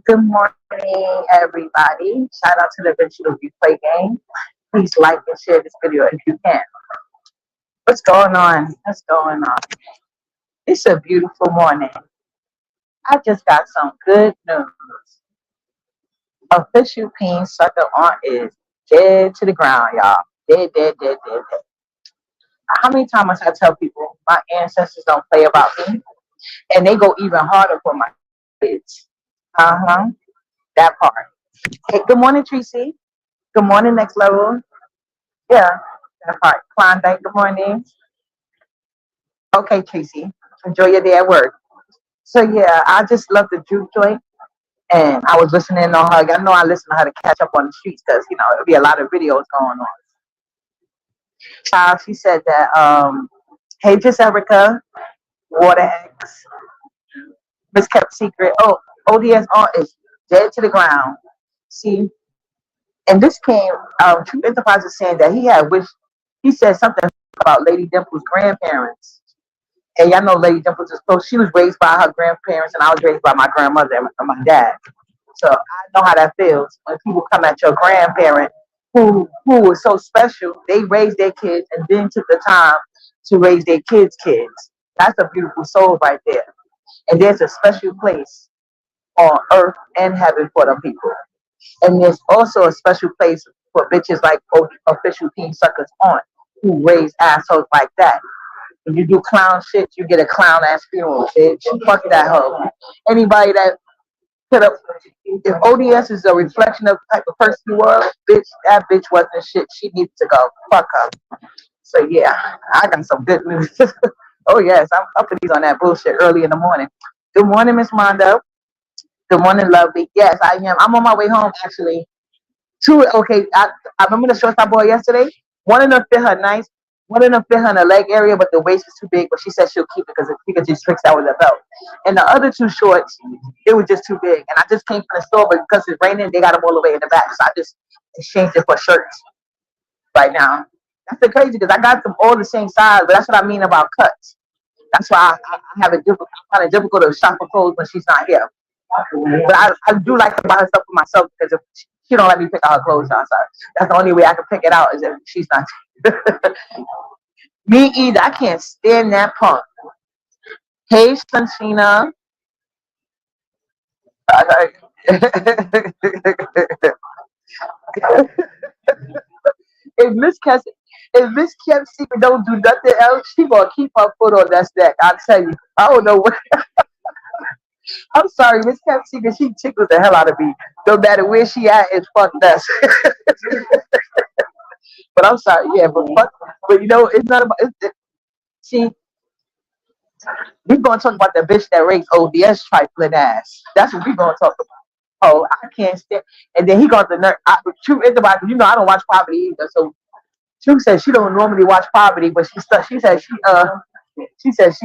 Good morning, everybody. Shout out to the Virtual Replay Game. Please like and share this video if you can. What's going on? What's going on? It's a beautiful morning. I just got some good news. Official peen sucker on is dead to the ground, y'all. Dead, dead, dead, dead, dead. How many times I tell people my ancestors don't play about me? And they go even harder for my kids. That part. Hey, good morning, Tracy. Good morning, Next Level. Yeah, that part. Klondike, good morning. Okay, Tracy. Enjoy your day at work. So yeah, I just love the juke joint. And I was listening on her. I know I listen to her to catch up on the streets because, there'll be a lot of videos going on. She said that, hey, Just Erica, Water X, Miss Kept Secret. Oh, ODS is dead to the ground. See, and this came, True Enterprise is saying that he said something about Lady Dimple's grandparents. And y'all know Lady Dimple she was raised by her grandparents and I was raised by my grandmother and my dad. So I know how that feels when people come at your grandparent who was so special. They raised their kids and then took the time to raise their kids' kids. That's a beautiful soul right there. And there's a special place on earth and heaven for them people. And there's also a special place for bitches like official peen suckers on who raise assholes like that. When you do clown shit, you get a clown ass funeral, bitch. Fuck that hoe. Anybody that put up, if ODS is a reflection of the type of person you are, bitch, that bitch wasn't shit. She needs to go. Fuck her. So yeah, I got some good news. Oh yes, I'm up to these on that bullshit early in the morning. Good morning, Miss Mondo. Good morning, lovely. Yes, I am. I'm on my way home actually. I remember the shorts I bought yesterday. One of them fit her nice. One of them fit her in the leg area, but the waist was too big. But she said she'll keep it because she could just fix that with a belt. And the other two shorts, it was just too big. And I just came from the store, but because it's raining, they got them all the way in the back. So I just exchanged it for shirts right now. That's the crazy because I got them all the same size, but that's what I mean about cuts. That's why I have it difficult. I find it difficult to shop for clothes when she's not here. But I do like to buy her stuff for myself because if she don't let me pick out her clothes outside. That's the only way I can pick it out is if she's not. Me either. I can't stand that punk. Hey, Sunshina. If Miss Kept Secret don't do nothing else, she gonna keep her foot on that stack. I'll tell you. I don't know what. I'm sorry, Miss Kept Secret. She tickles the hell out of me. No matter where she at, it's fucked us. But I'm sorry, yeah, but it's not about. See, we're gonna talk about the bitch that raised ODS trifling ass. That's what we're gonna talk about. Oh, I can't stand. And then he got the nerve. True is about. I don't watch Poverty either. So True said she don't normally watch Poverty, but she said she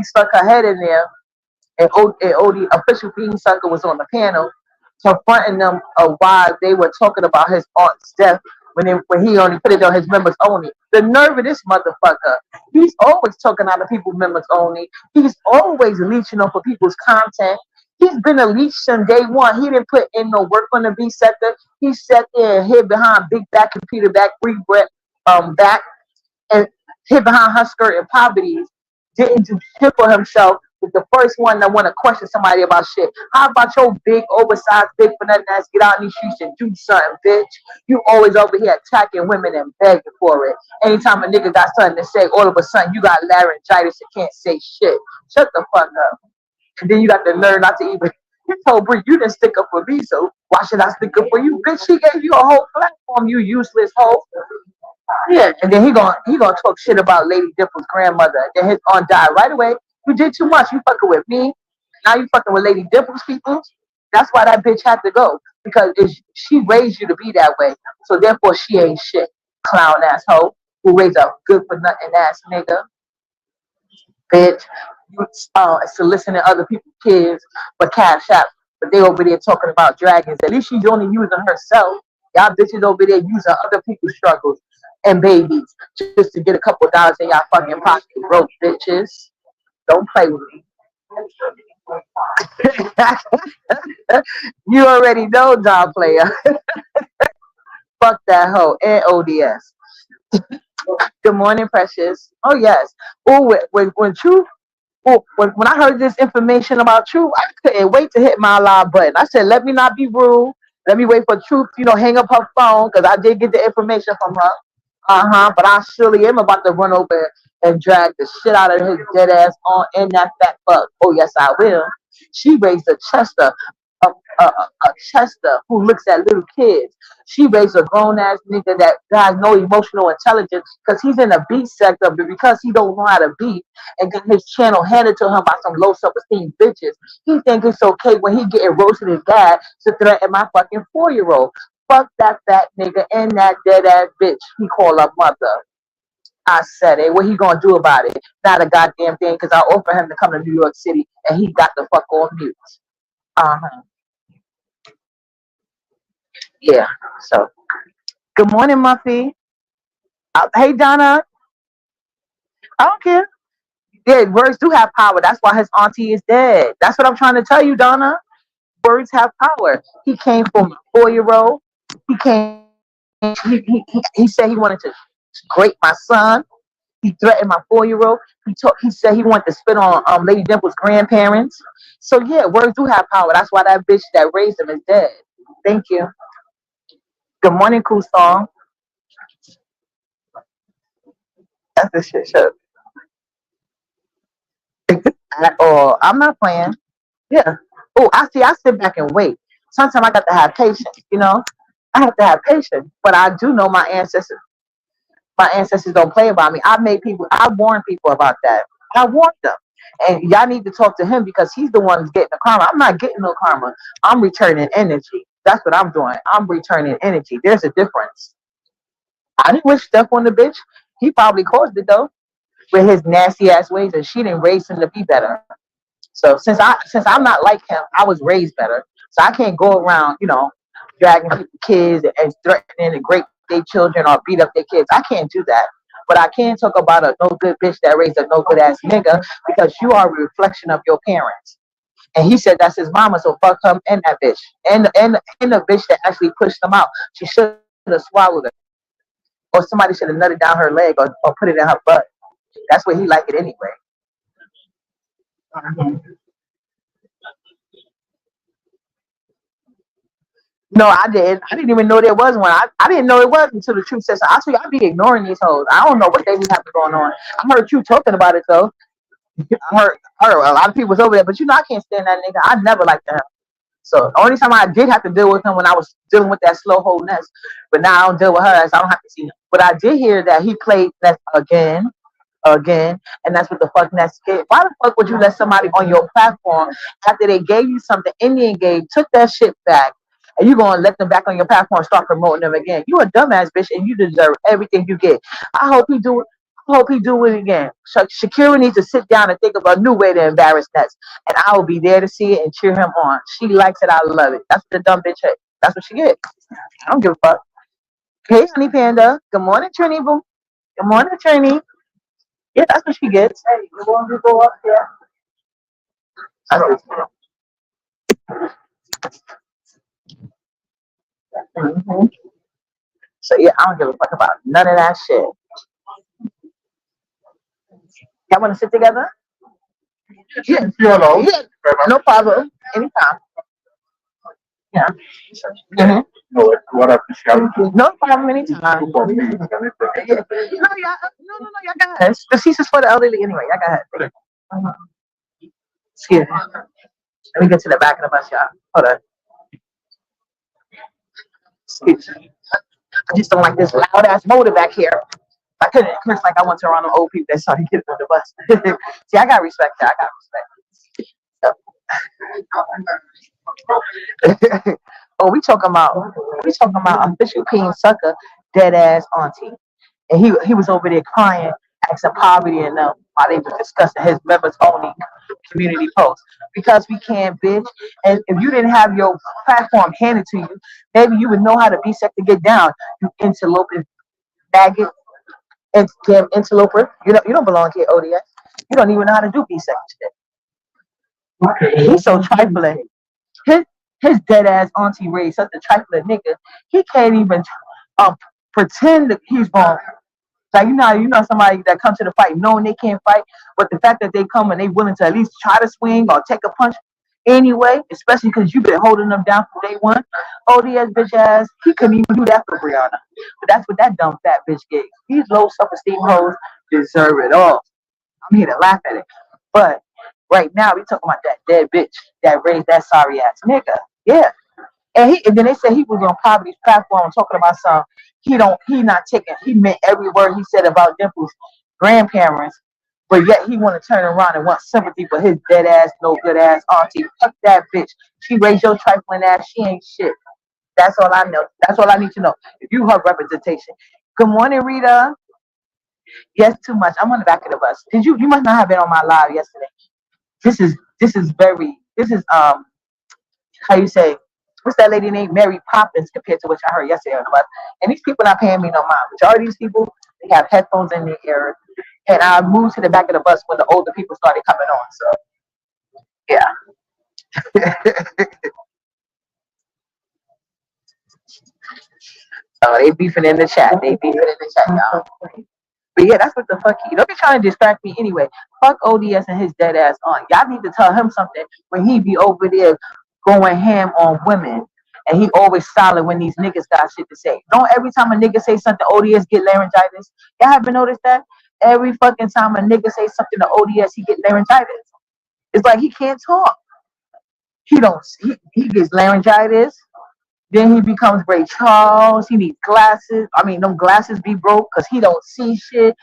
stuck her head in there, and OD official peen sucker was on the panel confronting them why they were talking about his aunt's death when he only put it on his members only. The nerve of this motherfucker. He's always talking out of people's members only. He's always leeching off of people's content. He's been a leech since day one. He didn't put in no work on the B sector. He sat there and hid behind big back computer back, free breath back, and hid behind her skirt and Poverty. Didn't do shit for himself. Was the first one that want to question somebody about shit. How about your big, oversized, big for nothing ass get out in these streets and do something, bitch? You always over here attacking women and begging for it. Anytime a nigga got something to say, all of a sudden you got laryngitis and can't say shit. Shut the fuck up. And then you got to learn not to even. You told Brie, you didn't stick up for me, so why should I stick up for you? Bitch, she gave you a whole platform, you useless hoe. Yeah, and then he gonna talk shit about Lady Dimple's grandmother. Then his aunt died right away. You did too much. You fucking with me. Now you fucking with Lady Dimple's people. That's why that bitch had to go. Because she raised you to be that way. So therefore she ain't shit. Clown asshole. Who raised a good for nothing ass nigga. Bitch. You soliciting other people's kids for cash out. But they over there talking about dragons. At least she's only using herself. Y'all bitches over there using other people's struggles and babies just to get a couple dollars in y'all fucking pocket. Broke bitches. Don't play with me. You already know, Don Player. Fuck that hoe and ODS. Good morning, Precious. Oh yes. Oh, when Truth. Oh, when I heard this information about Truth, I couldn't wait to hit my live button. I said, let me not be rude. Let me wait for Truth, hang up her phone because I did get the information from her. But I surely am about to run over and drag the shit out of his dead ass on in that fat fuck. Oh yes, I will. She raised a Chester, a Chester who looks at little kids. She raised a grown ass nigga that has no emotional intelligence because he's in the beat sector, but because he don't know how to beat and get his channel handed to him by some low self esteem bitches, he think it's okay when he getting roasted his dad to threaten my fucking 4-year old. Fuck that fat nigga and that dead ass bitch he call her mother. I said it. What he gonna do about it? Not a goddamn thing, because I offered him to come to New York City and he got the fuck on mute. Uh-huh. Yeah. So, good morning, Muffy. Hey, Donna. I don't care. Yeah, words do have power. That's why his auntie is dead. That's what I'm trying to tell you, Donna. Words have power. He came from a 4-year-old. He came. He said he wanted to grape my son. He threatened my 4-year-old. He said he wanted to spit on Lady Dimple's grandparents. So yeah, words do have power. That's why that bitch that raised him is dead. Thank you. Good morning, cool song. That's the shit show. Oh, I'm not playing. Yeah. Oh, I sit back and wait. Sometimes I got to have patience. I have to have patience. But I do know my ancestors don't play about me. I warn people about that. I warned them. And y'all need to talk to him because he's the one who's getting the karma. I'm not getting no karma. I'm returning energy. That's what I'm doing. I'm returning energy. There's a difference. I didn't wish stuff on the bitch. He probably caused it though with his nasty ass ways, and she didn't raise him to be better. So since I'm not like him, I was raised better. So I can't go around, dragging people kids and threatening to grape their children or beat up their kids. I can't do that. But I can talk about a no good bitch that raised a no good ass nigga because you are a reflection of your parents. And he said that's his mama, so fuck him and that bitch. And the bitch that actually pushed him out. She should have swallowed it. Or somebody should have nutted down her leg or put it in her butt. That's where he liked it anyway. Mhm. No, I didn't. I didn't even know there was one. I didn't know it was until the truth says so. Actually, I be ignoring these hoes. I don't know what they be having going on. I heard you talking about it though. I heard a lot of people was over there, but I can't stand that nigga. I never liked him. So the only time I did have to deal with him when I was dealing with that slow whole nest. But now I don't deal with her, so I don't have to see him. But I did hear that he played Nest again, and that's what the fuck Nest did. Why the fuck would you let somebody on your platform after they gave you something Indian gave, took that shit back, and you gonna let them back on your platform and start promoting them again? You a dumbass bitch, and you deserve everything you get. I hope he do it. I hope he do it again. Shakira needs to sit down and think of a new way to embarrass Ness, and I will be there to see it and cheer him on. She likes it. I love it. That's what the dumb bitch is. That's what she gets. I don't give a fuck. Hey, honey panda. Good morning, Trini. Boom. Good morning, Trini. Yeah, that's what she gets. Hey, you want to go up there? I don't know. Mhm. So yeah, I don't give a fuck about none of that shit. Y'all want to sit together? Yeah, yeah, no problem. Anytime. Yeah. Mhm. No problem. Anytime. Yeah. No, yeah, no, y'all got ahead. The seats is for the elderly anyway. Y'all got ahead. Uh-huh. Excuse me. Let me get to the back of the bus, y'all. Hold on. Excuse me. I just don't like this loud ass motor back here. I couldn't curse like I want to around them old people that started getting on the bus. See, I got respect. I got respect. Oh, we talking about official peen sucker, dead ass auntie, and he was over there crying, asking poverty and while they were discussing his members only community post because we can't bitch. And if you didn't have your platform handed to you, maybe you would know how to be set to get down. You interloping faggot and damn interloper. You don't belong here, ODS. You don't even know how to do B section shit. He's so trifling. His His dead ass auntie raised such a trifling nigga. He can't even um pretend that he's going. Like somebody that comes to the fight knowing they can't fight, but the fact that they come and they willing to at least try to swing or take a punch anyway, especially because you've been holding them down from day one. ODS bitch ass, he couldn't even do that for Brianna. But that's what that dumb fat bitch gave. These low self-esteem hoes deserve it all. I'm here to laugh at it. But right now we talking about that dead bitch that raised that sorry ass nigga. Yeah. And then they said he was on Poverty's platform talking about some he not taking he meant every word he said about Dimple's grandparents, but yet he wanna turn around and want sympathy for his dead ass, no good ass auntie. Fuck that bitch. She raised your trifling ass, she ain't shit. That's all I know. That's all I need to know. If you her representation. Good morning, Rita. Yes, too much. I'm on the back of the bus. You must not have been on my live yesterday. This is how you say, what's that lady named Mary Poppins compared to what I heard yesterday on the bus. And these people not paying me no mind. Majority of these people, they have headphones in their ear. And I moved to the back of the bus when the older people started coming on. So yeah. They beefing in the chat. They beefing in the chat, y'all. But yeah, that's what the fuck he. Don't be trying to distract me anyway. Fuck ODS and his dead ass aunt. Y'all need to tell him something when he be over there going ham on women. And he always silent when these niggas got shit to say. Don't every time a nigga say something, ODS get laryngitis. Y'all haven't noticed that? Every fucking time a nigga say something to ODS, he get laryngitis. It's like he can't talk. He don't. He gets laryngitis. Then he becomes Ray Charles. He needs glasses. I mean, them glasses be broke because he don't see shit.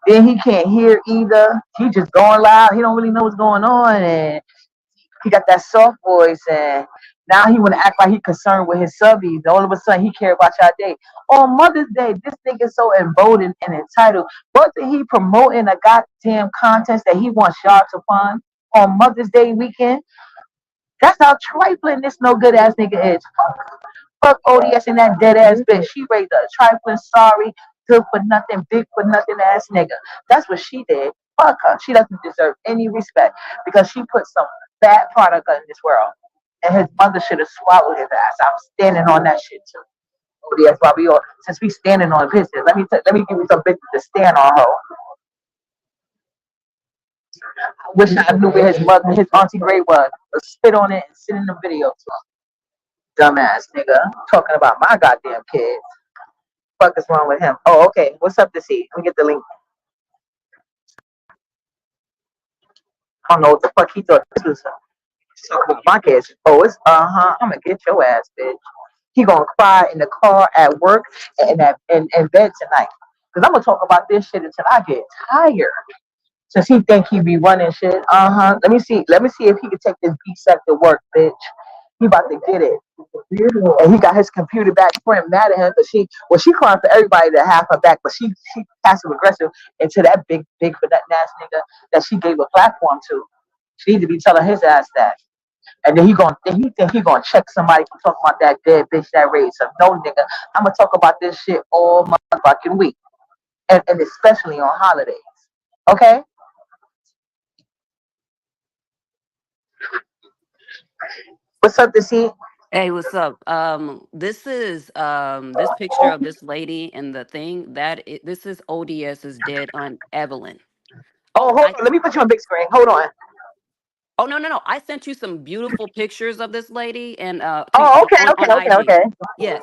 Then he can't hear either. He just going loud. He don't really know what's going on, and he got that soft voice. And now he want to act like he concerned with his subbies. All of a sudden, he care about y'all day. On Mother's Day, this nigga so emboldened and entitled. Wasn't he promoting a goddamn contest that he wants y'all to fund on Mother's Day weekend? That's how trifling this no good ass nigga is. Fuck ODS and that dead ass bitch. She raised a trifling, sorry, good for nothing, big for nothing ass nigga. That's what she did. Fuck her. She doesn't deserve any respect because she put some bad product in this world. And his mother should have swallowed his ass. I'm standing on that shit too. ODS, why we all since we standing on business. Let me give you some business to stand on, ho. I wish I knew where his mother, his auntie Gray was. But spit on it and sit in the video to him. Dumbass nigga. Talking about my goddamn kids. Fuck is wrong with him? Oh, okay. What's up to see? Let me get the link. I don't know what the fuck he thought this was. He's talking about my kids. Oh, it's I'm gonna get your ass, bitch. He gonna cry in the car at work and in bed tonight. Cause I'm gonna talk about this shit until I get tired. Since he think he be running shit. Let me see. Let me see if he can take this B-sec to work, bitch. He about to get it. And he got his computer back. Friend mad at him because she crying for everybody to have her back, but she passive aggressive into that big for that ass nigga that she gave a platform to. She need to be telling his ass that. And then he think he gonna check somebody for talking about that dead bitch that raised him. No nigga. I'm gonna talk about this shit all motherfucking week. And especially on holidays. Okay? What's up to see? Hey, what's up? This is this picture of this lady and the thing this is ODS's dead aunt Evelyn. Oh, Oh, hold I on. Let me put you on big screen. Hold on. oh no, I sent you some beautiful pictures of this lady and Oh, okay, on okay, okay, IG. okay. Yes,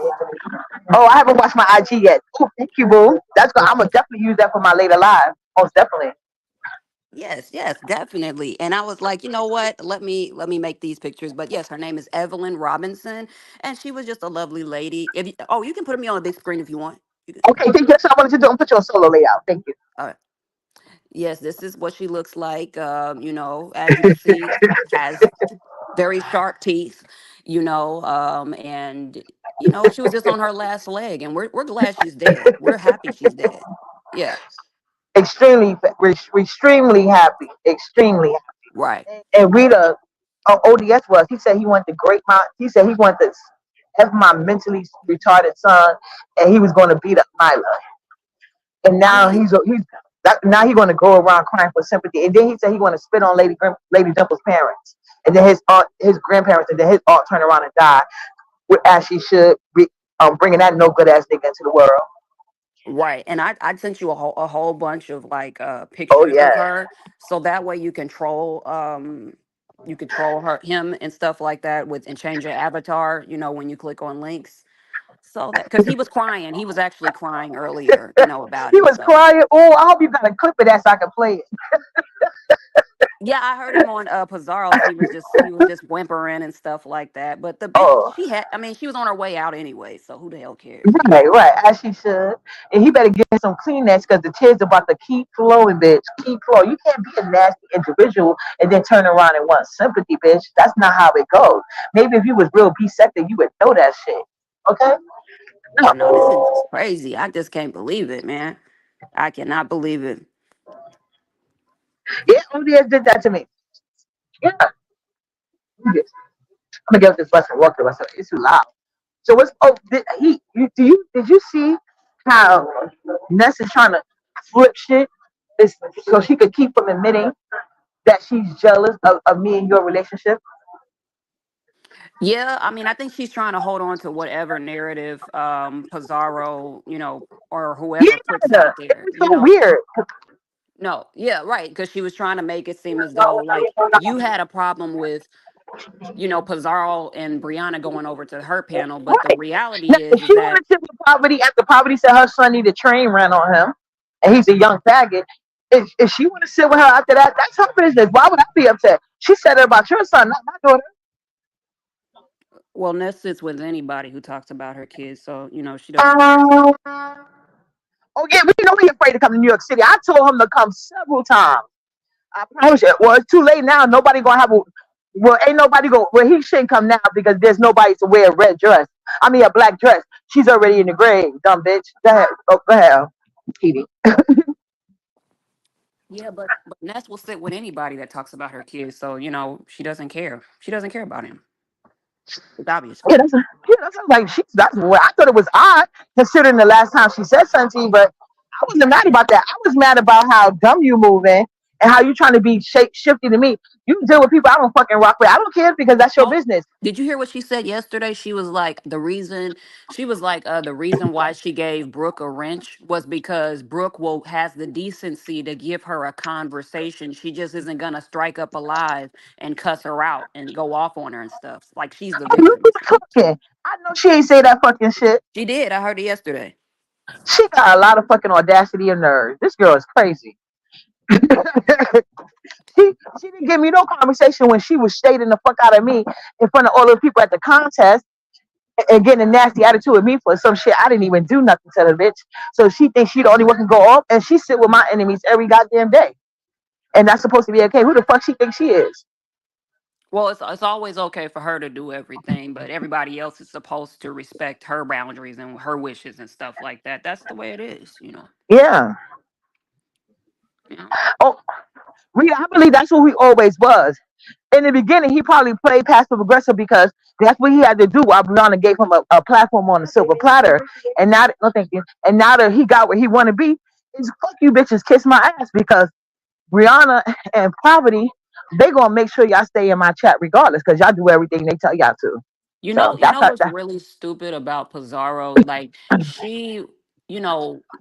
Oh, I haven't watched my IG yet. Oh, thank you, boo. That's good. I'm gonna definitely use that for my later live. Most definitely. yes, definitely. And I was like, you know what? Let me make these pictures. But yes, her name is Evelyn Robinson, and she was just a lovely lady. You can put me on a big screen if you want. You can. Okay, thank you. That's what I wanted to do. I'm put you on solo layout. Thank you. Uh, yes, this is what she looks like. As you can see, has very sharp teeth, and she was just on her last leg, and we're glad she's dead. We're happy she's dead. Yeah, Extremely happy. Extremely right. happy. And Rita, ODS was. He said he wanted the great my. He said he wanted to have my mentally retarded son, and he was going to beat up Mila. And I now mean, now he's going to go around crying for sympathy. And then he said he want to spit on Lady Dimple's parents. and then his grandparents, and then his aunt turned around and died, as she should be, bringing that no good ass nigga into the world. Right. And I sent you a whole bunch of like Oh pictures of yeah, her. So that way you control him and stuff like that with and change your avatar, when you click on links. So that because he was crying. He was actually crying earlier, about he it. was So crying. Oh, I hope you got a clip of that so I can play it. yeah, I heard him on Pizarro's. He was just whimpering and stuff like that. But the bitch, Oh, she was on her way out anyway, so who the hell cares? right, right, as she should. And he better get some Kleenex because the tears about to keep flowing, bitch. Keep flowing. You can't be a nasty individual and then turn around and want sympathy, bitch. That's not how it goes. Maybe if you was real B-sector, you would know that shit. Okay? Yeah, no, this No. is crazy. I just can't believe it, man. I cannot believe it. Yeah, ODS did that to me. Yeah. I'm gonna get this bus and walk the rest of it. It's too loud. So what's did you see how Ness is trying to flip shit is so she could keep from admitting that she's jealous of me and your relationship? Yeah, I mean, I think she's trying to hold on to whatever narrative Pizarro, or whoever puts Yeah, out it there. was so weird. No, yeah, right, because she was trying to make it seem as though like you had a problem with, Pizarro and Brianna going over to her panel, but the Right. Now, reality if is she that wanted to with Poverty after Poverty said her son need a train ran on him and he's a young faggot, if she want to sit with her after that, that's her business. Why would I be upset? She said it about your son, not my daughter. well, Ness sits with anybody who talks about her kids, so she doesn't care. Oh yeah, we know he afraid to come to New York City. I told him to come several times. I promise you. Well, it's too late now. Nobody gonna have a. Well, ain't nobody go. Well, he shouldn't come now because there's nobody to wear a red dress. I mean, a black dress. She's already in the grave, dumb bitch. Go ahead. Oh, go ahead, Petey. Yeah, but Ness will sit with anybody that talks about her kids, so she doesn't care. She doesn't care about him. It's obvious. That's like she. That's what I thought it was odd considering the last time she said something to you, but I wasn't mad about that. I was mad about how dumb you moving and how you trying to be shifty to me. You deal with people I don't fucking rock with. I don't care because that's your Oh, business. did you hear what she said yesterday? She was like, the reason why she gave Brooke a wrench was because Brooke will has the decency to give her a conversation. She just isn't gonna strike up alive and cuss her out and go off on her and stuff. Like she's the Oh, look victim and who's stuff. talking. I know she ain't say that fucking shit. She did. I heard it yesterday. She got a lot of fucking audacity and nerve. This girl is crazy. She didn't give me no conversation when she was shading the fuck out of me in front of all the people at the contest and getting a nasty attitude with me for some shit I didn't even do nothing to the bitch. So she thinks she the only one can go off and she sit with my enemies every goddamn day. And that's supposed to be okay. Who the fuck she thinks she is? Well, it's always okay for her to do everything, but everybody else is supposed to respect her boundaries and her wishes and stuff like that. That's the way it is. Yeah. You know. Oh, Rita, I believe that's who he always was. In the beginning, he probably played passive aggressive because that's what he had to do while Brianna gave him a platform on the silver platter. And now, no, thank you. And now that he got where he want to be, is fuck you bitches, kiss my ass because Brianna and Poverty, they gonna make sure y'all stay in my chat regardless because y'all do everything they tell y'all to. You So know, you that's know how. what's really stupid about Pizarro? Like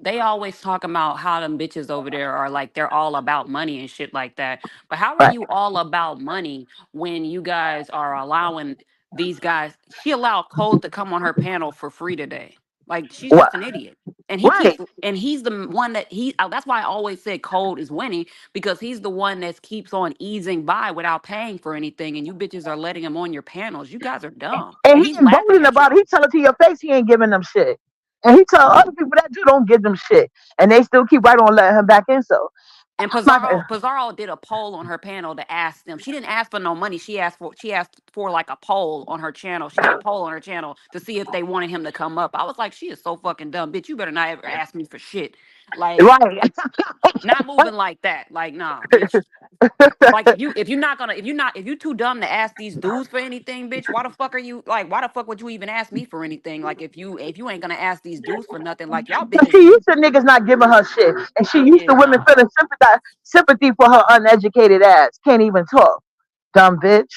they always talk about how them bitches over there are like they're all about money and shit like that. But how are Right. you all about money when you guys are allowing these guys? She allowed Cole to come on her panel for free today. Like she's What? just an idiot. And Right. he's the one that that's why I always said Cole is winning because he's the one that keeps on easing by without paying for anything and you bitches are letting him on your panels. You guys are dumb. And And he he's laughing emboldened at about it. y'all. He tell it to your face he ain't giving them shit. And he tell other people that do don't give them shit. And they still keep right on letting him back in. So And my Pizarro did a poll on her panel to ask them. She didn't ask for no money. She asked for like a poll on her channel. She did a poll on her channel to see if they wanted him to come up. I was like, she is so fucking dumb, bitch. You better not ever ask me for shit. Like, right. not moving like that. Like, nah, bitch. Like if you too dumb to ask these dudes for anything, bitch, why the fuck are you like why the fuck would you even ask me for anything? Like if you ain't gonna ask these dudes for nothing, like y'all But she bitches, used to niggas not giving her shit. And she used to yeah, women nah. feeling sympathy for her uneducated ass. Can't even talk. Dumb bitch.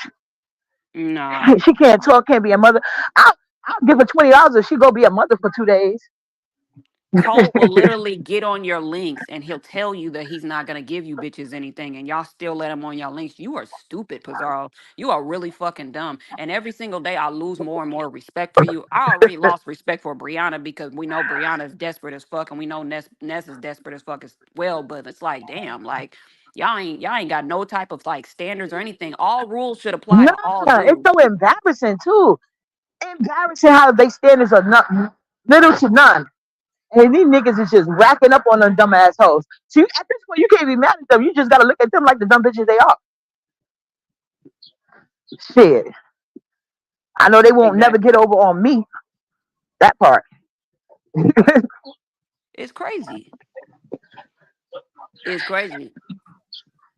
Nah. She can't talk, can't be a mother. I'll give her $20 if she go be a mother for 2 days. Cole will literally get on your links and he'll tell you that he's not gonna give you bitches anything, and y'all still let him on y'all links. You are stupid, Pizarro. You are really fucking dumb. And every single day, I lose more and more respect for you. I already lost respect for Brianna because we know Brianna is desperate as fuck, and we know Ness is desperate as fuck as well. But it's like, damn, like y'all ain't got no type of like standards or anything. All rules should apply Nah, to all it's dudes. so embarrassing too. Embarrassing how they standards are not little to none. And these niggas is just racking up on them dumb assholes. So at this point, you can't be mad at them. You just gotta look at them like the dumb bitches they are. Shit. I know they won't never Exactly. get over on me. That part. It's crazy. It's crazy.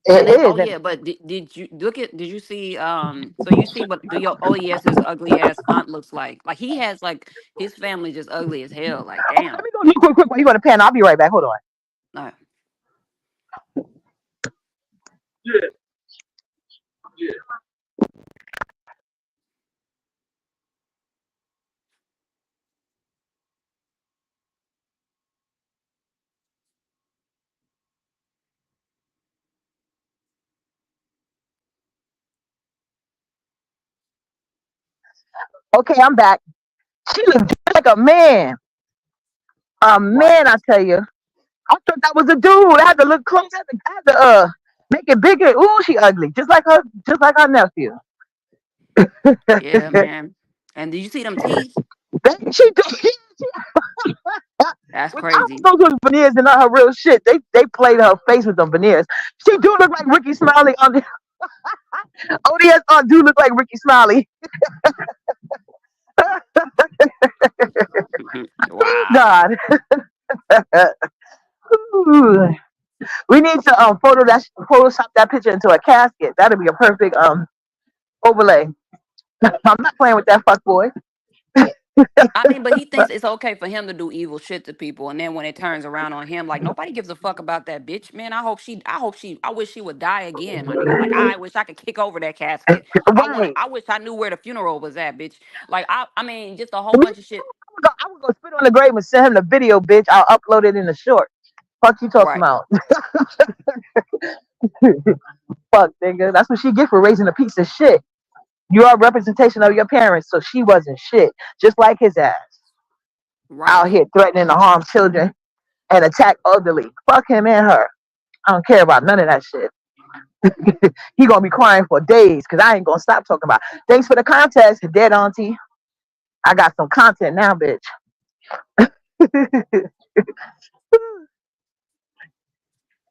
And It then, is. oh yeah, but did you look at? Did you see? So you see what do your OES's ugly ass aunt looks like? Like he has like his family just ugly as hell. Like Okay, let damn. me go look quick while you go to pan. I'll be right back. Hold on. Like, Okay, I'm back. She looked just like a man. A right. man, I tell you. I thought that was a dude. I had to look close. I had to make it bigger. Ooh, she ugly. Just like her nephew. Yeah, man. And did you see them teeth? She did. That's Which I crazy. hope those was veneers and not her real shit. They played her face with them veneers. She do look like Ricky Smiley on the ODS. Do look like Ricky Smiley. Oh Wow. God. Ooh. We need to Photoshop that picture into a casket. That'd be a perfect overlay. I'm not playing with that fuck boy. I mean, but he thinks it's okay for him to do evil shit to people, and then when it turns around on him, like nobody gives a fuck about that bitch, man. I wish she would die again, my nigga. Like I wish I could kick over that casket. Right. I wish I knew where the funeral was at, bitch. Like I mean, just a whole Me bunch of too. shit. I would go spit on the grave and send him the video, bitch. I'll upload it in the short. Fuck you talking Right, about? Fuck, nigga. That's what she get for raising a piece of shit. You are a representation of your parents, so she wasn't shit. Just like his ass. Out right, here threatening to harm children and attack elderly. Fuck him and her. I don't care about none of that shit. He gonna be crying for days because I ain't gonna stop talking about. Thanks for the contest, dead auntie. I got some content now, bitch.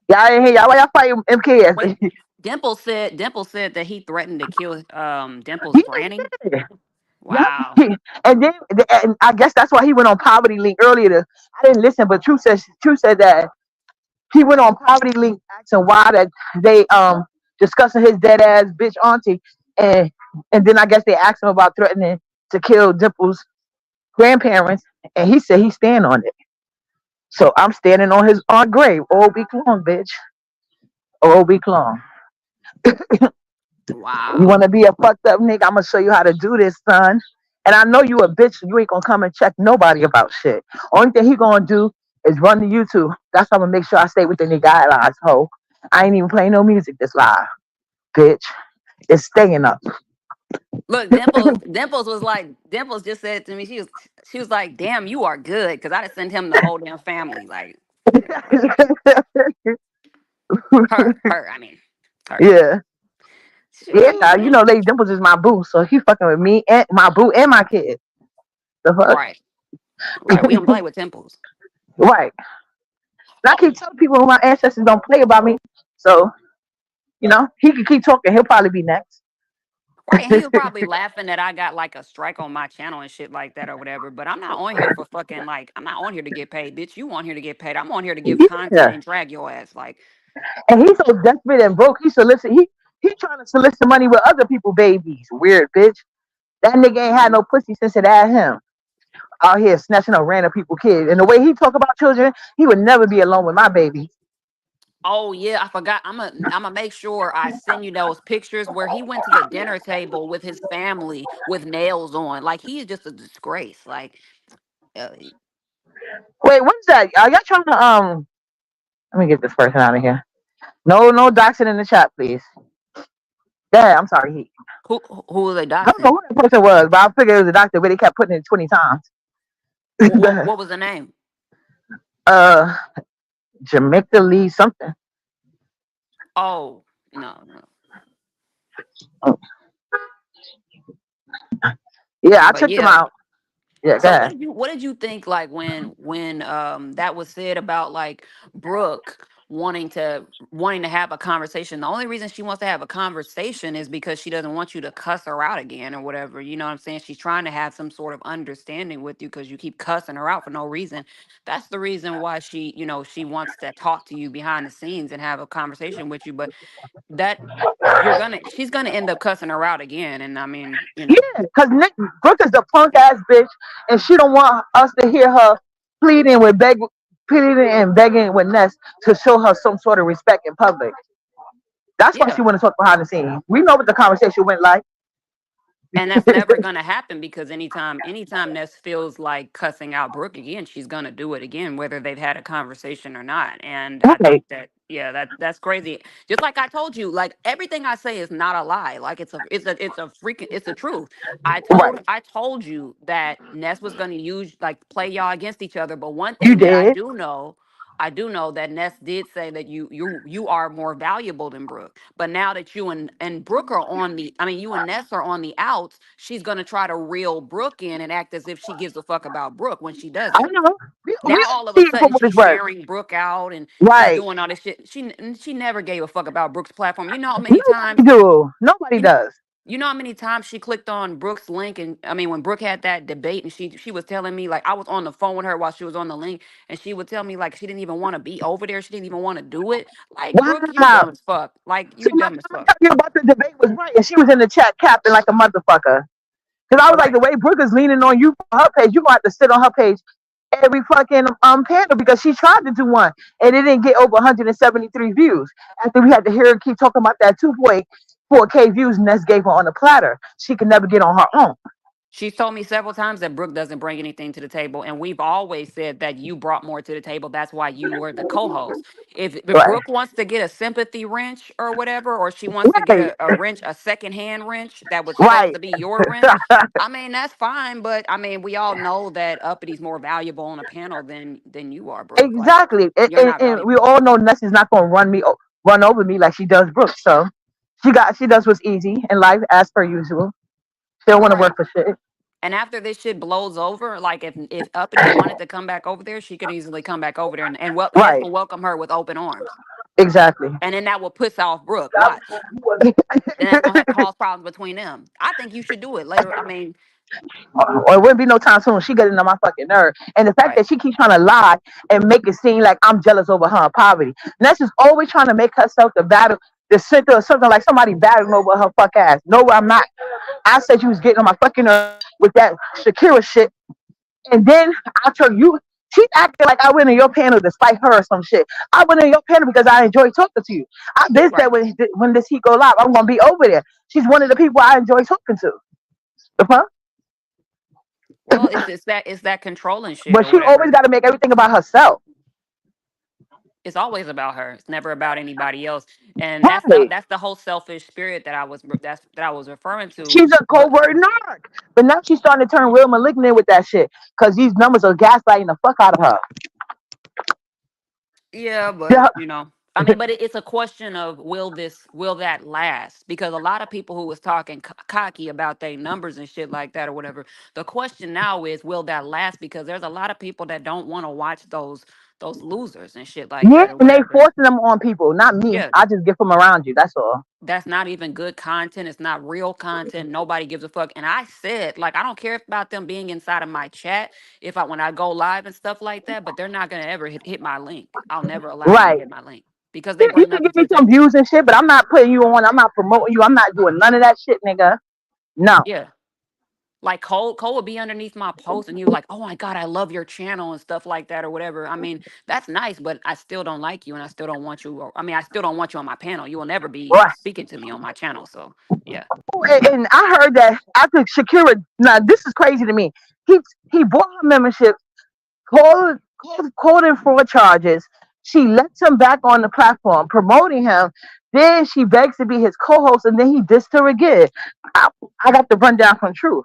Y'all ain't here. Y'all why y'all fighting MKS? wait. Dimple said that he threatened to kill Dimple's He granny. did. Yep. Wow. And then and I guess that's why he went on Poverty Link earlier. I didn't listen, but True said that he went on Poverty Link asking why that they discussing his dead ass bitch auntie, and then I guess they asked him about threatening to kill Dimple's grandparents, and he said he's standing on it. So I'm standing on his aunt grave all week long, bitch, all week long. You Wow. want to be a fucked up nigga? I'm gonna show you how to do this, son. And I know you a bitch. You ain't gonna come and check nobody about shit. Only thing he gonna do is run to YouTube. That's how I'm gonna make sure I stay within the guidelines, ho. I ain't even playing no music this live, bitch. It's staying up. Look, Dimples just said to me, she was like, damn, you are good. Cause I just sent him the whole damn family. Like, yeah, like I mean, her. Yeah. Yeah, Shoot, you man. know, Lady Dimples is my boo, so he fucking with me and my boo and my kid. The fuck? Right, right. We don't play with temples. Right. And I keep telling people my ancestors don't play about me. So, he can keep talking. He'll probably be next. Right. And he was probably laughing that I got like a strike on my channel and shit like that or whatever. But I'm not on here for fucking like I'm not on here to get paid, bitch. You on here to get paid. I'm on here to give content Yeah. and drag your ass. Like, And he's so desperate and broke. He trying to solicit money with other people babies. Weird bitch. That nigga ain't had no pussy since it had him. Out here snatching up random people kids. And the way he talk about children, he would never be alone with my baby. Oh yeah, I forgot. I'm gonna make sure I send you those pictures where he went to the dinner table with his family with nails on. Like he is just a disgrace. Like uh, Wait, what's that? Are y'all trying to let me get this person out of here. No, no doxing in the chat, please. Yeah, I'm sorry. who was they I don't doxing? know who that person was, but I figured it was a doctor, but they kept putting it 20 times. What, what, what was the name? uh, Jamaica Lee something. Oh no, no. Yeah, I But checked them yeah. out. Yeah, go So ahead. what did you think like when that was said about like Brooke wanting to have a conversation? The only reason she wants to have a conversation is because she doesn't want you to cuss her out again or whatever. You know what I'm saying? She's trying to have some sort of understanding with you because you keep cussing her out for no reason. That's the reason why she wants to talk to you behind the scenes and have a conversation with you. But that she's gonna end up cussing her out again. And I mean, Yeah, because Nick Brooke is a punk ass bitch, and she don't want us to hear her pleading with beg, pleading and begging with Ness to show her some sort of respect in public. That's why she yeah. want to talk behind the scenes. We know what the conversation went like. And that's never gonna happen because anytime Ness feels like cussing out Brooke again, she's gonna do it again, whether they've had a conversation or not. And I Right, think that yeah, that's crazy. Just like I told you, like everything I say is not a lie. Like it's a freaking it's the truth. right. I told you that Ness was gonna use like play y'all against each other. But one You thing that did. I do know that Ness did say that you are more valuable than Brooke. But now that you and Brooke are on the, I mean, you and Ness are on the outs, she's gonna try to reel Brooke in and act as if she gives a fuck about Brooke when she I doesn't. know. We Now all of a see it for sudden what she's it's worth. sharing Brooke out and she's Right. doing all this shit. She never gave a fuck about Brooke's platform. You know how many Nobody times do. Nobody you does. you know how many times she clicked on Brooke's link, and I mean when Brooke had that debate and she was telling me like I was on the phone with her while she was on the link and she would tell me like she didn't even want to be over there. She didn't even want to do it. Like Brooke, you Wow. dumb as fuck. Like So you my dumb as time fuck. telling you about the debate was right, and she was in the chat capping like a motherfucker. Because I was All like, right. the way Brooke is leaning on you for her page, you gonna have to sit on her page every fucking panel because she tried to do one and it didn't get over 173 views. After we had to hear her keep talking about that 2.4K views Ness gave her on the platter, she could never get on her own. She's told me several times that Brooke doesn't bring anything to the table, and we've always said that you brought more to the table. That's why you were the co-host. If Right. Brooke wants to get a sympathy wrench or whatever, or she wants to get Right. a wrench, a secondhand wrench that was supposed Right. to be your wrench, I mean that's fine. But I mean we all know that Uppity more valuable on a panel than you are, Brooke. Like Exactly. And, you're and, not and we valuable. all know Ness is not gonna run over me like she does Brooke. So she does what's easy in life as per usual. She don't want to Right. work for shit. And after this shit blows over, like if Uppity wanted to come back over there, she could easily come back over there and Ness Right. will welcome her with open arms. Exactly. And then that will piss off Brooke. Watch. Then that's gonna cause problems between them. I think you should do it later. I mean, Or it wouldn't be no time soon. She getting on my fucking nerve. And the fact right. that she keeps trying to lie and make it seem like I'm jealous over her poverty. Ness is always trying to make herself the center of something like somebody battling over her fuck ass. No, I'm not. I said you was getting on my fucking nerve with that Shakira shit. And then I told you, she's acting like I went in your panel to spite her or some shit. I went in your panel because I enjoy talking to you. I did that Right. when this heat go live. I'm gonna be over there. She's one of the people I enjoy talking to. The fuck? Well, it's that controlling shit But or she always whatever. got to make everything about herself. It's always about her. It's never about anybody else. And Right. that's the whole selfish spirit that I was referring to. She's a But covert narc. But now she's starting to turn real malignant with that shit. Because these numbers are gaslighting the fuck out of her. yeah, but Yeah. I mean, but it's a question of will that last? Because a lot of people who was talking cocky about their numbers and shit like that or whatever. The question now is, will that last? Because there's a lot of people that don't want to watch those losers and shit like Yeah, that or and they whatever. forcing them on people, not me. Yeah, I just get from around you. That's all. that's not even good content. It's not real content. Nobody gives a fuck. And I said, like, I don't care about them being inside of my chat if I when I go live and stuff like that, but they're not gonna ever hit my link. I'll never allow them to Right. hit my link because they Yeah, you bring can nothing give to me the some table. views and shit, but I'm not putting you on. I'm not promoting you. I'm not doing none of that shit, nigga. No. Yeah. like Cole would be underneath my post and he was like, "Oh my god, I love your channel," and stuff like that or whatever. I mean, that's nice, but I still don't like you and I still don't want you. I mean, I still don't want you on my panel. You will never be Right. speaking to me on my channel. So yeah. And I heard that after Shakira, now this is crazy to me. He he bought her membership, called in fraud charges. She lets him back on the platform, promoting him. Then she begs to be his co-host, and then he dissed her again. I, I got the rundown from Truth.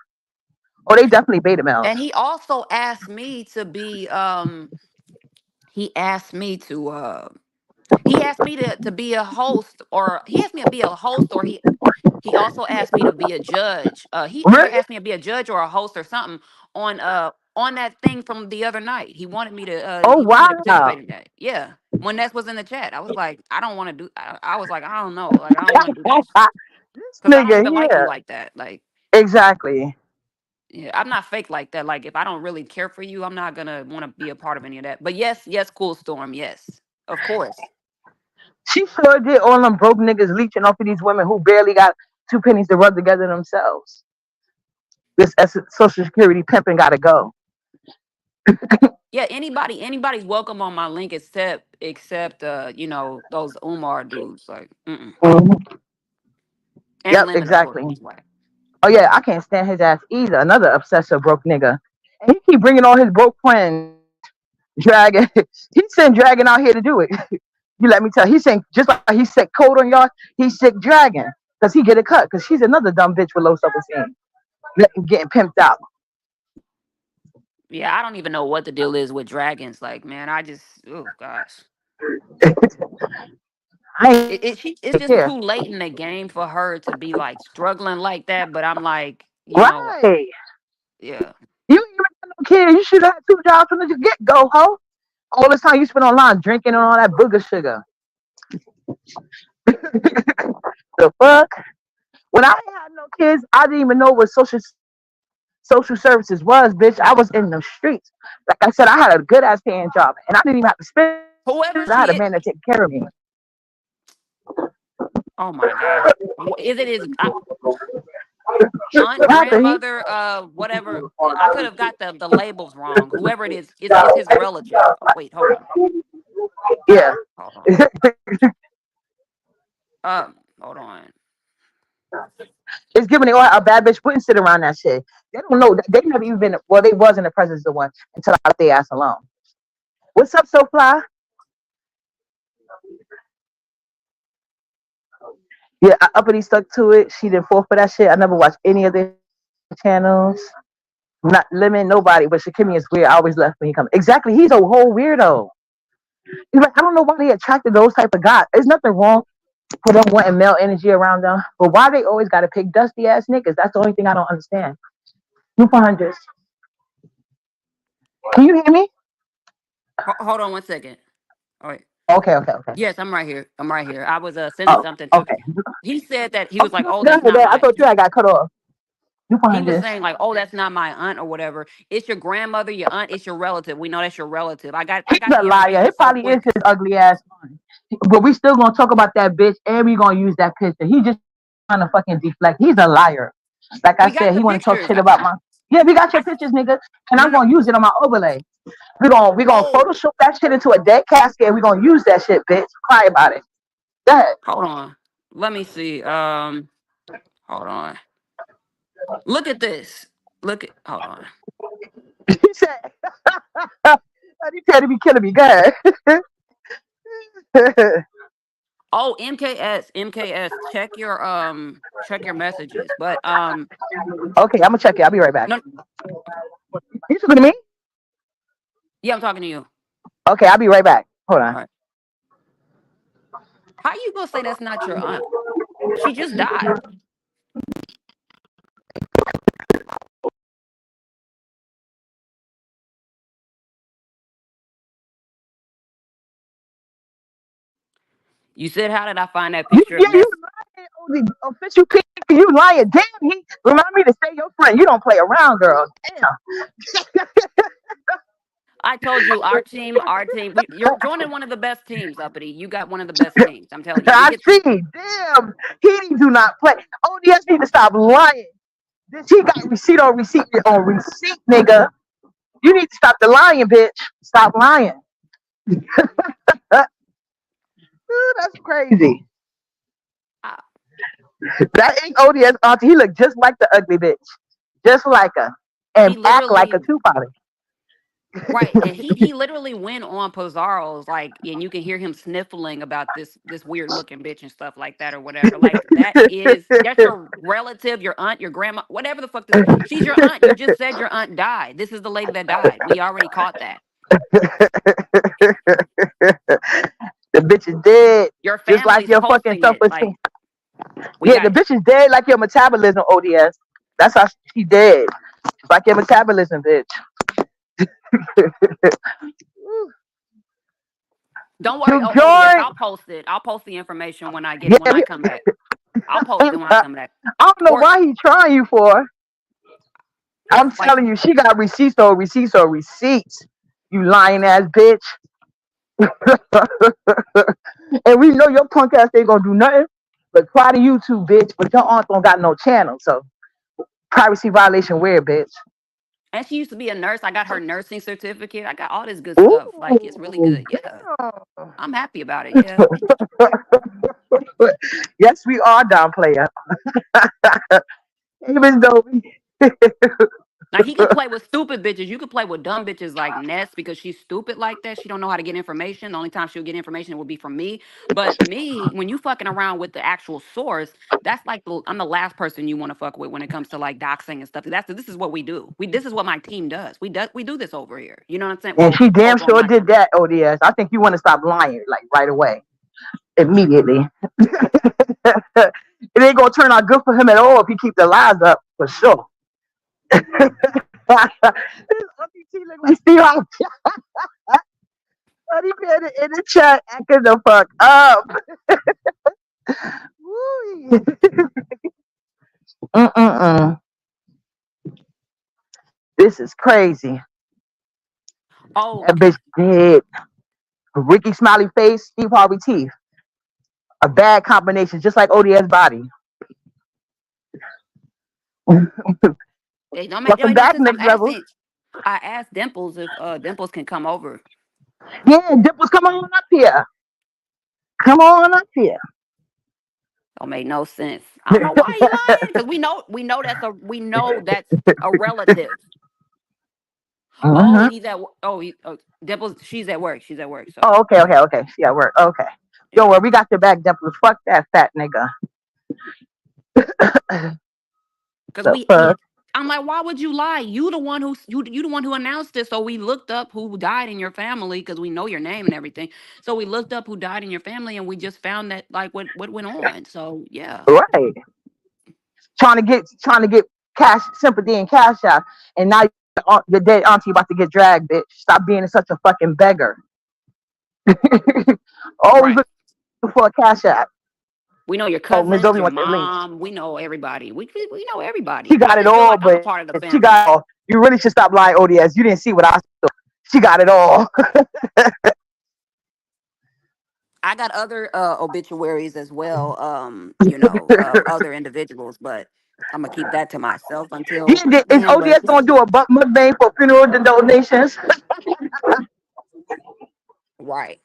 Oh, they definitely beta males. And he also asked me to be he asked me to he asked me to be a host, or he asked me to be a host, or he also asked me to be a judge. He either Really? asked me to be a judge or a host or something on that thing from the other night. He wanted me to Oh he wanted me to wow, participate in that. Yeah. When that was in the chat, I was like, I don't want to do. I was like, I don't know, like I don't want to do that this because I don't nigga even like you here. like that. Like, Exactly. yeah, I'm not fake like that. Like, if I don't really care for you, I'm not gonna want to be a part of any of that. But yes, yes, cool storm, yes, of course. She sure did all them broke niggas leeching off of these women who barely got two pennies to rub together themselves. This Social Security pimping got to go. Yeah, anybody's welcome on my link except those Umar dudes like Mhm. and Yep, Lemon of course. exactly. He's white. Oh yeah, I can't stand his ass either. Another obsessive broke nigga. And he keep bringing all his broke friends, dragging. He sent dragging out here to do it. You let me tell. He sent just like he sent code on y'all. He sick dragging because he get a cut because she's another dumb bitch with low self esteem, getting pimped out. Yeah, I don't even know what the deal is with dragons. Like, man, I just oh gosh, I ain't care. it's just too late in the game for her to be like struggling like that. But I'm like, Right. yeah. You ain't even got no kids. You should have had two jobs from the get go, ho. All this time you spent online drinking and all that booger sugar. The fuck? When I ain't had no kids, I didn't even know what social services was, bitch. I was in the streets. Like I said, I had a good ass paying job, and I didn't even have to spend it because I had a Whoever man that she took is, care of me. oh my gosh, is it his aunt, What happened? grandmother, whatever? I could have got the labels wrong. Whoever it is his relative. Oh, wait, Yeah. hold on, hold on. It's giving it all a bad bitch wouldn't sit around that shit. They don't know. They never even been. Well, they was in the presence of one until I left their ass alone. What's up, so fly? Yeah, uppity stuck to it. She didn't fall for that shit. I never watched any of their channels. Not limit nobody, but Shakimi is weird. I always left when he come. Exactly, he's a whole weirdo. He's like, I don't know why they attracted those type of guys. There's nothing wrong for them wanting male energy around them, but why they always got to pick dusty ass niggas? That's the only thing I don't understand. New 400s. Can you hear me? Hold on one second. All right. Okay, okay, okay. Yes, I'm right here. I'm right here. I was sending Oh, something to. okay. He said that he Oh, was like, "Oh, go that's ahead, not man. I my." thought you had got cut off. New He was 400s. saying like, "Oh, that's not my aunt or whatever. It's your grandmother, your aunt. It's your relative. We know that's your relative. I He's got a the liar. information It so probably is quick. his ugly ass son. But we still gonna talk about that bitch and we gonna use that picture. He just trying to fucking deflect. He's a liar. Like I said, We he got wanna the talk shit pictures. about my. Yeah, we got your I pictures, nigga, and I'm no no. gonna use it on my overlay. We gonna Oh, Photoshop that shit into a dead casket and we gonna use that shit, bitch. Cry about it. Go ahead. hold on. Let me see. Hold on. Look at this. Look at. Hold on. He said, he tried to be killing me. Go ahead. Oh, MKS. Check your messages. But Okay, I'm gonna check it. I'll be right back. no. You talking to me? Yeah, I'm talking to you. Okay, I'll be right back. Hold on. All right. How you gonna say that's not your aunt? She just died. You said, how did I find that You, picture of yeah, you mess? lying on the official picture. You lying. Damn, he remind me to say your friend. You don't play around, girl. Damn. I told you, our team. You're joining one of the best teams, Uppity. You got one of the best teams. I'm telling you, we I get. see. Damn. He do not play. ODS need to stop lying. She got receipt on receipt, nigga. You need to stop the lying, bitch. Stop lying. That's crazy. I, That ain't ODS auntie. He look just like the ugly bitch, just like her, and he act like her literally too, probably. right, and he literally went on Pizarro's like, and you can hear him sniffling about this weird looking bitch and stuff like that or whatever. Like that's your relative, your aunt, your grandma, whatever the fuck this. She's your aunt. You just said your aunt died. This is the lady that died. We already caught that. The bitch is dead, Your just like family's your fucking posting self it. Like esteem. we Yeah, the got bitch is dead like your metabolism, ODS. That's how she dead. Like your metabolism, bitch. don't worry, You ODS. join. I'll post it. I'll post the information when I get Yeah, when I come back. I'll post it when I I come back. don't know Or why he trying you for. I'm yes, like telling you, she got receipts or receipts or receipts. You lying ass bitch. And we know your punk ass ain't gonna do nothing but cry to YouTube, bitch. But your aunt don't got no channel, so privacy violation where, bitch? and she used to be a nurse. I got her nursing certificate. I got all this good stuff. Like it's really Ooh, good. Yeah. damn. I'm happy about it. Yeah. Yes, we are down player. Hey, Miss Dobie. Now he could play with stupid bitches. You could play with dumb bitches like Ness because she's stupid like that. She don't know how to get information. The only time she'll get information would be from me. But me, when you fucking around with the actual source, that's like I'm the last person you want to fuck with when it comes to like doxing and stuff. This is what we do. This is what my team does. We do this over here. You know what I'm saying? And Well, she damn over on sure my did team. that, ODS. I think you want to stop lying, like right away, immediately. It ain't gonna turn out good for him at all if he keep the lies up, for sure. This auntie T look like Steve Harvey. Honey Pan in the chat acting the fuck up. Woo. Mm-mm-mm. This is crazy. Oh, That bitch dead. Ricky Smiley face, Steve Harvey teeth. A bad combination, just like ODS body. they don't make Welcome no back, sense. I'm next level. asking. I asked Dimples if Dimples can come over. Yeah, Dimples, come on up here. Come on up here. Don't make no sense. I don't know why he lying because we know that's a relative. Oh, Uh-huh. Dimples. She's at work. She's at work. So Oh, okay, okay, okay. She at work. Okay. Don't yeah, worry, we got your back, Dimples. Fuck that fat nigga. because The fuck? I'm like, why would you lie? You the one who announced it. So we looked up who died in your family because we know your name and everything. So we looked up who died in your family, and we just found that like what went on. So yeah, Right. Trying to get cash sympathy and cash out. And now your dead auntie about to get dragged, bitch. Stop being such a fucking beggar. Always right. looking for a cash out. We know your Oh, Miss cousins, Dobie your wants that link. mom. We know everybody. We know She everybody. I got it just feel all, like I'm a but part of the she got family. it all. You really should stop lying, ODS. You didn't see what I saw. She got it all. I got other obituaries as well, of other individuals, but I'm gonna keep that to myself until Yeah, is then. But ODS gonna do a bump mukbang for funeral donations? right,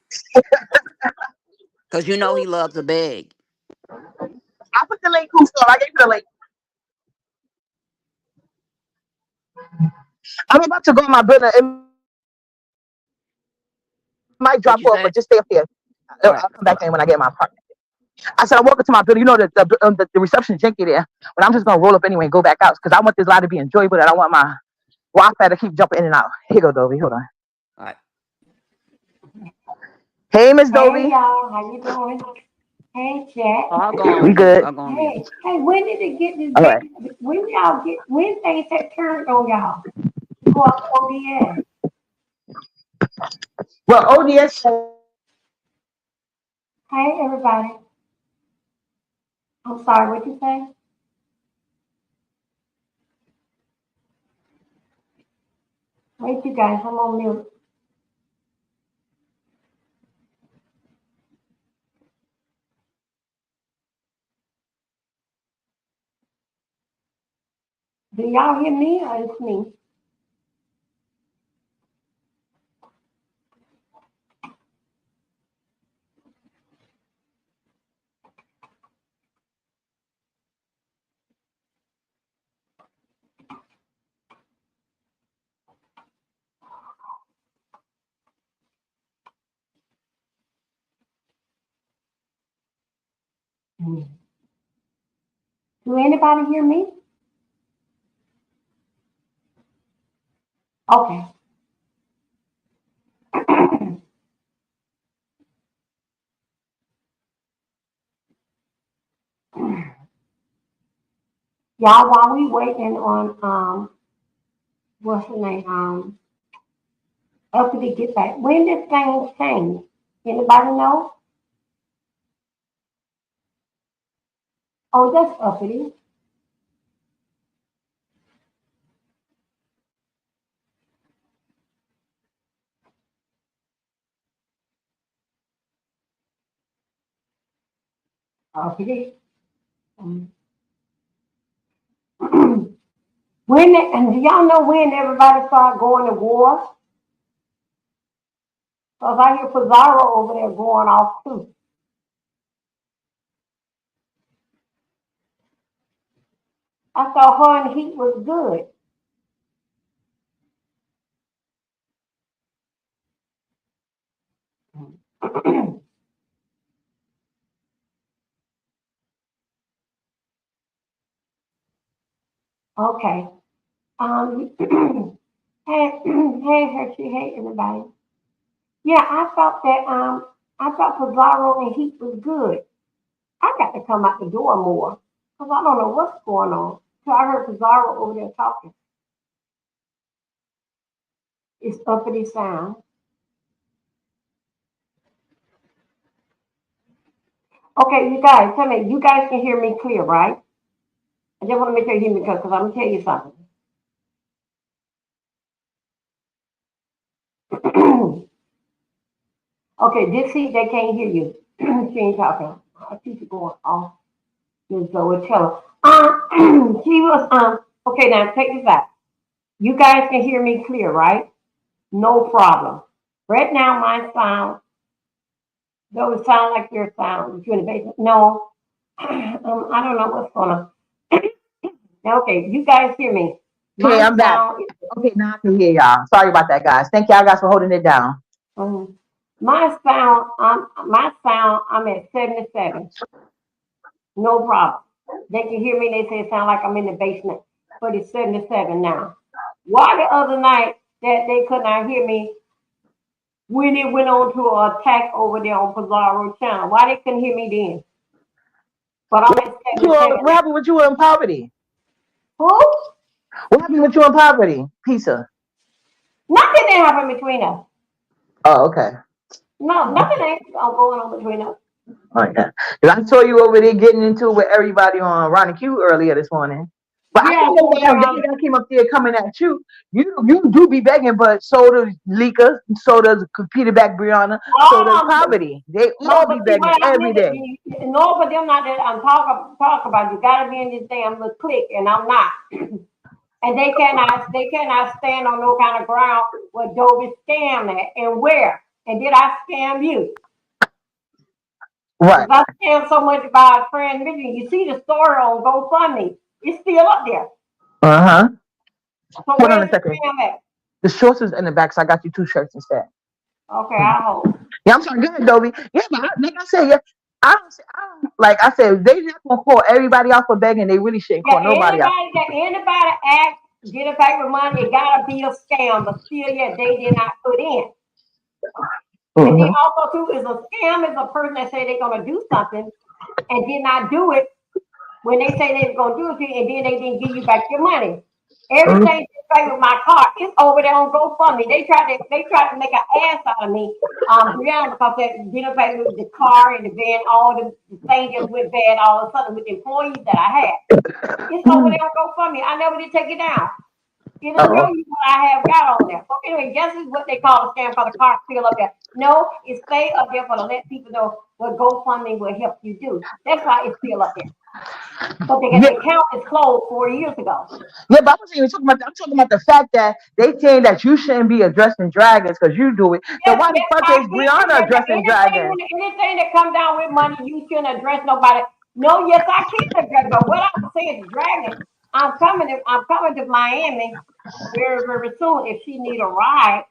because you know he loves a beg. I put the link. Who saw? I gave you the link. I'm about to go in my building. It might drop What you off, but say? just stay up here. All right. I'll come back in when I get my apartment. I said I walk into my building. You know the reception janky there, but I'm just gonna roll up anyway and go back out because I want this live to be enjoyable. And I want my Wi-Fi to keep jumping in and out. Here go Dobie. Hold on. All right. Hey, Miss Hey Dobie. y'all, how you doing? Hey Jack. I'll go We on mute. good. I'll go on mute. Hey, when did it get this All right. big? When things had turned on y'all to go off the ODS? Well, ODS. Hey everybody. I'm sorry, what you say? Wait, you guys, I'm on mute. Do y'all hear me or it's me? Do anybody hear me? Okay. Y'all, while we waiting on what's the name? Uppity get back. When did things change? Anybody know? Oh, that's uppity. Uppity. Um, and do y'all know when everybody started going to war? Because I hear Pizarro over there going off too. I thought her and Heat was good. Okay. Hey, hey, Hershey, hey, everybody. Yeah, I thought Pizarro and Heat was good. I got to come out the door more because I don't know what's going on. So I heard Pizarro over there talking. It's uppity sound. Okay, you guys, tell me, you guys can hear me clear, right? I just want to make sure you hear me because I'm gonna tell you something. Okay, this seat they can't hear you. She ain't talking. I keep it going off. Miss Zoe, tell her. She was Okay, now take this back. You guys can hear me clear, right? No problem. Right now, my sound, though it sound like your sound, if you're in the basement. No, I don't know what's going on. Okay, you guys hear me. Okay, My I'm back. sound, Okay, now I can hear y'all. Sorry about that, guys. Thank y'all guys for holding it down. mhm. My sound, I'm at 77. No problem. They can hear me. They say it sound like I'm in the basement, but it's 77 now. Why the other night that they could not hear me when it went on to an attack over there on Pizarro Channel? Why they couldn't hear me then? But I'm at 77 What now. happened with you in poverty? Who? What happened with you in poverty? Pizza. Nothing that happened between us. Oh, okay. No, nothing ain't going on between us. Oh, yeah. 'Cause I saw you over there getting into it with everybody on Ronnie Q earlier this morning. But I Yeah, don't know so why I came up there coming at you. You do be begging, but so does Lika, so does Peter Back Brianna, so does um, Poverty. They no, all but be see begging what every happened is day. no, but them not that I'm talk about. You gotta be in this damn little clique, and I'm not. And they cannot stand on no kind of ground where Dobie scam at and where. And did I scam you? Right. Because I scam so much by a friend meeting. You see the story on GoFundMe. It's still up there. Uh-huh. So Hold on where's a the second. scam at? The shorts is in the back, so I got you two shirts instead. Okay, I hold. Yeah, I'm sorry. Go ahead, Dobie. Yeah, but like I said, yeah, like I said, they not gonna call everybody out for begging. They really shouldn't Yeah, call nobody out. anybody ask, get a paper money, it gotta be a scam, but still yet they did not put in. And then Mm-hmm. also too is a scam is a person that say they're gonna do something and did not do it when they say they were gonna do it to you and then they didn't give you back your money. Mm-hmm. Everything they say with my car is over there on GoFundMe. They tried to make an ass out of me, Brianna, because that didn't pay with the car and the van, all the things just went bad all of a sudden with the employees that I had. It's over there on GoFundMe. I never did take it down. It'll show Oh. you what I have got on there. So anyway, guess is what they call a scam because the car's still up there. No, it stay up there for to let people know what GoFundMe will help you do. That's why it's still up there. But Yeah, the account is closed 4 years ago. yeah, but I wasn't even talking about that. I'm talking about the fact that they saying that you shouldn't be addressing dragons because you do it. Then Yes, why the yes, fuck I is did Brianna address that. addressing dragons? Anything that come down with money, you shouldn't address nobody. No, yes, I can address. But what I'm saying is, Dragon, I'm coming to Miami very, very soon. If she need a ride,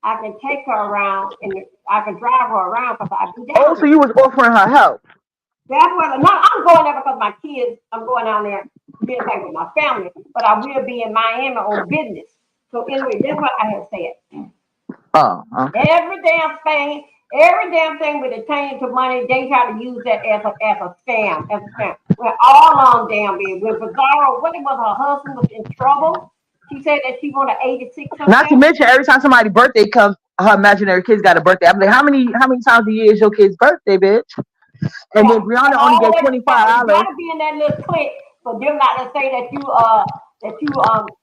I can take her around and I can drive her around because I be Oh, down so there. you was offering her help. That's what. No, I'm going there because my kids. I'm going down there being back with my family, but I will be in Miami on business. So anyway, that's what I have said. Oh, okay. Every damn thing with attaining to money, they try to use that as a scam, as a scam. Well, all on damn big. When Bizarro, what it was, her husband was in trouble. She said that she wanted 86 Not to herself. mention every time somebody's birthday comes, her imaginary kids got a birthday. I'm like, how many times a year is your kid's birthday, bitch? And Yeah, then and Brianna only all get that you $25. gotta be in that little clique for them not to say that you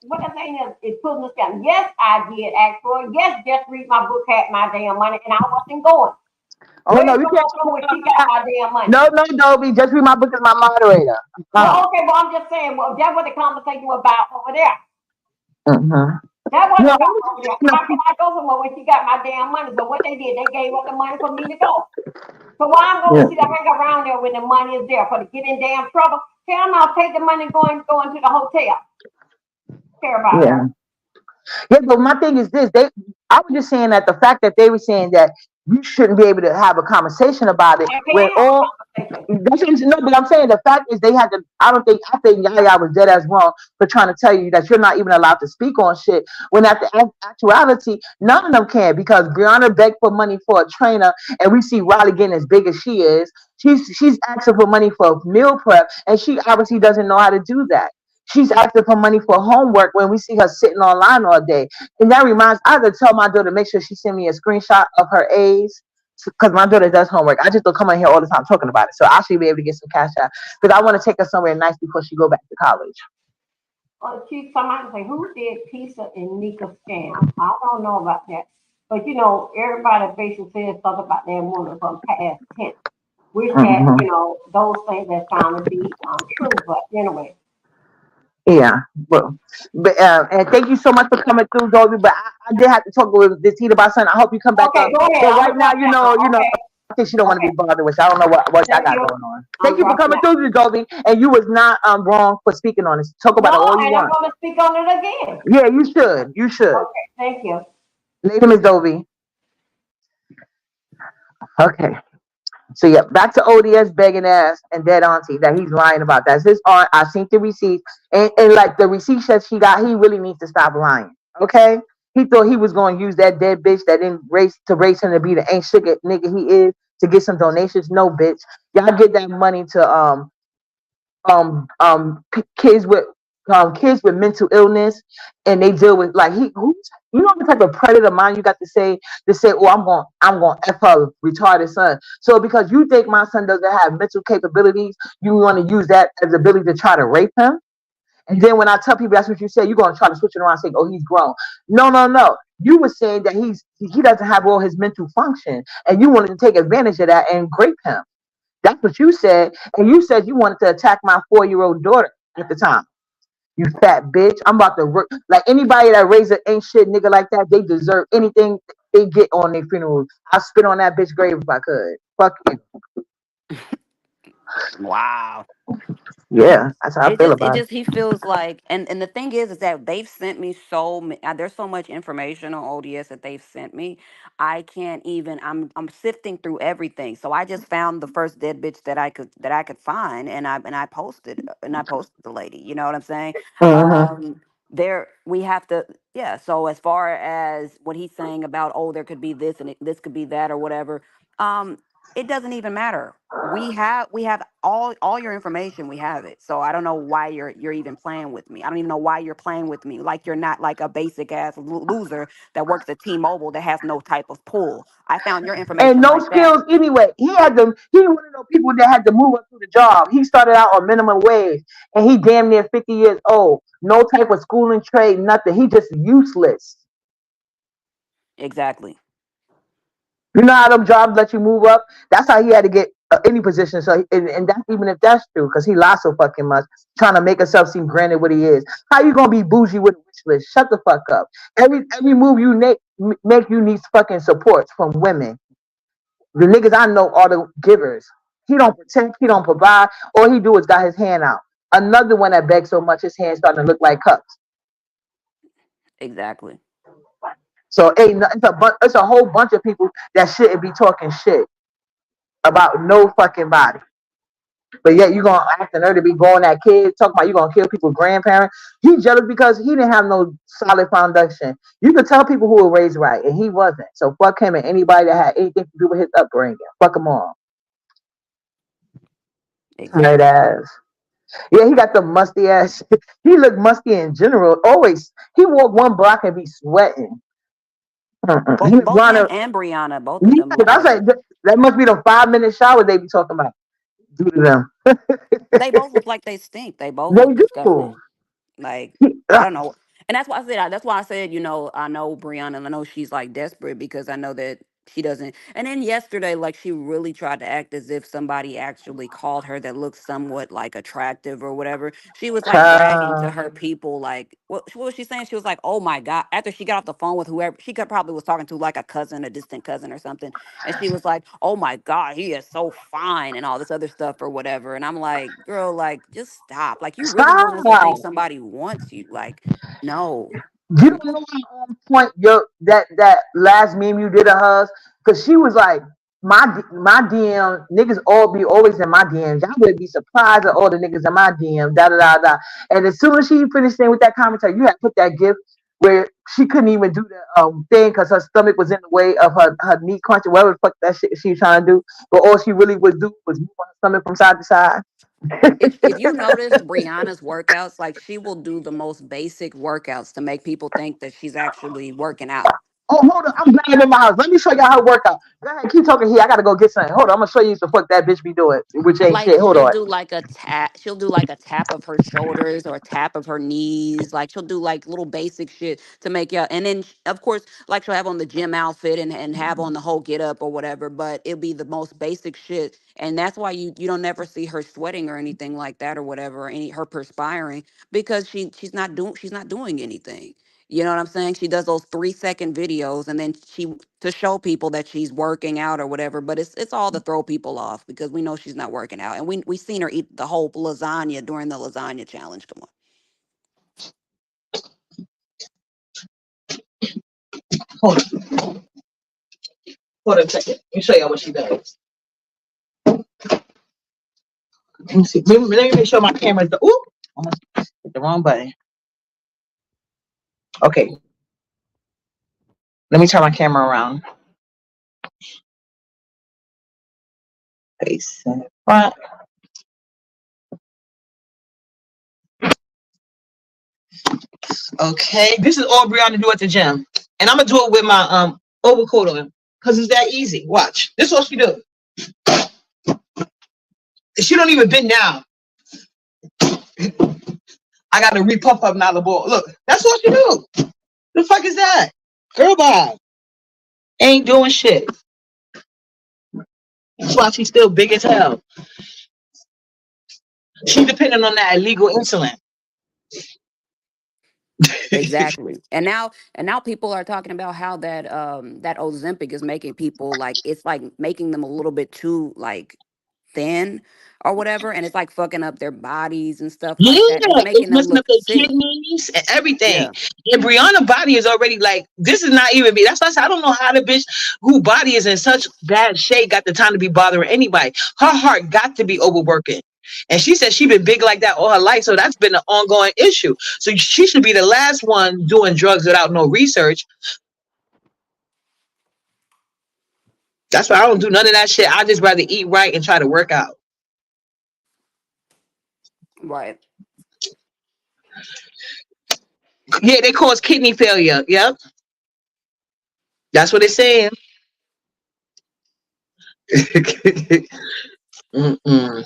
what I'm saying is putting this down. Yes, I did ask for it. Yes, just read my book had my damn money and I wasn't going. Oh Where no, you you gonna can't go when she got my damn money? no, no, Dobie. Just read my book as my moderator. Well, okay, well I'm just saying, well that's what the conversation was about over there. Mm-hmm. That No, wasn't I about was over just there. saying How can I go somewhere when she got my damn money? So what they did, they gave up the money for me to go. So why I'm going yeah, to sit hang around there when the money is there for to get in damn trouble? Hell no, take the money and go into the hotel. Care about her. yeah. Yeah, but my thing is this: I was just saying that the fact that they were saying that you shouldn't be able to have a conversation about it I when can't have all a conversation. that's what no, but I'm saying the fact is they had to. I think Yaya was dead as wrong for trying to tell you that you're not even allowed to speak on shit. When at the actuality, none of them can because Brianna begged for money for a trainer, and we see Riley getting as big as she is. She's asking for money for meal prep, and she obviously doesn't know how to do that. She's asking for money for homework when we see her sitting online all day. And that reminds I had to tell my daughter to make sure she send me a screenshot of her A's because my daughter does homework. I just don't come in here all the time talking about it. So I should be able to get some cash out because I want to take her somewhere nice before she go back to college. Somebody say, who did Pizza and Nika scam? I don't know about that. But you know, everybody basically says something about their woman from past tense, which that, Hmm. you know, those things that sound to be true. But anyway, Yeah, but and thank you so much for coming through, Dolby. But I did have to talk with this heat about something. I hope you come back okay, up. go ahead. But I'm right gonna now, drop down. Okay, I think she don't want to be okay. bothered with. I don't know what y'all Thank got you. going on. Thank I'm you for dropping coming down. through, Dolby. And you was not wrong for speaking on this. Talk about it No, all you and I'm want. gonna speak on it again. Yeah, you should. You should. Okay, thank you. Later, Miss Dolby. Okay. So yeah, back to ODS begging ass and dead auntie that he's lying about. That's his aunt. I seen the receipts, and like the receipt says he got. He really needs to stop lying. Okay, he thought he was going to use that dead bitch that didn't race him to be the ain't shit nigga he is to get some donations. No, bitch, y'all get that money to kids with mental illness, and they deal with like you know the type of predator mind you got to say, oh, I'm going to f her retarded son. So because you think my son doesn't have mental capabilities, you want to use that as ability to try to rape him. And then when I tell people that's what you say, you're going to try to switch it around and say, oh, he's grown. No, no, no. You were saying that he doesn't have all his mental function, and you wanted to take advantage of that and grape him. That's what you said. And you said you wanted to attack my 4-year-old daughter at the time. You fat bitch. I'm about to work. Like anybody that raised an ain't shit nigga like that, they deserve anything they get on their funeral. I'll spit on that bitch grave if I could. Fuck you. Wow. Yeah, that's how I feel It about it. just he feels like, and the thing is that they've sent me there's so much information on ODS that they've sent me. I can't even. I'm sifting through everything. So I just found the first dead bitch that I could find, and I posted the lady. You know what I'm saying? Mm-hmm. There we have to, yeah. So as far as what he's saying about, oh, there could be this and this could be that or whatever, um it doesn't even matter. We have all your information. We have it. So I don't know why you're even playing with me. I don't even know why you're playing with me. Like you're not like a basic ass loser that works at T-Mobile that has no type of pull. I found your And information no like that. skills anyway. He one of those people that had to move up through the job. He started out on minimum wage and he damn near 50 years old. No type of schooling trade, nothing. He just useless. Exactly. You know how them jobs let you move up? That's how he had to get any position. So, and that's even if that's true, because he lies so fucking much, trying to make himself seem granted what he is. How you gonna be bougie with a wish list? Shut the fuck up. Every move you make you need fucking supports from women. The niggas I know are the givers. He don't protect. He don't provide. All he do is got his hand out. Another one that begs so much, his hand starting to look like cups. Exactly. So, hey, it's a whole bunch of people that shouldn't be talking shit about no fucking body. But yet you gonna ask her to be going at kids, talking about you gonna kill people's grandparents. He jealous because he didn't have no solid foundation. You could tell people who were raised right, and he wasn't. So fuck him and anybody that had anything to do with his upbringing. Fuck them all. Tight Exactly. ass. Yeah, he got the musty ass. He looked musty in general. Always, he walk one block and be sweating. He was Both him running. and Brianna, both of Yeah, them look I was like like, that must be the 5 minute shower they be talking about. Do to them. they both look like they stink. They both They look do. disgusting. Like I Uh, don't know, and that's why I said. That's why I said. You know, I know Brianna. And I know she's like desperate because I know that she doesn't. And then yesterday, like she really tried to act as if somebody actually called her that looks somewhat like attractive or whatever. She was like bragging to Child. her people, like what was she saying? She was like, "Oh my god!" After she got off the phone with whoever she could probably was talking to, like a cousin, a distant cousin or something, and she was like, "Oh my god, he is so fine," and all this other stuff or whatever. And I'm like, girl, like just stop. Like you really want us to think Stop. somebody wants you? Like, no. You don't know how on point your that last meme you did of hers, because she was like, my DM niggas all be always in my DMs. Y'all would be surprised at all the niggas in my DM. Da da da da. And as soon as she finished saying with that commentary, you had put that gift where she couldn't even do the thing because her stomach was in the way of her knee crunch or whatever the fuck that shit she was trying to do. But all she really would do was move her stomach from side to side. If you noticed Brianna's workouts, like she will do the most basic workouts to make people think that she's actually working out. Oh, hold on. I'm glad I'm in my house. Let me show y'all her workout. Go ahead, keep talking here. I gotta go get something. Hold on. I'm gonna show you the fuck that bitch be doing, which ain't Like shit. Hold she'll on. do like a tap, she'll do like a tap of her shoulders or a tap of her knees. Like she'll do like little basic shit to make you. And then of course, like she'll have on the gym outfit and have on the whole get up or whatever. But it'll be the most basic shit, and that's why you don't never see her sweating or anything like that or whatever, or any her perspiring because she's not doing anything. You know what I'm saying? She does those 3-second videos and then she to show people that she's working out or whatever, but it's all to throw people off because we know she's not working out. And we seen her eat the whole lasagna during the lasagna challenge. Come on. Hold on. Hold on a second. Let me show y'all what she does. Let me see. Let me make sure my camera's the. Ooh, almost hit the wrong button. Okay. Let me turn my camera around. Face in front. Okay. This is all Brianna do at the gym, and I'm gonna do it with my overcoat on because it's that easy. Watch. This is what she do. She don't even bend down. I gotta re-puff up now the ball. Look, that's what she do. The fuck is that? Girl, bye. Ain't doing shit. That's why she's still big as hell. She depending on that illegal insulin. Exactly. And now people are talking about how that Ozempic is making people like it's like making them a little bit too like thin or whatever, and it's like fucking up their bodies and stuff Yeah, like that. It's it's making them messing up look their sick. kidneys and everything. Yeah. And Brianna's body is already like, this is not even me. That's why I said, I don't know how the bitch who body is in such bad shape got the time to be bothering anybody. Her heart got to be overworking. And she said she been big like that all her life. So that's been an ongoing issue. So she should be the last one doing drugs without no research. That's why I don't do none of that shit. I just rather eat right and try to work out. Right. Yeah, they cause kidney failure. Yep. That's what it's saying. Mm-mm.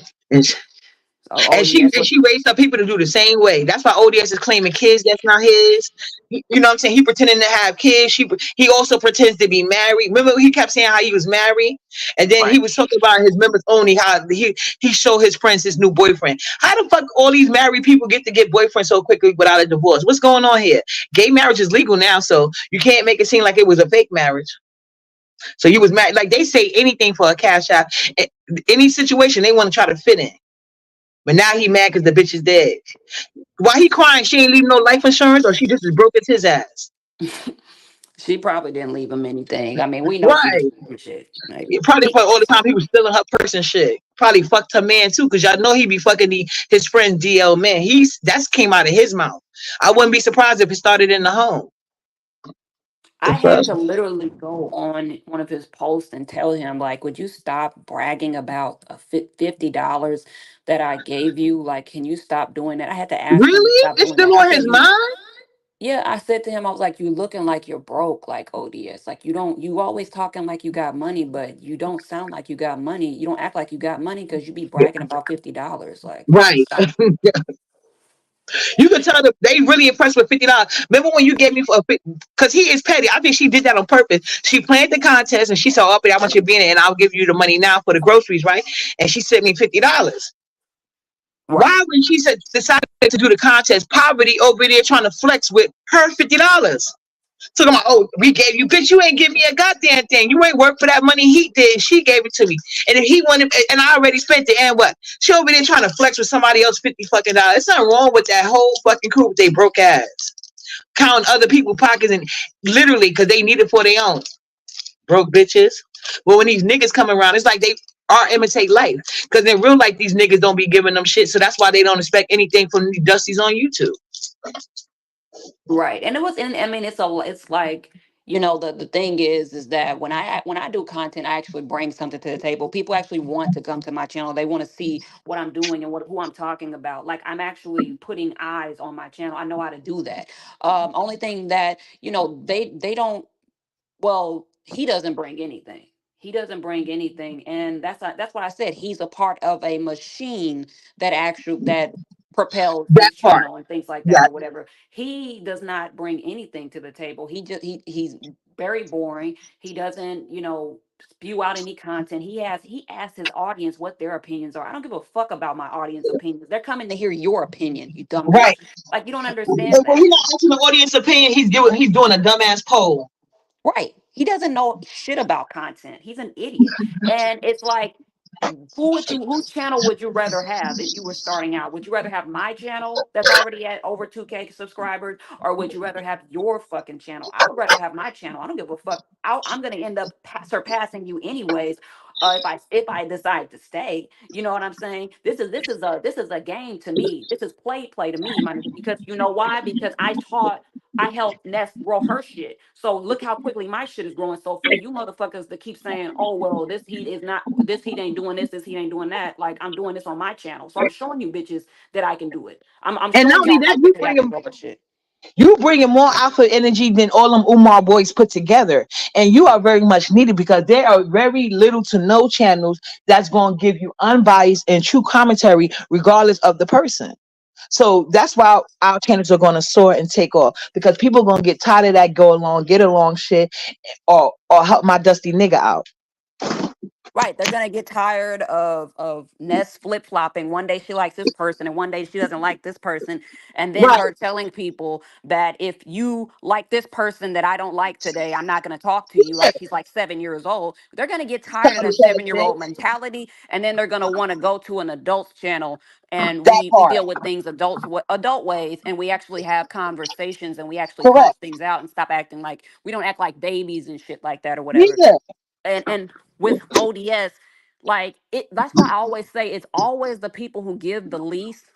Oh yes, And what? she raised up people to do the same way. That's why ODS is claiming kids that's not his. You know what I'm saying? He pretending to have kids. He also pretends to be married. Remember he kept saying how he was married, and then he Right. was talking about his members only. How he showed his friends his new boyfriend. How the fuck all these married people get boyfriends so quickly without a divorce? What's going on here? Gay marriage is legal now, so you can't make it seem like it was a fake marriage. So you was married. Like they say anything for a cash out. Any situation they want to try to fit in. But now he mad because the bitch is dead. Why he crying? She ain't leaving no life insurance, or she just as broke as his ass. She probably didn't leave him anything. I mean, we know she Right. didn't leave him shit. Like Probably he, for all the time he was stealing her purse and shit. Probably fucked her man too, cause y'all know he be fucking his friend DL man. That's came out of his mouth. I wouldn't be surprised if it started in the home. The I fuck? had to literally go on one of his posts and tell him, like, would you stop bragging about $50 that I gave you? Like, can you stop doing that? I had to ask him to Really? stop It's doing still that. I on said, his you, mind? yeah, I said to him, I was like, you looking like you're broke, like ODS. Like, you always talking like you got money, but you don't sound like you got money. You don't act like you got money because you be bragging about $50. Like, Right. stop. You can tell them they really impressed with $50. Remember when you gave me for because he is petty. I think she did that on purpose. She planned the contest and she said, "Oh, I want you to be in it, and I'll give you the money now for the groceries, right?" And she sent me $50. Right. Why, when she said decided to do the contest, poverty over there trying to flex with her $50? Talking about, oh, we gave you, bitch, you ain't give me a goddamn thing. You ain't work for that money he did. She gave it to me. And if he wanted, and I already spent it, and what? She over there trying to flex with somebody else 50 fucking dollars. There's nothing wrong with that whole fucking crew with they broke ass. Counting other people's pockets and literally because they need it for their own. Broke bitches. But when these niggas come around, it's like they are imitate life. Because in real life, these niggas don't be giving them shit. So that's why they don't expect anything from these dusties on YouTube. Right. And it was and I mean it's like, the thing is that when I do content, I actually bring something to the table. People actually want to come to my channel. They want to see what I'm doing and who I'm talking about. Like I'm actually putting eyes on my channel. I know how to do that. Only thing that, they don't, well, he doesn't bring anything. He doesn't bring anything, and that's what I said. He's a part of a machine that propels That his part. channel and things like that Yeah. or whatever. He does not bring anything to the table. He's very boring. He doesn't, spew out any content. He asks his audience what their opinions are. I don't give a fuck about my audience opinions. They're coming to hear your opinion, you dumb bitch. Right. Like you don't If understand we're that. not asking the audience opinion, he's doing a dumbass poll. Right. He doesn't know shit about content. He's an idiot. And it's like, whose channel would you rather have if you were starting out? Would you rather have my channel that's already at over 2K subscribers, or would you rather have your fucking channel? I would rather have my channel. I don't give a fuck. I'm gonna end up surpassing you anyways. If I decide to stay, you know what I'm saying. This is a game to me. This is play to me, my nigga. Because you know why? Because I helped Ness grow her shit. So look how quickly my shit is growing. So for you motherfuckers to keep saying, oh well, this heat ain't doing this heat ain't doing that. Like I'm doing this on my channel. So I'm showing you bitches that I can do it. I'm And not showing only y'all that, how quickly I can grow her shit. you bringing more alpha energy than all them Umar boys put together. And you are very much needed because there are very little to no channels that's going to give you unbiased and true commentary regardless of the person. So that's why our channels are going to soar and take off because people are going to get tired of that go along, get along shit, or help my dusty nigga out. Right, they're gonna get tired of Ness flip flopping. One day she likes this person, and one day she doesn't like this person, and then Right. her telling people that if you like this person that I don't like today, I'm not gonna talk to you. Like she's like 7 years old. They're gonna get tired of that 7 year old mentality, and then they're gonna want to go to an adult's channel, and That we part. deal with things adult ways, and we actually have conversations, and we actually Correct. talk things out, and stop acting like we don't act like babies and shit like that or whatever. Yeah. And with ODS, like that's why I always say it's always the people who give the least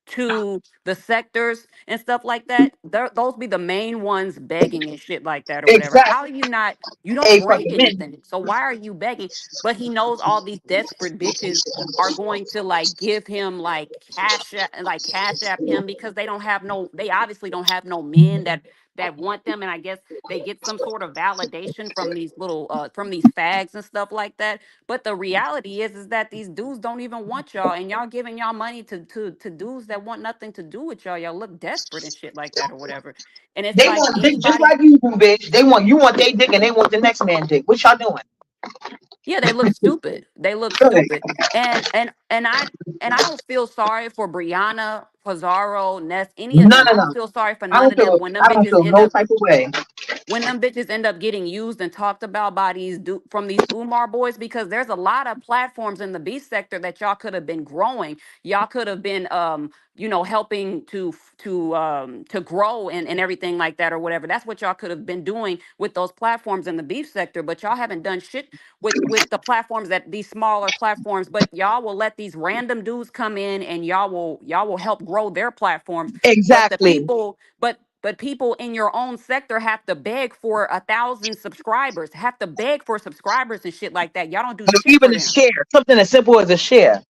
to the sectors and stuff like that. Those be the main ones begging and shit like that or whatever. Exactly. How are you not? You don't A bring fucking minute. anything, so why are you begging? But he knows all these desperate bitches are going to like give him like cash app him because they obviously don't have no men that want them, and I guess they get some sort of validation from these little from these fags and stuff like that. But the reality is that these dudes don't even want y'all, and y'all giving y'all money to dudes that want nothing to do with y'all. Y'all look desperate and shit like that or whatever. And it's They like want dick just anybody, like you do, bitch. They want you want their dick and they want the next man dick. What y'all doing? yeah, they look stupid. They look Go ahead. stupid. And I don't feel sorry for Brianna, Pizarro, Ness, any of No, them. no, I don't no. feel sorry for I none don't of them feel. when them I don't bitches feel end no up type of way. getting used and talked about by these from these Umar boys, because there's a lot of platforms in the beast sector that y'all could have been growing. Y'all could have been helping to grow and everything like that or whatever. That's what y'all could have been doing with those platforms in the beef sector, but y'all haven't done shit with the platforms, that these smaller platforms. But y'all will let these random dudes come in and y'all will help grow their platforms. But the Exactly. people but people in your own sector have to beg for 1,000 subscribers, have to beg for subscribers and shit like that. Y'all don't do Or shit even for a them. share. Something as simple as a share.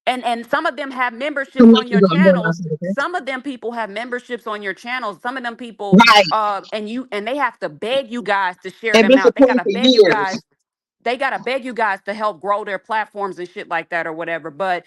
And some of them have Too memberships much on is your I'm going channels. outside, okay? Some of them people have memberships on your channels. Some of them people Right. and they have to beg you guys to share And them been out. They got supporting to for beg you years. guys, to help grow their platforms and shit like that or whatever. But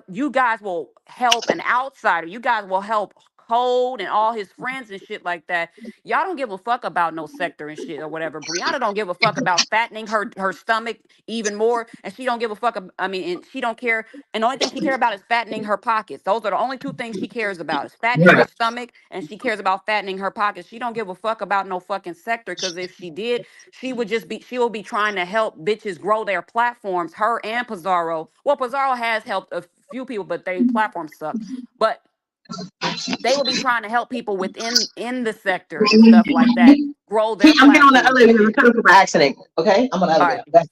you guys will help an outsider. You guys will help Code and all his friends and shit like that. Y'all don't give a fuck about no sector and shit or whatever. Brianna don't give a fuck about fattening her stomach even more, and she don't give a fuck. I mean, and she don't care. And the only thing she care about is fattening her pockets. Those are the only two things she cares about: is fattening her Right. stomach, and she cares about fattening her pockets. She don't give a fuck about no fucking sector, because if she did, she will be trying to help bitches grow their platforms. Her and Pizarro. Well, Pizarro has helped a few people, but their platforms suck. But they will be trying to help people within in the sector and stuff like that grow their I'm getting on the platforms and elevator. I'm shit. coming for my accident. Okay, I'm on the All right. elevator.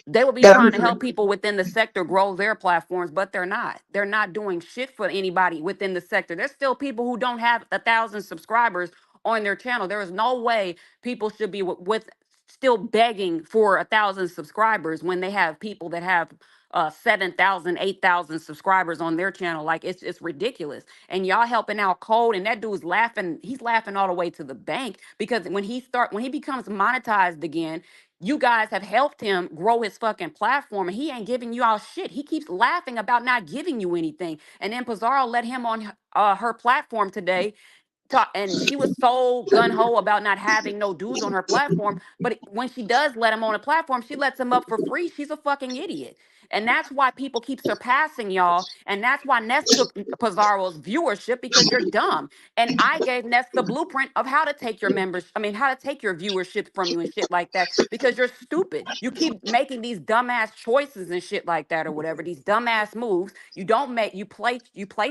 They will be Got trying to help people within the sector grow their platforms, but they're not. They're not doing shit for anybody within the sector. There's still people who don't have 1,000 subscribers on their channel. There is no way people should be with still begging for 1,000 subscribers when they have people that have 7,000, 8,000 subscribers on their channel. Like, it's ridiculous. And y'all helping out Code, and that dude's laughing. He's laughing all the way to the bank, because when he becomes monetized again, you guys have helped him grow his fucking platform, and he ain't giving you all shit. He keeps laughing about not giving you anything. And then Pizarro let him on her platform today, and she was so gun ho about not having no dudes on her platform. But when she does let him on a platform, she lets him up for free. She's a fucking idiot. And that's why people keep surpassing y'all. And that's why Ness took Pizarro's viewership, because you're dumb. And I gave Ness the blueprint of how to take your members, I mean, how to take your viewership from you and shit like that, because you're stupid. You keep making these dumbass choices and shit like that or whatever, these dumbass moves. You don't make you play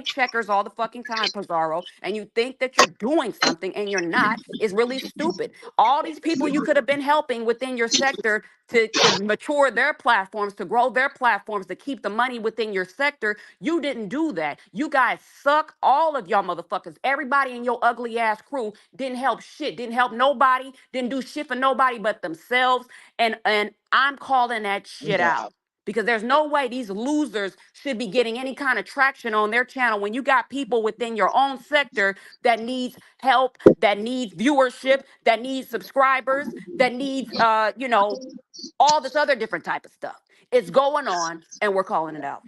checkers all the fucking time, Pizarro, and you think that you're doing something and you're not, is really stupid. All these people you could have been helping within your sector to mature their platforms, to grow their platforms, to keep the money within your sector. You didn't do that. You guys suck. All of y'all motherfuckers. Everybody in your ugly ass crew didn't help shit. Didn't help nobody. Didn't do shit for nobody but themselves. And I'm calling that shit out. Because there's no way these losers should be getting any kind of traction on their channel when you got people within your own sector that needs help, that needs viewership, that needs subscribers, that needs all this other different type of stuff. It's going on, and we're calling it out.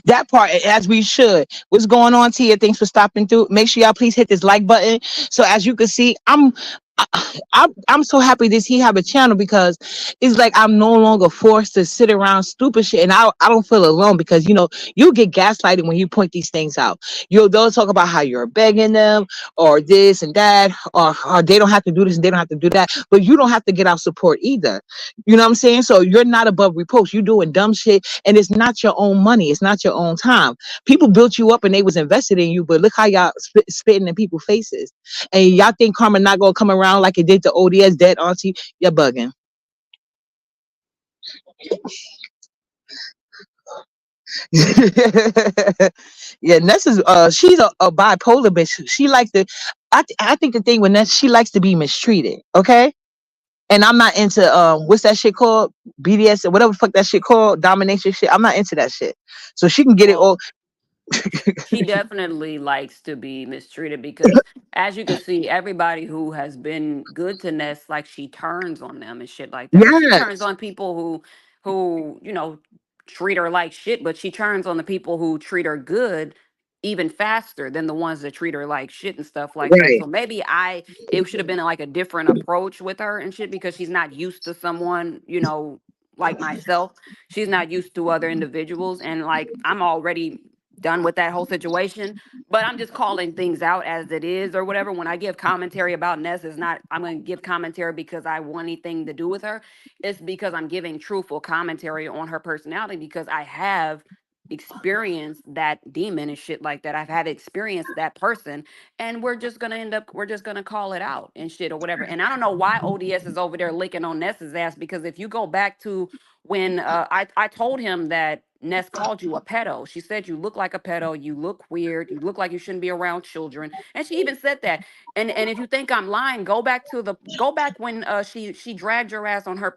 that part, as we should. What's going on, Tia? Thanks for stopping through. Make sure y'all please hit this like button. So as you can see, I'm so happy that he have a channel, because it's like I'm no longer forced to sit around stupid shit, and I don't feel alone, because you get gaslighted when you point these things out. They'll talk about how you're begging them, or this and that, or they don't have to do this and they don't have to do that, but you don't have to get our support either. You know what I'm saying? So you're not above reproach. You doing dumb shit, and it's not your own money. It's not your own time. People built you up and they was invested in you, but look how y'all spitting in people's faces. And y'all think karma not gonna come around like it did to ODS dead auntie? You're bugging. Yeah, Ness is she's a bipolar bitch. She likes to I think the thing with Ness, she likes to be mistreated. Okay. And I'm not into what's that shit called? BDS or whatever the fuck that shit called, domination shit. I'm not into that shit. So she can get it Well, all. She definitely likes to be mistreated because, as you can see, everybody who has been good to Ness, like she turns on them and shit like that. Like she turns Yes, on people who treat her like shit, but she turns on the people who treat her good even faster than the ones that treat her like shit and stuff like that. right, So maybe it should have been like a different approach with her and shit because she's not used to someone, like myself. She's not used to other individuals, and like I'm already done with that whole situation. But I'm just calling things out as it is or whatever. When I give commentary about Ness, it's not I'm gonna give commentary because I want anything to do with her. It's because I'm giving truthful commentary on her personality because I have experienced that demon and shit like that. I've had experienced that person, and we're just gonna call it out and shit or whatever. And I don't know why ODS is over there licking on Ness's ass because if you go back to when I told him that Ness called you a pedo. She said you look like a pedo, you look weird, you look like you shouldn't be around children. And she even said that. And if you think I'm lying, go back when she dragged your ass on her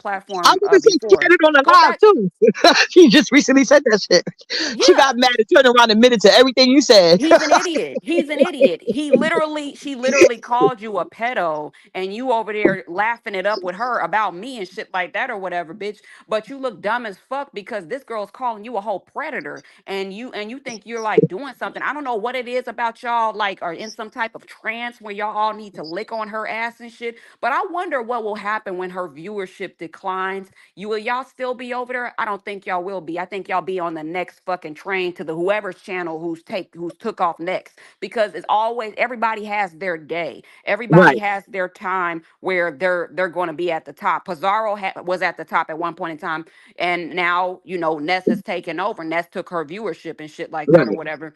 I'm platform gonna say she before. had it on the Go live back. too. She just recently said that shit. She Yeah. got mad and turned around and admitted to everything you said. He's an idiot. He's an idiot. She literally called you a pedo and you over there laughing it up with her about me and shit like that or whatever, bitch. But you look dumb as fuck because this girl's calling you a whole predator and you think you're like doing something. I don't know what it is about y'all, like, are in some type of trance where y'all all need to lick on her ass and shit. But I wonder what will happen when her viewership declines. Will y'all still be over there? I don't think y'all will be. I think y'all be on the next fucking train to the whoever's channel who's took off next because it's always everybody has their day. Everybody Right, has their time where they're going to be at the top. Pizarro was at the top at one point in time, and now Ness has taken over. Ness took her viewership and shit like that or right, whatever,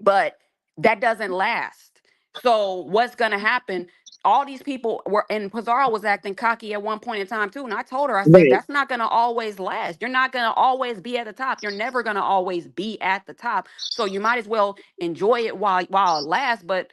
but that doesn't last. So what's gonna happen? All these people were, and Pizarro was acting cocky at one point in time too. And I told her, I said, right, that's not gonna always last. You're not gonna always be at the top. You're never gonna always be at the top. So you might as well enjoy it while it lasts. But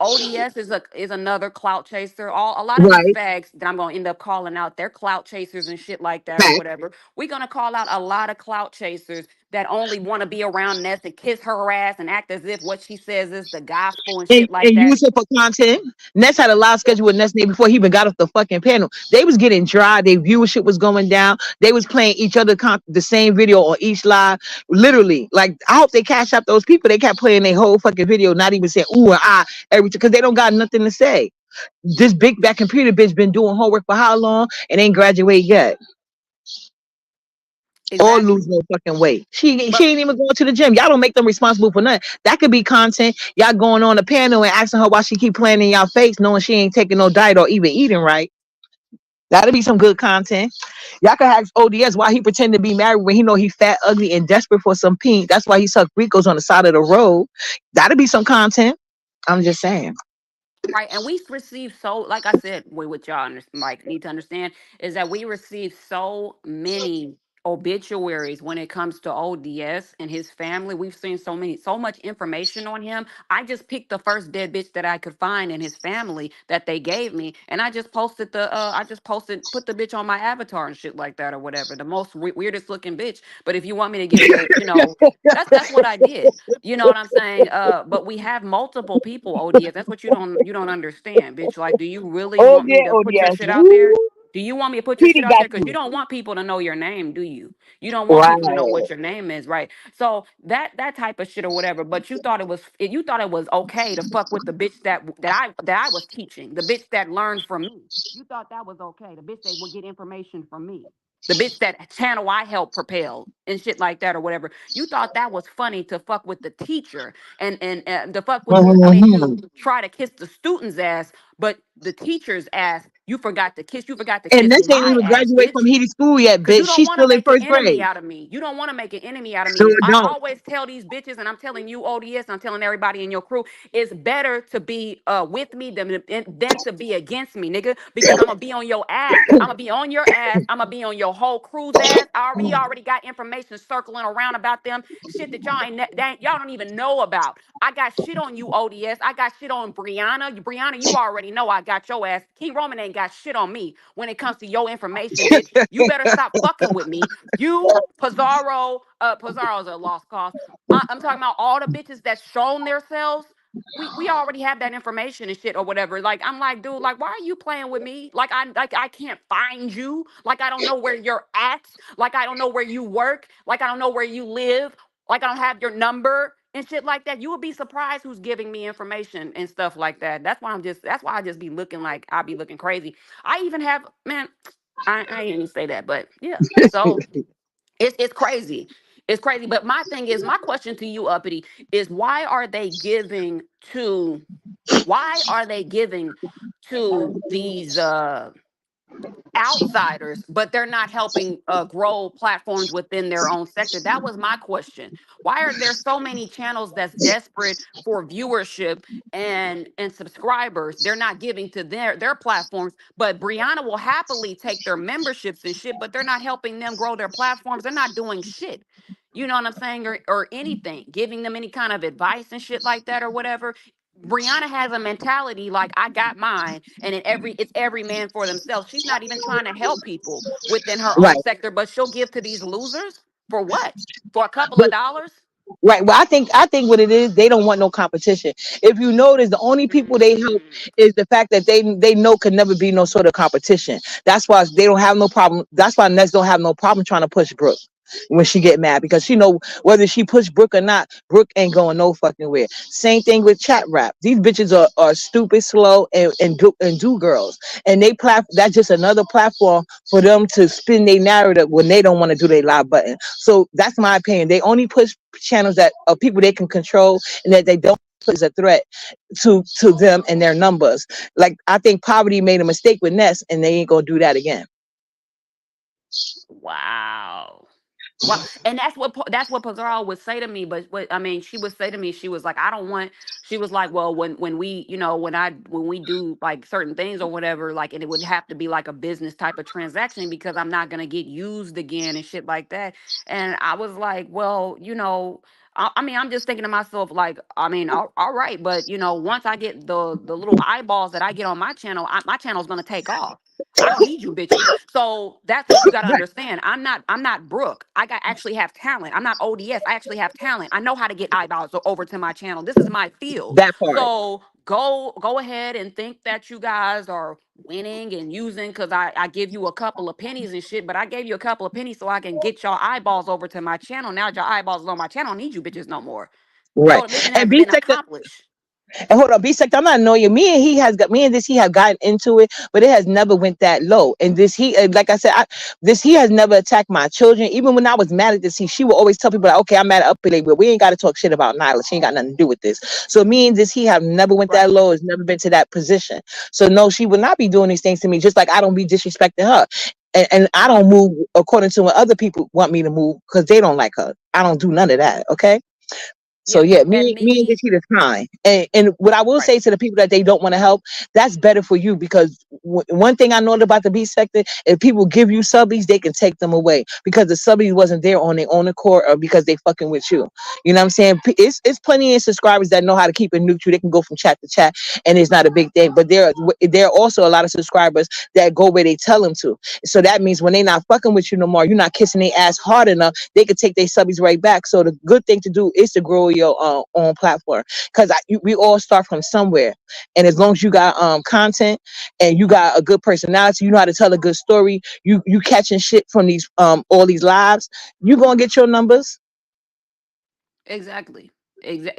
ODS is another clout chaser. A lot of these right. fags that I'm gonna end up calling out, they're clout chasers and shit like that or Fact. whatever. We're gonna call out a lot of clout chasers that only want to be around Ness and kiss her ass and act as if what she says is the gospel and shit like And that. use it for content. Ness had a live schedule with Ness Name before he even got off the fucking panel. They was getting dry. Their viewership was going down. They was playing each other the same video on each live. Literally, like I hope they cash out those people. They kept playing their whole fucking video, not even saying ooh or ah everything because they don't got nothing to say. This big back computer bitch been doing homework for how long and ain't graduated yet or lose Exactly. no fucking weight. She But ain't even going to the gym. Y'all don't make them responsible for nothing. That could be content. Y'all going on a panel and asking her why she keep playing in y'all face, knowing she ain't taking no diet or even eating right. That'll be some good content. Y'all can ask ODS why he pretend to be married when he know he fat, ugly, and desperate for some pink. That's why he sucked Ricos on the side of the road. That'll be some content. I'm just saying. right, and we receive so, like I said, what y'all like need to understand is that we receive so many obituaries when it comes to ODS and his family. We've seen so much information on him. I just picked the first dead bitch that I could find in his family that they gave me, and I just posted put the bitch on my avatar and shit like that or whatever. The most weirdest looking bitch. But if you want me to get into, that's what I did. You know what I'm saying? But we have multiple people, ODS. That's what you don't understand, bitch. Like, do you really Oh want me yeah, to put your ODS. shit out there? Woo. Do you want me to put your shit Petey out got there? Because you you. don't want people to know your name, do you? You don't want people to know Right. what your name is, right? So that type of shit or whatever. But you thought it was okay to fuck with the bitch that I was teaching, the bitch that learned from me. You thought that was okay, the bitch that would get information from me. The bitch that channel I helped propel and shit like that or whatever. You thought that was funny to fuck with the teacher and to fuck with I mean, to Mhm. try to kiss the student's ass, but the teacher's ass, you forgot to kiss. You forgot to And kiss Ness ain't my even ass, graduate from bitch. Haiti school yet, Cause you bitch. don't She's want to still in make an first enemy grade. out of me. You don't want to make an enemy out of So me. it I don't. always tell these bitches, and I'm telling you, ODS, I'm telling everybody in your crew, it's better to be with me than to be against me, nigga. Because I'm gonna be on your ass. I'm gonna be on your ass. I'm gonna be on your whole crew's ass. You already got information circling around about them, shit that y'all don't even know about. I got shit on you, ODS. I got shit on Brianna. Brianna, you already know I got your ass. King Roman ain't got got shit on me when it comes to your information, bitch. You better stop fucking with me. You, Pizarro, Pizarro's a lost cause. I'm talking about all the bitches that shown themselves. We already have that information and shit or whatever. Like I'm like, dude, like why are you playing with me? Like I can't find you. Like I don't know where you're at. Like I don't know where you work. Like I don't know where you live. Like I don't have your number and shit like that. You would be surprised who's giving me information and stuff like that. That's why I just be looking like I be looking crazy. I even have man, I ain't even say that, but yeah. So it's crazy. It's crazy. But my thing is, my question to you, Uppity, is to why are they giving to these outsiders, but they're not helping grow platforms within their own sector? That was my question. Why are there so many channels that's desperate for viewership and subscribers? They're not giving to their platforms, but Brianna will happily take their memberships and shit, but they're not helping them grow their platforms. They're not doing shit. You know what I'm saying? Or anything, giving them any kind of advice and shit like that or whatever. Brianna has a mentality like I got mine, and it's every man for themselves. She's not even trying to help people within her own Right. sector, but she'll give to these losers for what? For a couple of dollars? Right. Well, I think what it is, they don't want no competition. If you notice, the only people they help Mm, is the fact that they know could never be no sort of competition. That's why they don't have no problem. That's why Ness don't have no problem trying to push Brooke when she get mad, because she know whether she push Brooke or not, Brooke ain't going no fucking where. Same thing with chat rap. These bitches are stupid, slow, and do girls, and that's just another platform for them to spin their narrative when they don't want to do their live button. So that's my opinion. They only push channels that are people they can control and that they don't put as a threat to them and their numbers. Like I think Poverty made a mistake with Ness, and they ain't gonna do that again. wow. Well, and that's what Pizarro would say to me. But what I mean, she would say to me, she was like, I don't want. She was like, well, when we, when we do like certain things or whatever, like, and it would have to be like a business type of transaction because I'm not gonna get used again and shit like that. And I was like, well, I mean, I'm just thinking to myself, like, I mean, all right, but once I get the little eyeballs that I get on my channel, my channel's gonna take off. I don't need you bitches. So that's what you got to Right. understand. I'm not Brooke. Actually have talent. I'm not ODS. I actually have talent. I know how to get eyeballs over to my channel. This is my field. That part. So go ahead and think that you guys are winning and using because I give you a couple of pennies and shit, but I gave you a couple of pennies so I can get y'all eyeballs over to my channel. Now that your eyeballs is on my channel, I don't need you bitches no more. Right. So the mission And has B been sector. accomplished. And hold on, B sector. I'm not knowing you. Me and this he have gotten into it, but it has never went that low. And this he, like I said, this he has never attacked my children. Even when I was mad at this, she would always tell people like, okay, I'm mad at Uppity, but we ain't got to talk shit about Nyla. She ain't got nothing to do with this. So me and this he have never went that Right. low. Has never been to that position. So no, she would not be doing these things to me. Just like I don't be disrespecting her. And I don't move according to what other people want me to move because they don't like her. I don't do none of that. Okay. So Yeah. yeah, And me and me. Gashida is fine. And what I will Right. say to the people that they don't want to help, that's better for you because one thing I know about the B sector, if people give you subbies, they can take them away because the subbies wasn't there on their own accord or because they fucking with you. You know what I'm saying? It's plenty of subscribers that know how to keep it neutral. They can go from chat to chat, and it's not a big thing. But there are also a lot of subscribers that go where they tell them to. So that means when they not fucking with you no more, you're not kissing their ass hard enough, they could take their subbies right back. So the good thing to do is to grow your own platform because we all start from somewhere, and as long as you got content and you got a good personality, you know how to tell a good story, you catching shit from these all these lives, you gonna get your numbers. Exactly.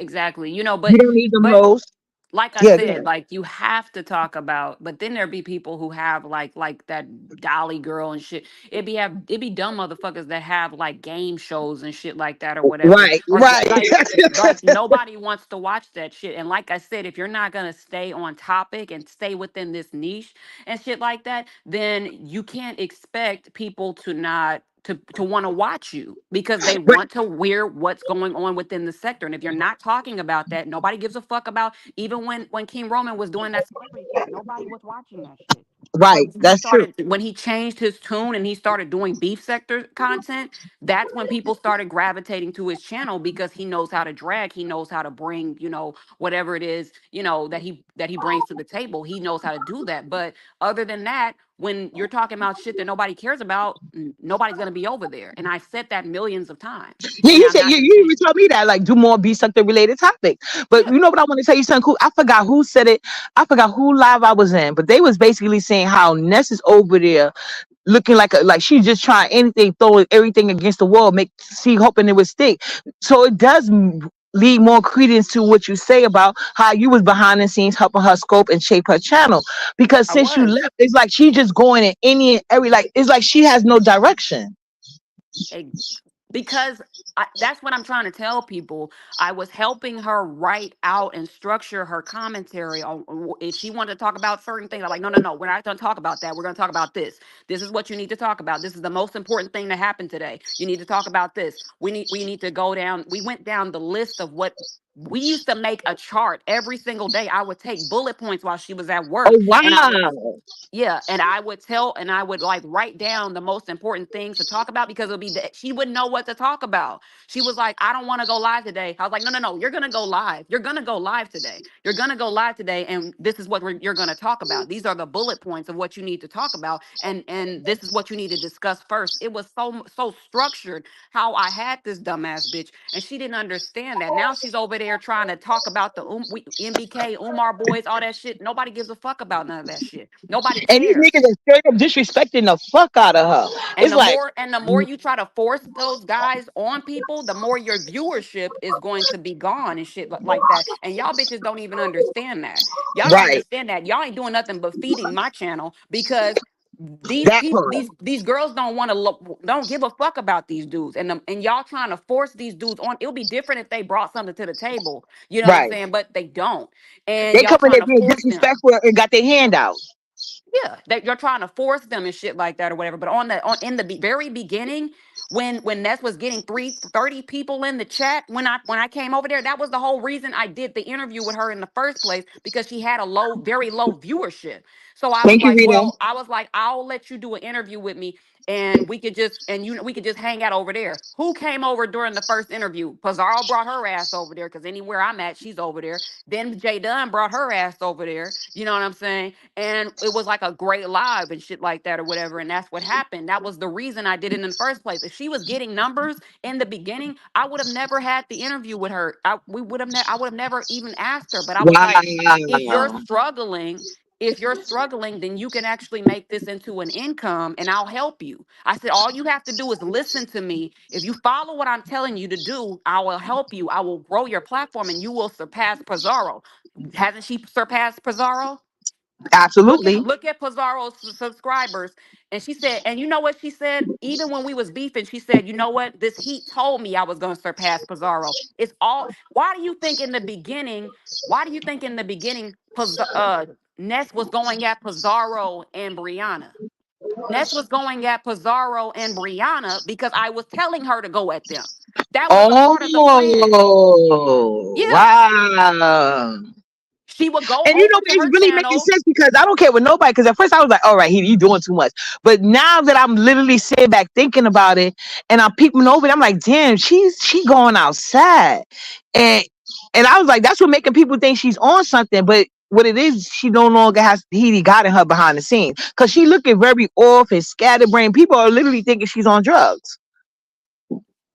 Exactly. You don't need them but hoes. like I Yeah, go said, ahead. like you have to talk about, but then there be people who have like that Dolly girl and shit. It be dumb motherfuckers that have like game shows and shit like that or whatever. Right, Or right. like nobody wants to watch that shit. And like I said, if you're not gonna stay on topic and stay within this niche and shit like that, then you can't expect people to not to want to watch you because they Right. want to hear what's going on within the sector. And if you're not talking about that, nobody gives a fuck about even when King Roman was doing that celebrity shit, nobody was watching that shit. Right. But That's true. when he changed his tune and he started doing beef sector content, that's when people started gravitating to his channel because he knows how to drag, he knows how to bring, whatever it is, that he brings to the table. He knows how to do that. But other than that, when you're talking about shit that nobody cares about, nobody's gonna be over there. And I've said that millions of times. Yeah, And he I'm said not you, gonna you change. even told me that, like, do more be something related topic. But Yeah, you know what, I want to tell you something cool. I forgot who said it. I forgot who live I was in, but they was basically saying how Ness is over there looking like she's just trying anything, throwing everything against the wall, make she hoping it would stick. So it does lead more credence to what you say about how you was behind the scenes helping her scope and shape her channel. Because I since you was. left, it's like she just going in any and every, like it's like she has no direction. Ex- because that's what I'm trying to tell people. I was helping her write out and structure her commentary on if she wanted to talk about certain things. I'm like, no, no, no, we're not going to talk about that. We're going to talk about this. This is what you need to talk about. This is the most important thing that happened today. You need to talk about this. We need to go down. We went down the list of what we used to make a chart every single day. I would take bullet points while she was at Oh work, and I would wow. yeah, and I would tell, and I would like write down the most important things to talk about because it would be that she wouldn't know what to talk about. She was like, I don't want to go live today. I was like, no, no, no, you're gonna go live. You're gonna go live today. You're gonna go live today, and this is what you're gonna talk about. These are the bullet points of what you need to talk about, and this is what you need to discuss first. It was so structured how I had this dumbass bitch, and she didn't understand that. Now she's over there trying to talk about the MBK Umar boys, all that shit. Nobody gives a fuck about none of that shit. Nobody And these cares. niggas are straight up disrespecting the fuck out of her. And It's the like, more you try to force those guys on people, the more your viewership is going to be gone and shit like that. And y'all bitches don't even understand that. Y'all don't right, understand that. Y'all ain't doing nothing but feeding my channel because these that people, part. these girls don't want to look, don't give a fuck about these dudes, and y'all trying to force these dudes on. It'll be different if they brought something to the table, you know what I'm Right. saying? But they don't, and They y'all come in trying there to being force them. disrespectful and got their hand out. Yeah, that you're trying to force them and shit like that or whatever. But on in the very beginning, when Ness was getting 30 people in the chat when I came over there, that was the whole reason I did the interview with her in the first place because she had a very low viewership. So Thank you, Rita. I was like, I'll let you do an interview with me and we could just hang out over there. Who came over during the first interview? Pizarro brought her ass over there because anywhere I'm at, she's over there. Then Jay Dunn brought her ass over there. You know what I'm saying? And it was like a great live and shit like that or whatever. And that's what happened. That was the reason I did it in the first place. If she was getting numbers in the beginning, I would have never had the interview with her. I would have never even asked her. But I was like, if you're Wow. struggling, if you're struggling, then you can actually make this into an income and I'll help you. I said, all you have to do is listen to me. If you follow what I'm telling you to do, I will help you. I will grow your platform and you will surpass Pizarro. Hasn't she surpassed Pizarro? Absolutely. Look at Pizarro's subscribers. And she said, and you know what she said? Even when we was beefing, she said, you know what? This heat told me I was gonna surpass Pizarro. It's all why do you think in the beginning, why do you think in the beginning Ness was going at Pizarro and Brianna? Ness was going at Pizarro and Brianna because I was telling her to go at them. That was a part of the plan. Oh, Yeah. wow. She would go And you know, over to it's her really making channel. sense because I don't care with nobody. Because at first I was like, all right, he doing too much. But now that I'm literally sitting back thinking about it and I'm peeping over it, I'm like, damn, she going outside. And and I was like, that's what making people think she's on something. But what it is, she no longer has he got in her behind the scenes. Because she looking very off and scatterbrained. People are literally thinking she's on drugs.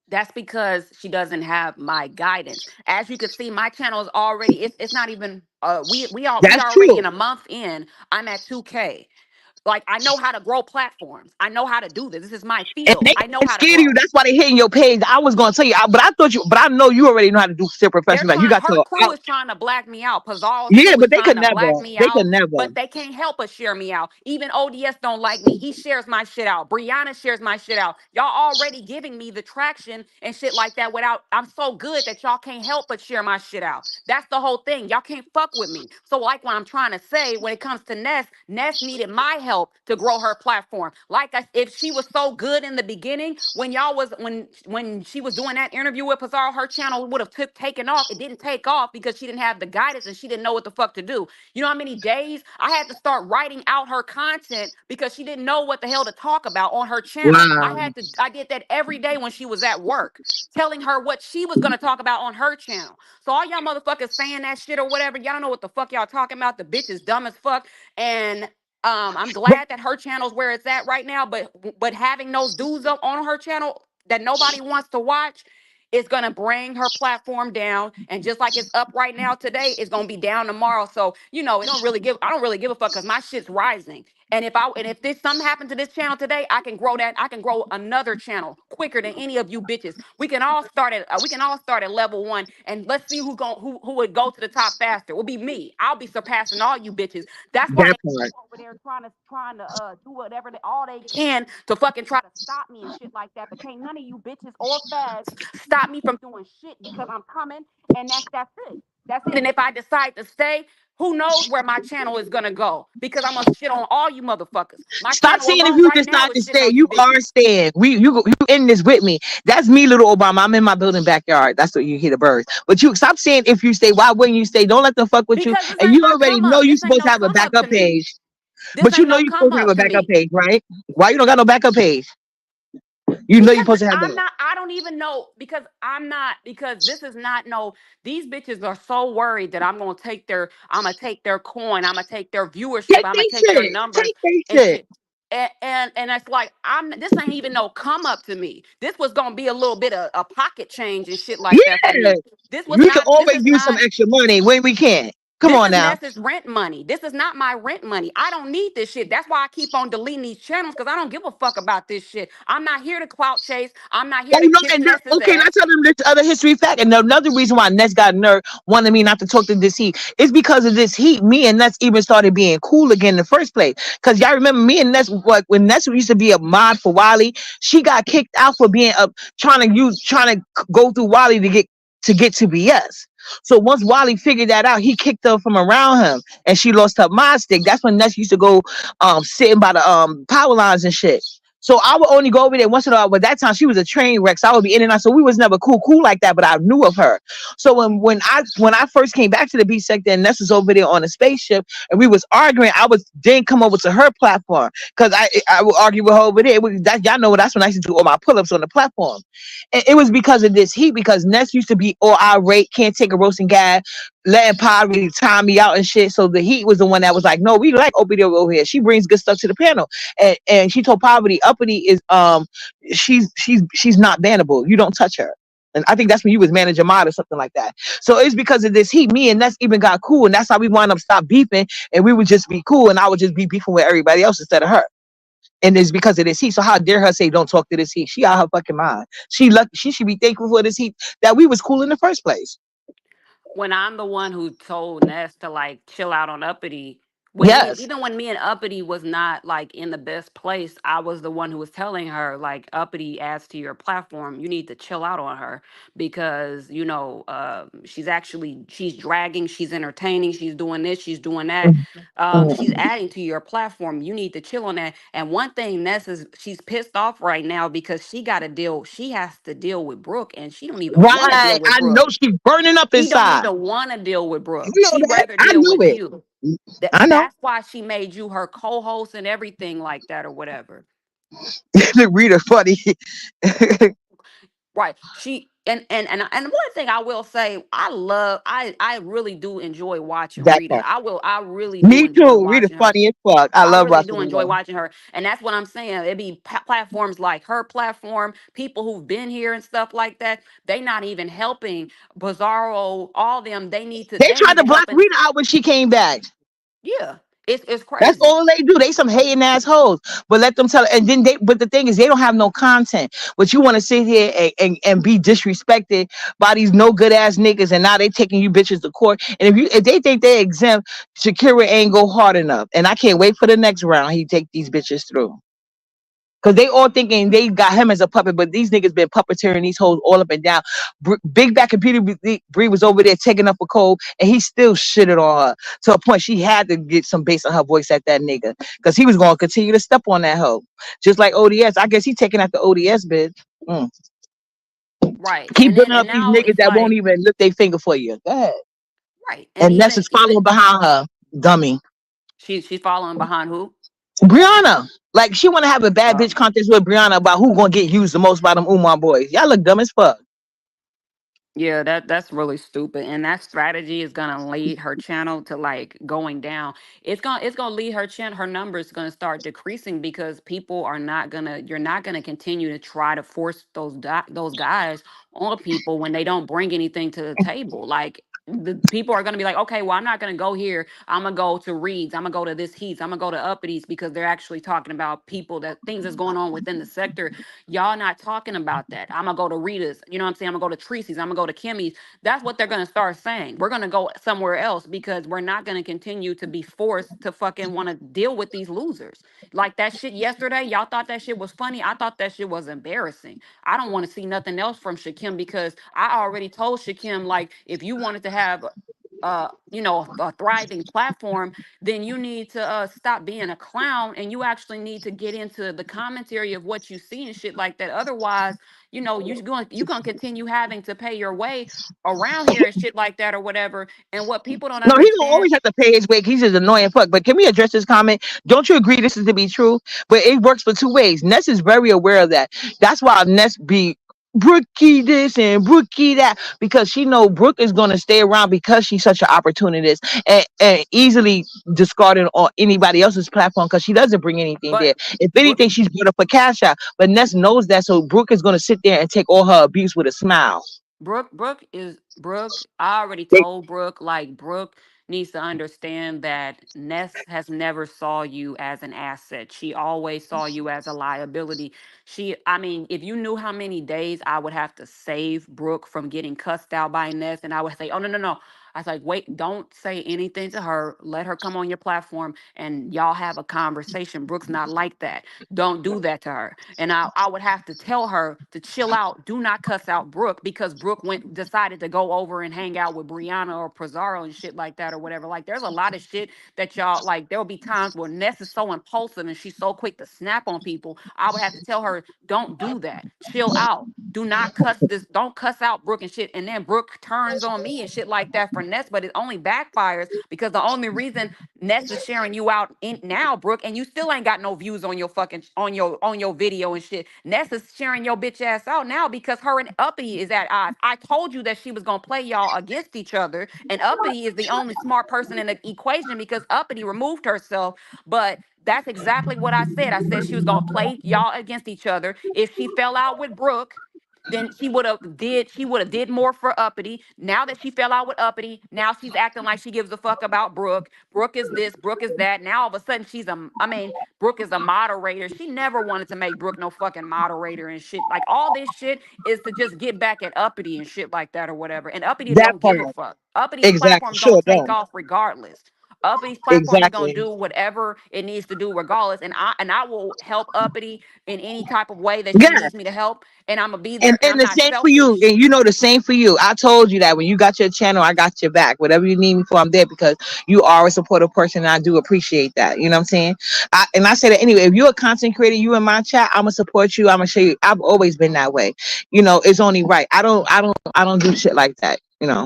That's because she doesn't have my guidance. As you can see, my channel is already it's not even we That's are already true. in a month in. I'm at 2K. Like I know how to grow platforms. I know how to do this. This is my And field. they I know ain't how to scared of you. grow. That's why they hitting your page. I was gonna tell you, but I thought you, but I know you already know how to do shit professional. Like you got Her your crew is trying to black me out. Pizarro's yeah, crew is but they trying could to never. black me They could out, never. but they can't help but share me out. Even ODS don't like me. He shares my shit out. Brianna shares my shit out. Y'all already giving me the traction and shit like that without I'm so good that y'all can't help but share my shit out. That's the whole thing. Y'all can't fuck with me. So like what I'm trying to say when it comes to Ness needed my help. help to grow her platform. Like if she was so good in the beginning, when y'all was when she was doing that interview with Pizarro, her channel would have taken off. It didn't take off because she didn't have the guidance and she didn't know what the fuck to do. You know how many days I had to start writing out her content because she didn't know what the hell to talk about on her channel. Wow. I did that every day when she was at work, telling her what she was gonna talk about on her channel. So all y'all motherfuckers saying that shit or whatever, y'all know what the fuck y'all talking about. The bitch is dumb as fuck. And I'm But glad that her channel's where it's at right now. But having those dudes up on her channel that nobody wants to watch is gonna bring her platform down. And just like it's up right now today, it's gonna be down tomorrow. So it don't really give I don't really give a fuck because my shit's rising. And if this something happened to this channel today, I can grow that. I can grow another channel quicker than any of you bitches. We can all start at level one, and let's see who would go to the top faster. It will be me. I'll be surpassing all you bitches. That's why that they part. over there trying to do whatever all they can to fucking try to stop me and shit like that. But can't none of you bitches or fags stop me from doing shit because I'm coming, and that's it. That's it. And if I decide to stay, who knows where my channel is gonna go? Because I'm gonna shit on all you motherfuckers. My Stop channel saying if alone you right now decide is to shitting stay, on you you are bitches. staying. You in this with me. That's me, little Obama. I'm in my building backyard. That's what you hear the birds. But you stop saying if you stay. Why wouldn't you stay? Don't let them fuck with you. Because this And ain't you my already come know up. you're This ain't supposed to no have a come up to backup me. page. This But you ain't know no you're come supposed to have up a to backup me. page, right? Why you don't got no backup page? You know you're Because supposed to have I'm that. not, I don't even know, because I'm not, because this is not no, these bitches are so worried that I'm gonna take their coin, I'm gonna take their viewership, Take I'm gonna they take their shit. numbers Take they and shit. shit. And it's like this ain't even no come up to me. This was gonna be a little bit of a pocket change and shit like that for Yeah. me. This was We can not, this always is use some not extra money when we can. Come this on is now. Ness's rent money. This is not my rent money. I don't need this shit. That's why I keep on deleting these channels because I don't give a fuck about this shit. I'm not here to clout chase. I'm not here Oh to no, kiss and Ness's okay, ass. not tell them this other history fact. And another reason why Ness got nerve wanted me not to talk to this heat is because of this heat. Me and Ness even started being cool again in the first place. Cause y'all remember me and Ness, what when Ness used to be a mod for Wally, she got kicked out for being up trying to go through Wally to get to BS. So once Wally figured that out, he kicked her from around him, and she lost her mod stick. That's when Ness used to go sitting by the power lines and shit. So I would only go over there once in a while. But that time she was a train wreck, so I would be in and out. So we was never cool like that. But I knew of her. So when I first came back to the B sector, and Ness was over there on a spaceship, and we was arguing, I was then come over to her platform because I would argue with her over there. Y'all know that's when I used to do all my pull ups on the platform, and it was because of this heat. Because Ness used to be all irate, can't take a roasting gas, letting poverty time me out and shit. So the heat was the one that was like, no, we like Opie over here. She brings good stuff to the panel, and she told Poverty Uppity is she's not bannable. You don't touch her. And I think that's when you was manager mod or something like that. So it's because of this heat. Me and Ness even got cool, and that's how we wound up stop beefing, and we would just be cool, and I would just be beefing with everybody else instead of her. And it's because of this heat. So how dare her say don't talk to this heat? She out her fucking mind. She lucky. She should be thankful for this heat that we was cool in the first place. When I'm the one who told Ness to like chill out on Uppity, Yes. even when me and Uppity was not like in the best place, I was the one who was telling her like Uppity adds to your platform. You need to chill out on her because she's dragging, she's entertaining, she's doing this, she's doing that. She's adding to your platform. You need to chill on that. And one thing Ness is she's pissed off right now because she has to deal with Brooke and she don't even want to Right. deal with I know Brooke. she's burning up She don't inside. even want to deal with I Brooke. know She'd that. rather I deal know with it. you. I know. That's why she made you her co-host and everything like that or whatever. Rita funny. Right. And one thing I will say, I really do enjoy watching That Rita. part. I really do Me enjoy too. Rita watching her. funny as fuck. I I love really watching do enjoy her. watching her. And that's what I'm saying. It'd be platforms like her platform, people who've been here and stuff like that. They not even helping Bizarro, all them. They They tried need to to block help and Rita out when she came back. yeah. It's That's crazy. all they do. They some hating assholes. But let them tell it. And then but the thing is, they don't have no content. But you want to sit here and be disrespected by these no good ass niggas, and now they taking you bitches to court. And if they think they exempt, Shakira ain't go hard enough. And I can't wait for the next round he take these bitches through. Cause they all thinking they got him as a puppet, but these niggas been puppeteering these hoes all up and down. Big Back and Peter Bree was over there taking up a cold, and he still shitted on her to a point she had to get some bass on her voice at that nigga, cause he was gonna continue to step on that hoe, just like ODS. I guess he taking out the ODS bitch. Mm. Right. Keep building And up these now niggas it's that won't like, even lift their finger for you. Go ahead. right. And And Ness is even following behind her, dummy. she's following behind who? Brianna, like she want to have a bad Uh, bitch contest with Brianna about who gonna get used the most by them Umar boys. Y'all look dumb as fuck. Yeah, that's really stupid. And that strategy is gonna lead her channel to like going down. It's gonna lead her channel, her numbers gonna start decreasing because people are not gonna you're not gonna continue to try to force those guys on people when they don't bring anything to the table. Like the people are gonna be like, okay, well, I'm not gonna go here. I'm gonna go to Reeds. I'm gonna go to this Heats. I'm gonna go to Uppities because they're actually talking about people that things that's going on within the sector. Y'all not talking about that. I'm gonna go to Rita's. You know what I'm saying? I'm gonna go to Tracy's. I'm gonna go to Kimmy's. That's what they're gonna start saying. We're gonna go somewhere else because we're not gonna continue to be forced to fucking want to deal with these losers. Like that shit yesterday. Y'all thought that shit was funny. I thought that shit was embarrassing. I don't want to see nothing else from Shakim because I already told Shakim like if you wanted to have a thriving platform, then you need to stop being a clown and you actually need to get into the commentary of what you see and shit like that. Otherwise, you're going to continue having to pay your way around here and shit like that or whatever. And what people don't No, he don't understand. always have to pay his way. He's just annoying fuck. But can we address this comment? Don't you agree this is to be true? But it works for two ways. Ness is very aware of that. That's why Ness be Brookie this and Brookie that, because she know Brooke is gonna stay around because she's such an opportunist, and easily discarded on anybody else's platform because she doesn't bring anything but there. If Brooke anything, she's good up for cash out. But Ness knows that, so Brooke is gonna sit there and take all her abuse with a smile. Brooke. I already told Brooke, like Brooke needs to understand that Ness has never saw you as an asset. She always saw you as a liability. I mean, if you knew how many days I would have to save Brooke from getting cussed out by Ness, and I would say, oh, no, no, no. I was like, wait, don't say anything to her. Let her come on your platform and y'all have a conversation. Brooke's not like that. Don't do that to her. And I would have to tell her to chill out. Do not cuss out Brooke because Brooke decided to go over and hang out with Brianna or Pizarro and shit like that or whatever. Like there's a lot of shit that y'all like. There will be times where Ness is so impulsive and she's so quick to snap on people. I would have to tell her, don't do that. Chill out. Do not cuss this. Don't cuss out Brooke and shit. And then Brooke turns on me and shit like that for Ness, but it only backfires because the only reason Ness is sharing you out in now, Brooke, and you still ain't got no views on your fucking on your video and shit. Ness is sharing your bitch ass out now because her and Uppity is at odds. I told you that she was gonna play y'all against each other, and Uppity is the only smart person in the equation because Uppity removed herself. But that's exactly what I said. I said she was gonna play y'all against each other. If she fell out with Brooke, then she would have did more for Uppity. Now that she fell out with Uppity, now she's acting like she gives a fuck about Brooke. Brooke is this, Brooke is that. Now all of a sudden Brooke is a moderator. She never wanted to make Brooke no fucking moderator and shit. Like all this shit is to just get back at Uppity and shit like that or whatever. And Uppity That don't give part. a fuck. Uppity Exactly. platform is gonna Sure take don't. off regardless. Uppity's platform is gonna Exactly. do whatever it needs to do regardless. And I will help Uppity in any type of way that she Yeah. needs me to help, and I'm gonna be And there, and I'm the not same for you, selfish. and the same for you. I told you that when you got your channel, I got your back. Whatever you need me for, I'm there because you are a supportive person, and I do appreciate that. You know what I'm saying? I say that anyway. If you're a content creator, you in my chat, I'm gonna support you. I'm gonna show you. I've always been that way. It's only right. I don't do shit like that.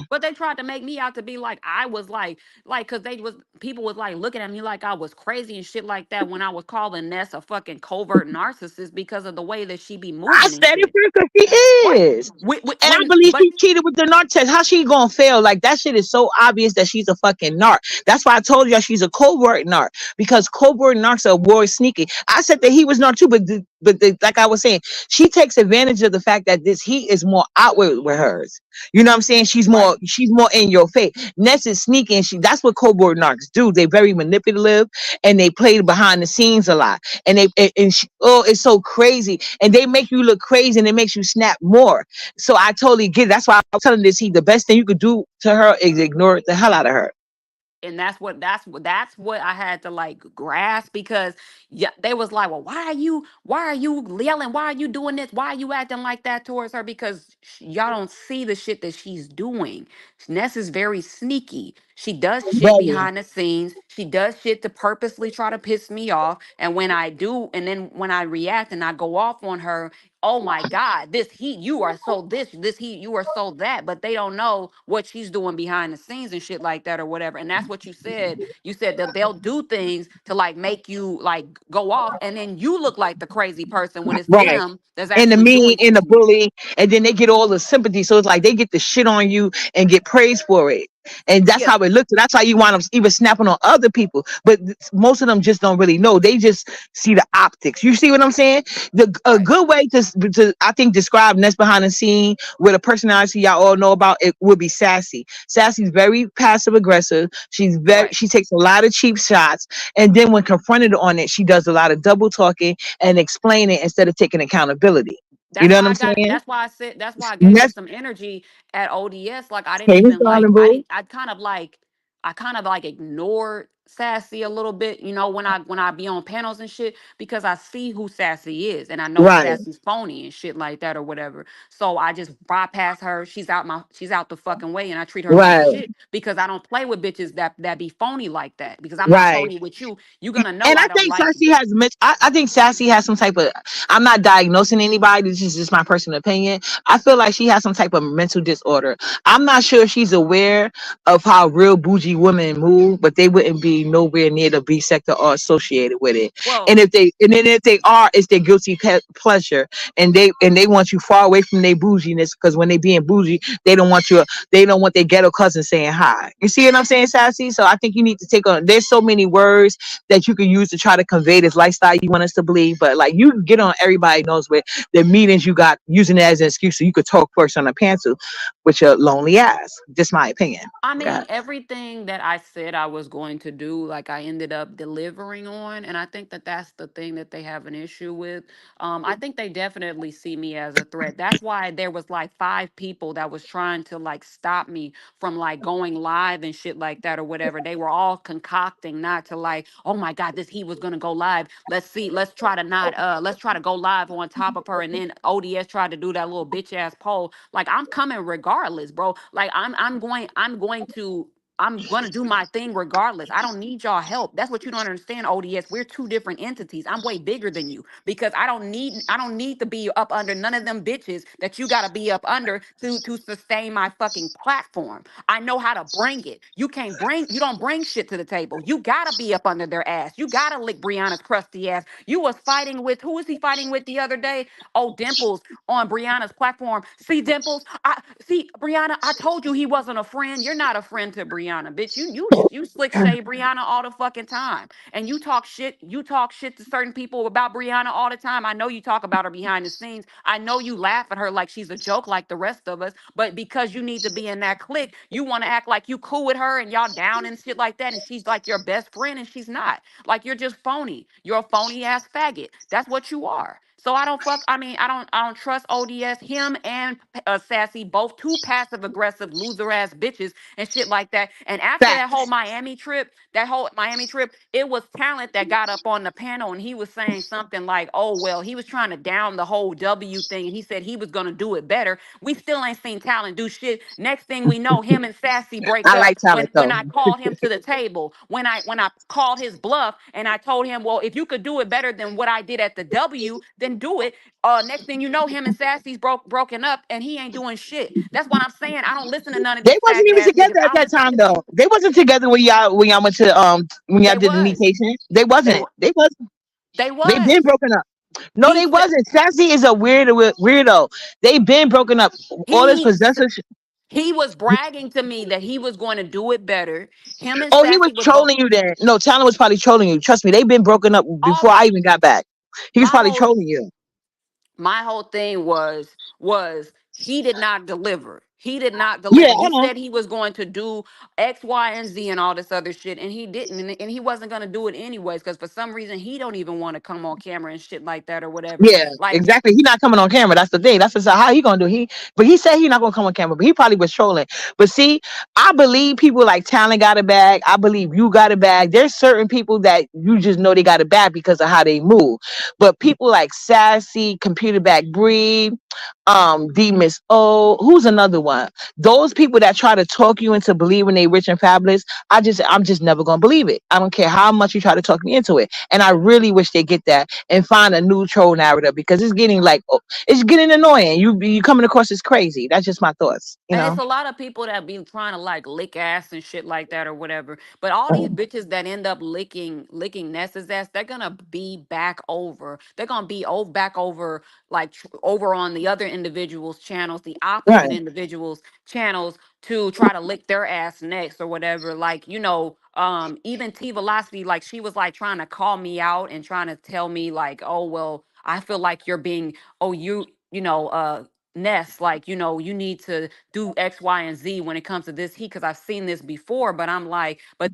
But they tried to make me out to be like I was like, cause they was people was like looking at me like I was crazy and shit like that when I was calling Ness a fucking covert narcissist because of the way that she be I moving and said it shit. because she What? is. And I believe But she cheated with the narc test. How she gonna fail? Like that shit is so obvious that she's a fucking narc. That's why I told you she's a covert narc, because covert narcs are more sneaky. I said that he was narc too, but like I was saying, she takes advantage of the fact that this he is more outward with hers. You know what I'm saying? She's right. more in your face. Ness is sneaky, and that's what covert narcs do. They very manipulative, and they play behind the scenes a lot. And it's so crazy, and they make you look crazy, and it makes you snap more. So I totally get it. That's why I was telling this. The best thing you could do to her is ignore the hell out of her. and that's what I had to like grasp, because yeah, they was like, well, why are you yelling, why are you doing this, why are you acting like that towards her, because y'all don't see the shit that she's doing. Ness is very sneaky. She does shit Very. behind the scenes. She does shit to purposely try to piss me off. And when I do, and then when I react and I go off on her, oh my God, this heat, you are so this heat, you are so that. But they don't know what she's doing behind the scenes and shit like that or whatever. And that's what you said. You said that they'll do things to like make you like go off, and then you look like the crazy person when it's Right. them that's And the actually mean doing and shit the to you. bully, and then they get all the sympathy. So it's like they get the shit on you and get praised for it. And that's Yeah, how it looks. And that's how you wind up even snapping on other people. But most of them just don't really know. They just see the optics. You see what I'm saying? A right, good way to I think describe Nest behind the scene with a personality y'all all know about it would be Sassy. Sassy's very passive aggressive. right. She takes a lot of cheap shots. And then when confronted on it, she does a lot of double talking and explaining instead of taking accountability. You That's know what why I'm I got. saying? That's why I said. That's why I gave her Nest, some energy at ODS. Like I didn't hey, even like. darling I boo. didn't. I kind of like. I kind of like ignored Sassy a little bit. You know, when I be on panels and shit, because I see who Sassy is, and I know Right, Sassy's phony and shit like that or whatever. So I just bypass her. She's out the fucking way, and I treat her like right, shit because I don't play with bitches that be phony like that. Because I'm not right. phony with you. You're gonna know And I I don't think like Sassy you. has I think Sassy has some type of, I'm not diagnosing anybody, this is just my personal opinion. I feel like she has some type of mental disorder. I'm not sure if she's aware of how real bougie women move, but they wouldn't be nowhere near the B sector or associated with it. Well, And if they are, it's their guilty pleasure. And they want you far away from their bouginess, because when they being bougie, they don't want their ghetto cousin saying hi. You see what I'm saying, Sassy? So I think you need to take on, there's so many words that you can use to try to convey this lifestyle you want us to believe. But like, you get on everybody knows where the meetings you got, using it as an excuse so you could talk first on a pencil with your lonely ass. Just my opinion. I God. mean, everything that I said I was going to do, like I ended up delivering on, and I think that that's the thing that they have an issue with. I think they definitely see me as a threat. That's why there was like 5 people that was trying to like stop me from like going live and shit like that or whatever. They were all concocting not to like, oh my God, this he was gonna go live. Let's see, let's try to go live on top of her. And then ODS tried to do that little bitch ass poll. Like I'm coming regardless, bro. Like I'm going to do my thing regardless. I don't need y'all help. That's what you don't understand, ODS. We're two different entities. I'm way bigger than you because I don't need to be up under none of them bitches that you got to be up under to sustain my fucking platform. I know how to bring it. You don't bring shit to the table. You got to be up under their ass. You got to lick Brianna's crusty ass. You was fighting with, who was he fighting with the other day? Oh, Dimples on Brianna's platform. See, Dimples, I see Brianna. I told you he wasn't a friend. You're not a friend to Brianna, bitch. You slick shade Brianna all the fucking time, and you talk shit. You talk shit to certain people about Brianna all the time. I know you talk about her behind the scenes. I know you laugh at her like she's a joke, like the rest of us. But because you need to be in that clique, you want to act like you cool with her and y'all down and shit like that, and she's like your best friend, and she's not. Like you're just phony. You're a phony ass faggot. That's what you are. So I don't fuck. I mean, I don't trust ODS. Him and Sassy, both two passive aggressive loser ass bitches and shit like that. And after Facts. that whole Miami trip, it was Talent that got up on the panel and he was saying something like, "Oh well," he was trying to down the whole W thing, and he said he was gonna do it better. We still ain't seen Talent do shit. Next thing we know, him and Sassy break I up like talent when though. I called him to the table, when I called his bluff and I told him, well, if you could do it better than what I did at the W, then do it. Next thing you know, him and Sassy's broken up and he ain't doing shit. That's what I'm saying. I don't listen to none of They these wasn't faggot even ass niggas. together at I don't that listen. time though. They wasn't together when y'all went to when y'all They did the was. mutation. They They wasn't. were. They wasn't. They They been was. broken up. No, He they said wasn't. Sassy is a weirdo. They been broken up. All this he possessive. he was bragging to me that he was going to do it better. Him and Oh, he was Sassy was both trolling you then. No, Talon was probably trolling you. Trust me, they've been broken up before all I even got back. He was my probably whole trolling you. my whole thing was he did not deliver. He did not Yeah, deliver. I He know. said he was going to do X, Y, and Z and all this other shit, and he didn't, and he wasn't going to do it anyways because for some reason he don't even want to come on camera and shit like that or whatever. Yeah, Like, exactly. He not coming on camera. That's the thing. That's just how he gonna do. But he said he not gonna come on camera. But he probably was trolling. But see, I believe people like Talent got a bag. I believe you got a bag. There's certain people that you just know they got a bag because of how they move. But people like Sassy, Computer Back Breed, D Miss O, who's another one? Those people that try to talk you into believing they rich and fabulous. I'm just never gonna believe it. I don't care how much you try to talk me into it. And I really wish they get that and find a new troll narrative because it's getting like it's getting annoying. You coming across as crazy. That's just my thoughts. You and it's know. a lot of people that be trying to like lick ass and shit like that or whatever. But all these bitches that end up licking Nessa's ass, they're gonna be back over. They're gonna be back over like over on the other individuals' channels, the Right. opposite individuals' channels to try to lick their ass next or whatever. Like, even T Velocity, like she was like trying to call me out and trying to tell me like, oh well, I feel like you're being, oh Ness, like, you need to do X, Y, and Z when it comes to this heat because I've seen this before. But I'm like, but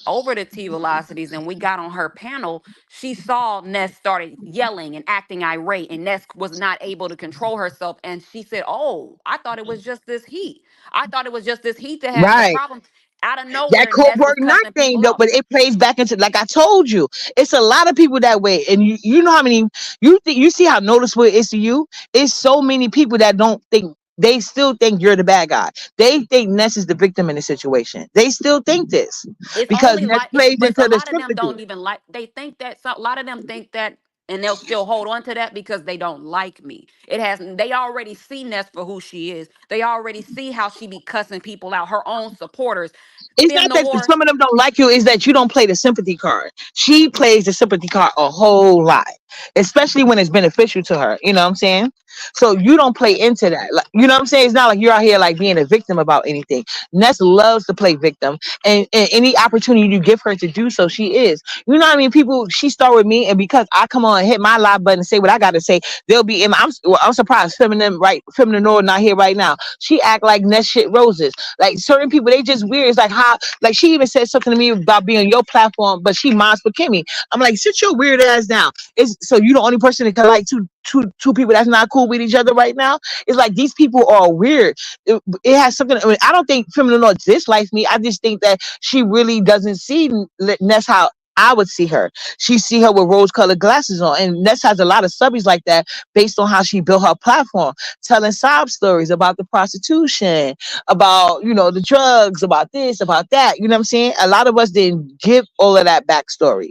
over the T velocities and we got on her panel, she saw Ness started yelling and acting irate, and Ness was not able to control herself. And she said, oh, I thought it was just this heat. I thought it was just this heat that has the Right. problem. Out of That nowhere, Ness Coburg was Knight cussing thing people though, out. but it plays back into like I told you, it's a lot of people that way, and you know how many you see how noticeable it is to you. It's so many people that don't think they still think you're the bad guy. They think Ness is the victim in the situation. They still think this It's because only Ness like it's, plays but a into the lot of them sympathy. don't even like. They think that a lot of them think that, and they'll still hold on to that because they don't like me. It has. They already see Ness for who she is. They already see how she be cussing people out. Her own supporters. It's Fem not that Noir. some of them don't like you, is that you don't play the sympathy card. She plays the sympathy card a whole lot, especially when it's beneficial to her. You know what I'm saying? So you don't play into that. Like, you know what I'm saying? It's not like you're out here like being a victim about anything. Ness loves to play victim, and any opportunity you give her to do so, she is. You know what I mean? People, she start with me, and because I come on and hit my live button and say what I got to say, they'll be in. I'm surprised, feminine right, feminine Nord not here right now. She act like Ness shit roses. Like certain people, they just weird. It's like how, like she even said something to me about being on your platform, but she minds for Kimmy. I'm like, sit your weird ass down. It's so you the only person that can like two people that's not cool with each other right now. It's like these people are weird. It has something. I mean, I don't think Feminine Lord dislikes me. I just think that she really doesn't see Ness how I would see her. She see her with rose-colored glasses on, and Ness has a lot of subbies like that based on how she built her platform, telling sob stories about the prostitution, about the drugs, about this, about that. You know what I'm saying? A lot of us didn't give all of that backstory.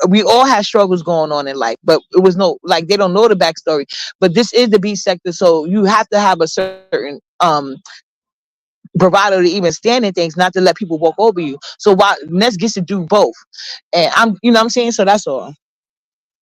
We all had struggles going on in life, but it was no like they don't know the backstory. But this is the B sector, so you have to have a certain bravado to even stand in things, not to let people walk over you. So while Ness gets to do both, and you know what I'm saying. So that's all.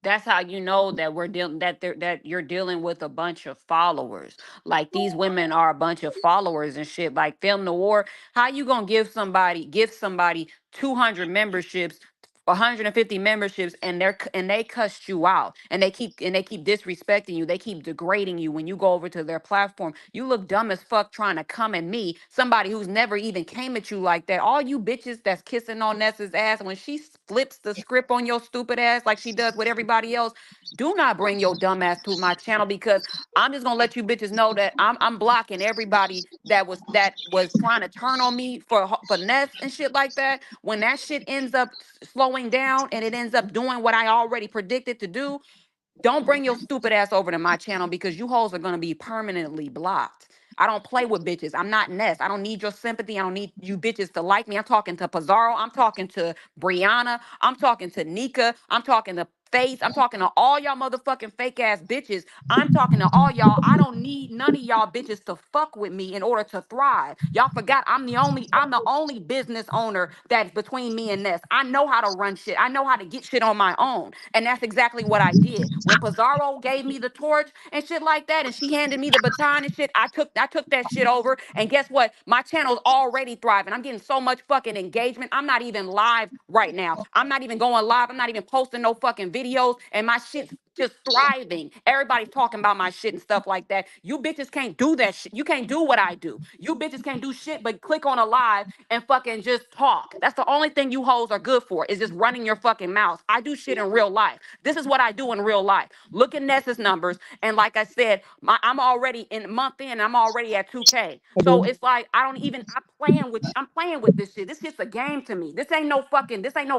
That's how you know that we're dealing that you're dealing with a bunch of followers. Like these women are a bunch of followers and shit. Like Film Noir, how you gonna give somebody 200 memberships, 150 memberships, and they cussed you out, and they keep disrespecting you, they keep degrading you when you go over to their platform. You look dumb as fuck trying to come at me, somebody who's never even came at you like that. All you bitches that's kissing on Nessa's ass when she flips the script on your stupid ass like she does with everybody else, do not bring your dumb ass to my channel because I'm just gonna let you bitches know that I'm blocking everybody that was trying to turn on me for Ness and shit like that. When that shit ends up slowing down and it ends up doing what I already predicted to do, don't bring your stupid ass over to my channel because you hoes are gonna be permanently blocked. I don't play with bitches. I'm not Ness. I don't need your sympathy. I don't need you bitches to like me. I'm talking to Pizarro. I'm talking to Brianna. I'm talking to Nika. I'm talking to Face. I'm talking to all y'all motherfucking fake ass bitches. I'm talking to all y'all. I don't need none of y'all bitches to fuck with me in order to thrive. Y'all forgot I'm the only business owner that's between me and Ness. I know how to run shit. I know how to get shit on my own. And that's exactly what I did. When Pizarro gave me the torch and shit like that, and she handed me the baton and shit, I took that shit over. And guess what? My channel's already thriving. I'm getting so much fucking engagement. I'm not even live right now. I'm not even going live. I'm not even posting no fucking videos. And my shit's just thriving. Everybody's talking about my shit and stuff like that. You bitches can't do that shit. You can't do what I do. You bitches can't do shit but click on a live and fucking just talk. That's the only thing you hoes are good for, is just running your fucking mouths. I do shit in real life. This is what I do in real life. Look at Nessa's numbers. And like I said, I'm already in month in, I'm already at 2K. So it's like I don't even I'm playing with this shit. This shit's a game to me. This ain't no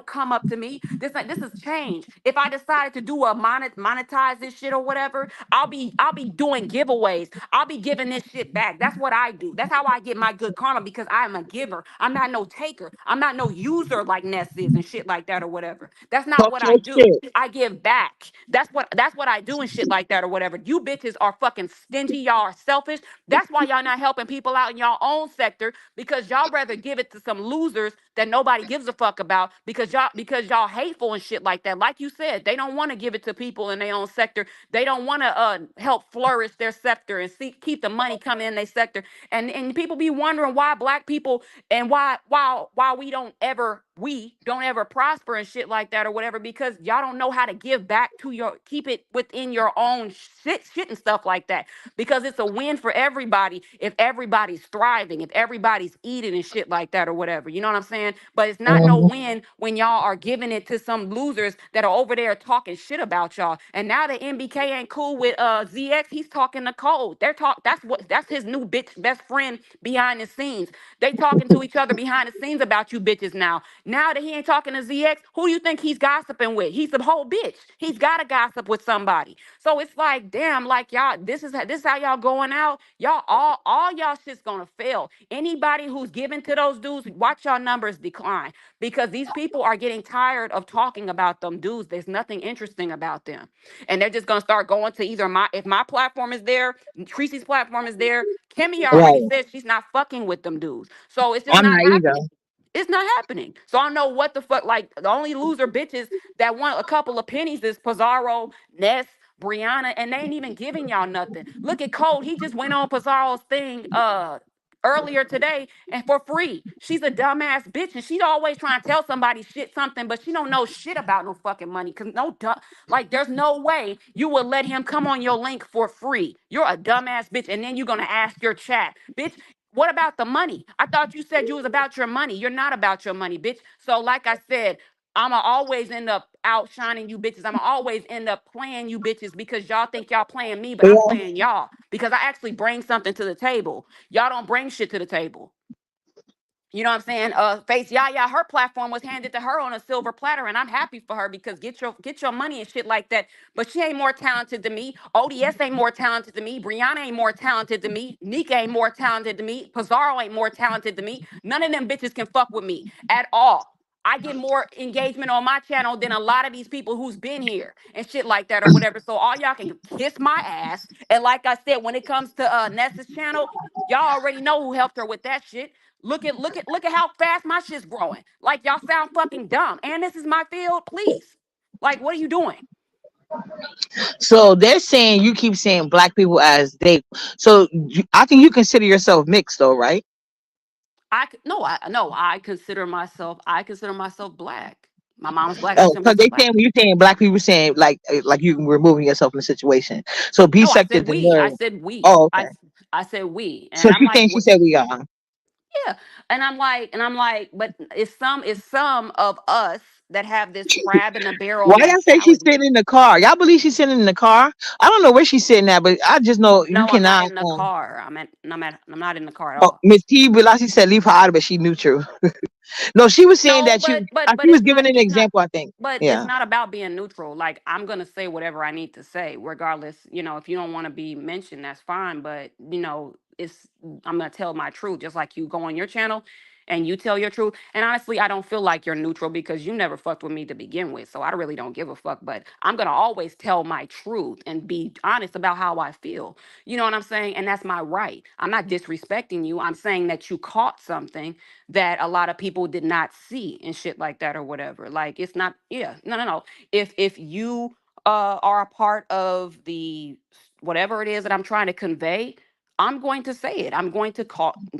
come up to me. This is change. If I decided to do a monetize this shit or whatever, I'll be doing giveaways. I'll be giving this shit back. That's what I do. That's how I get my good karma, because I am a giver. I'm not no taker. I'm not no user like Ness is and shit like that or whatever. That's not Talk what I your do. shit. I give back. That's what I do and shit like that or whatever. You bitches are fucking stingy. Y'all are selfish. That's why y'all not helping people out in y'all own sector, because y'all rather give it to some losers that nobody gives a fuck about, because y'all hateful and shit like that. Like you said, they don't want to give it to people in their own sector. They don't want to help flourish their sector and keep the money coming in their sector. And people be wondering why black people and why we don't ever prosper and shit like that or whatever, because y'all don't know how to give back to your keep it within your own shit and stuff like that, because it's a win for everybody if everybody's thriving, if everybody's eating and shit like that or whatever. You know what I'm saying? But it's not no Mhm. win when y'all are giving it to some losers that are over there talking shit about y'all. And now that MBK ain't cool with ZX, he's talking to Cole. That's his new bitch best friend behind the scenes. They talking to each other behind the scenes about you bitches now. Now that he ain't talking to ZX, who do you think he's gossiping with? He's a whole bitch. He's got to gossip with somebody. So it's like, damn, like y'all, this is how y'all going out. Y'all all y'all shit's gonna fail. Anybody who's giving to those dudes, watch y'all numbers decline, because these people are getting tired of talking about them dudes. There's nothing interesting about them, and they're just gonna start going to either if my platform is there, Tracy's platform is there. Kimmy already Right. said she's not fucking with them dudes, so it's just I'm not not either. happening. It's not happening. So I don't know what the fuck. Like, the only loser bitches that want a couple of pennies is Pizarro, Ness, Brianna, and they ain't even giving y'all nothing. Look at Cole. He just went on Pizarro's thing earlier today and for free. She's a dumbass bitch, and she's always trying to tell somebody shit something, but she don't know shit about no fucking money. Cause like, there's no way you will let him come on your link for free. You're a dumbass bitch, and then you're gonna ask your chat, bitch. What about the money? I thought you said you was about your money. You're not about your money, bitch. So, like I said, I'ma always end up outshining you bitches. I'ma always end up playing you bitches, because y'all think y'all playing me, but I'm Yeah. playing y'all, because I actually bring something to the table. Y'all don't bring shit to the table. You know what I'm saying? Face Yaya, her platform was handed to her on a silver platter, and I'm happy for her, because get your money and shit like that. But she ain't more talented than me. ODS ain't more talented than me. Brianna ain't more talented than me. Nika ain't more talented than me. Pizarro ain't more talented than me. None of them bitches can fuck with me at all. I get more engagement on my channel than a lot of these people who's been here and shit like that or whatever. So all y'all can kiss my ass. And like I said, when it comes to Nessa's channel, y'all already know who helped her with that shit. Look at how fast my shit's growing. Like, y'all sound fucking dumb. And this is my field, please. Like, what are you doing? So they're saying you keep saying black people as they. So I think you consider yourself mixed, though, right? No, I consider myself black. My mom's black. I Oh, consider because myself they black. saying when you're saying black people saying like you removing yourself from the situation. So B No, I sector said the we. I nerve. said we. Oh, I okay. s- I said we. So And I'm she's like, saying she what? said we are. Yeah. And I'm like, but it's some of us that have this crab in the barrel Why y'all say she's mentality. sitting in the car? Y'all believe she's sitting in the car? I don't know where she's sitting at, but I just know you No, I'm not cannot. in the car. I'm not in the car at Oh, all. Miss T, Belasi said leave her out of it. She neutral. No, she was saying No, that but but she but was it's not giving an it's not example. I think. but it's Yeah. not about being neutral. Like, I'm gonna say whatever I need to say, regardless. If you don't want to be mentioned, that's fine. But it's I'm gonna tell my truth, just like you go on your channel and you tell your truth. And honestly, I don't feel like you're neutral, because you never fucked with me to begin with. So I really don't give a fuck. But I'm gonna always tell my truth and be honest about how I feel. You know what I'm saying? And that's my right. I'm not disrespecting you. I'm saying that you caught something that a lot of people did not see and shit like that or whatever. Like, it's not, yeah, no, no, no. If you are a part of the whatever it is that I'm trying to convey, I'm going to say it. I'm going to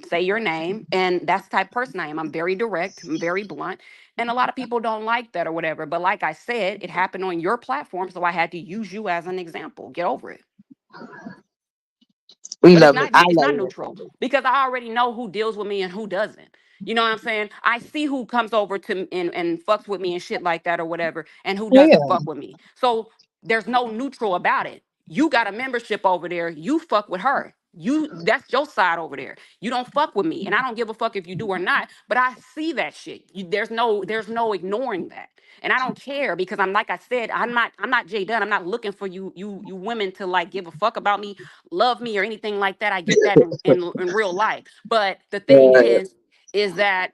say your name. And that's the type of person I am. I'm very direct, I'm very blunt. And a lot of people don't like that or whatever. But like I said, it happened on your platform. So I had to use you as an example. Get over it. We But love it. I it's love not it. neutral because I already know who deals with me and who doesn't. You know what I'm saying? I see who comes over to and fucks with me and shit like that or whatever, and who doesn't Yeah. fuck with me. So there's no neutral about it. You got a membership over there. You fuck with her. That's your side over there. You don't fuck with me, and I don't give a fuck if you do or not. But I see that shit. There's no ignoring that. And I don't care because I'm like I said, I'm not Jay Dunn. I'm not looking for you women to like give a fuck about me, love me or anything like that. I get that in real life. But the thing Right. is that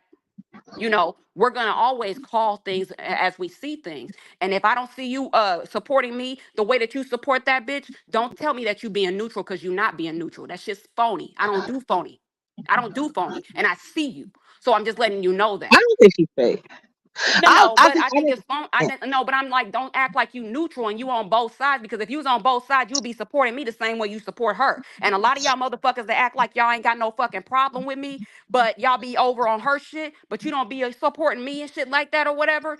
we're gonna always call things as we see things. And if I don't see you supporting me the way that you support that bitch, don't tell me that you being neutral because you're not being neutral. That's just phony. I don't do phony. I don't do phony. And I see you. So I'm just letting you know I that. don't think she's fake. No, no, I but think I think it's phone. I think no, but I'm like, don't act like you neutral and you on both sides because if you was on both sides, you'll be supporting me the same way you support her. And a lot of y'all motherfuckers that act like y'all ain't got no fucking problem with me, but y'all be over on her shit, but you don't be supporting me and shit like that or whatever.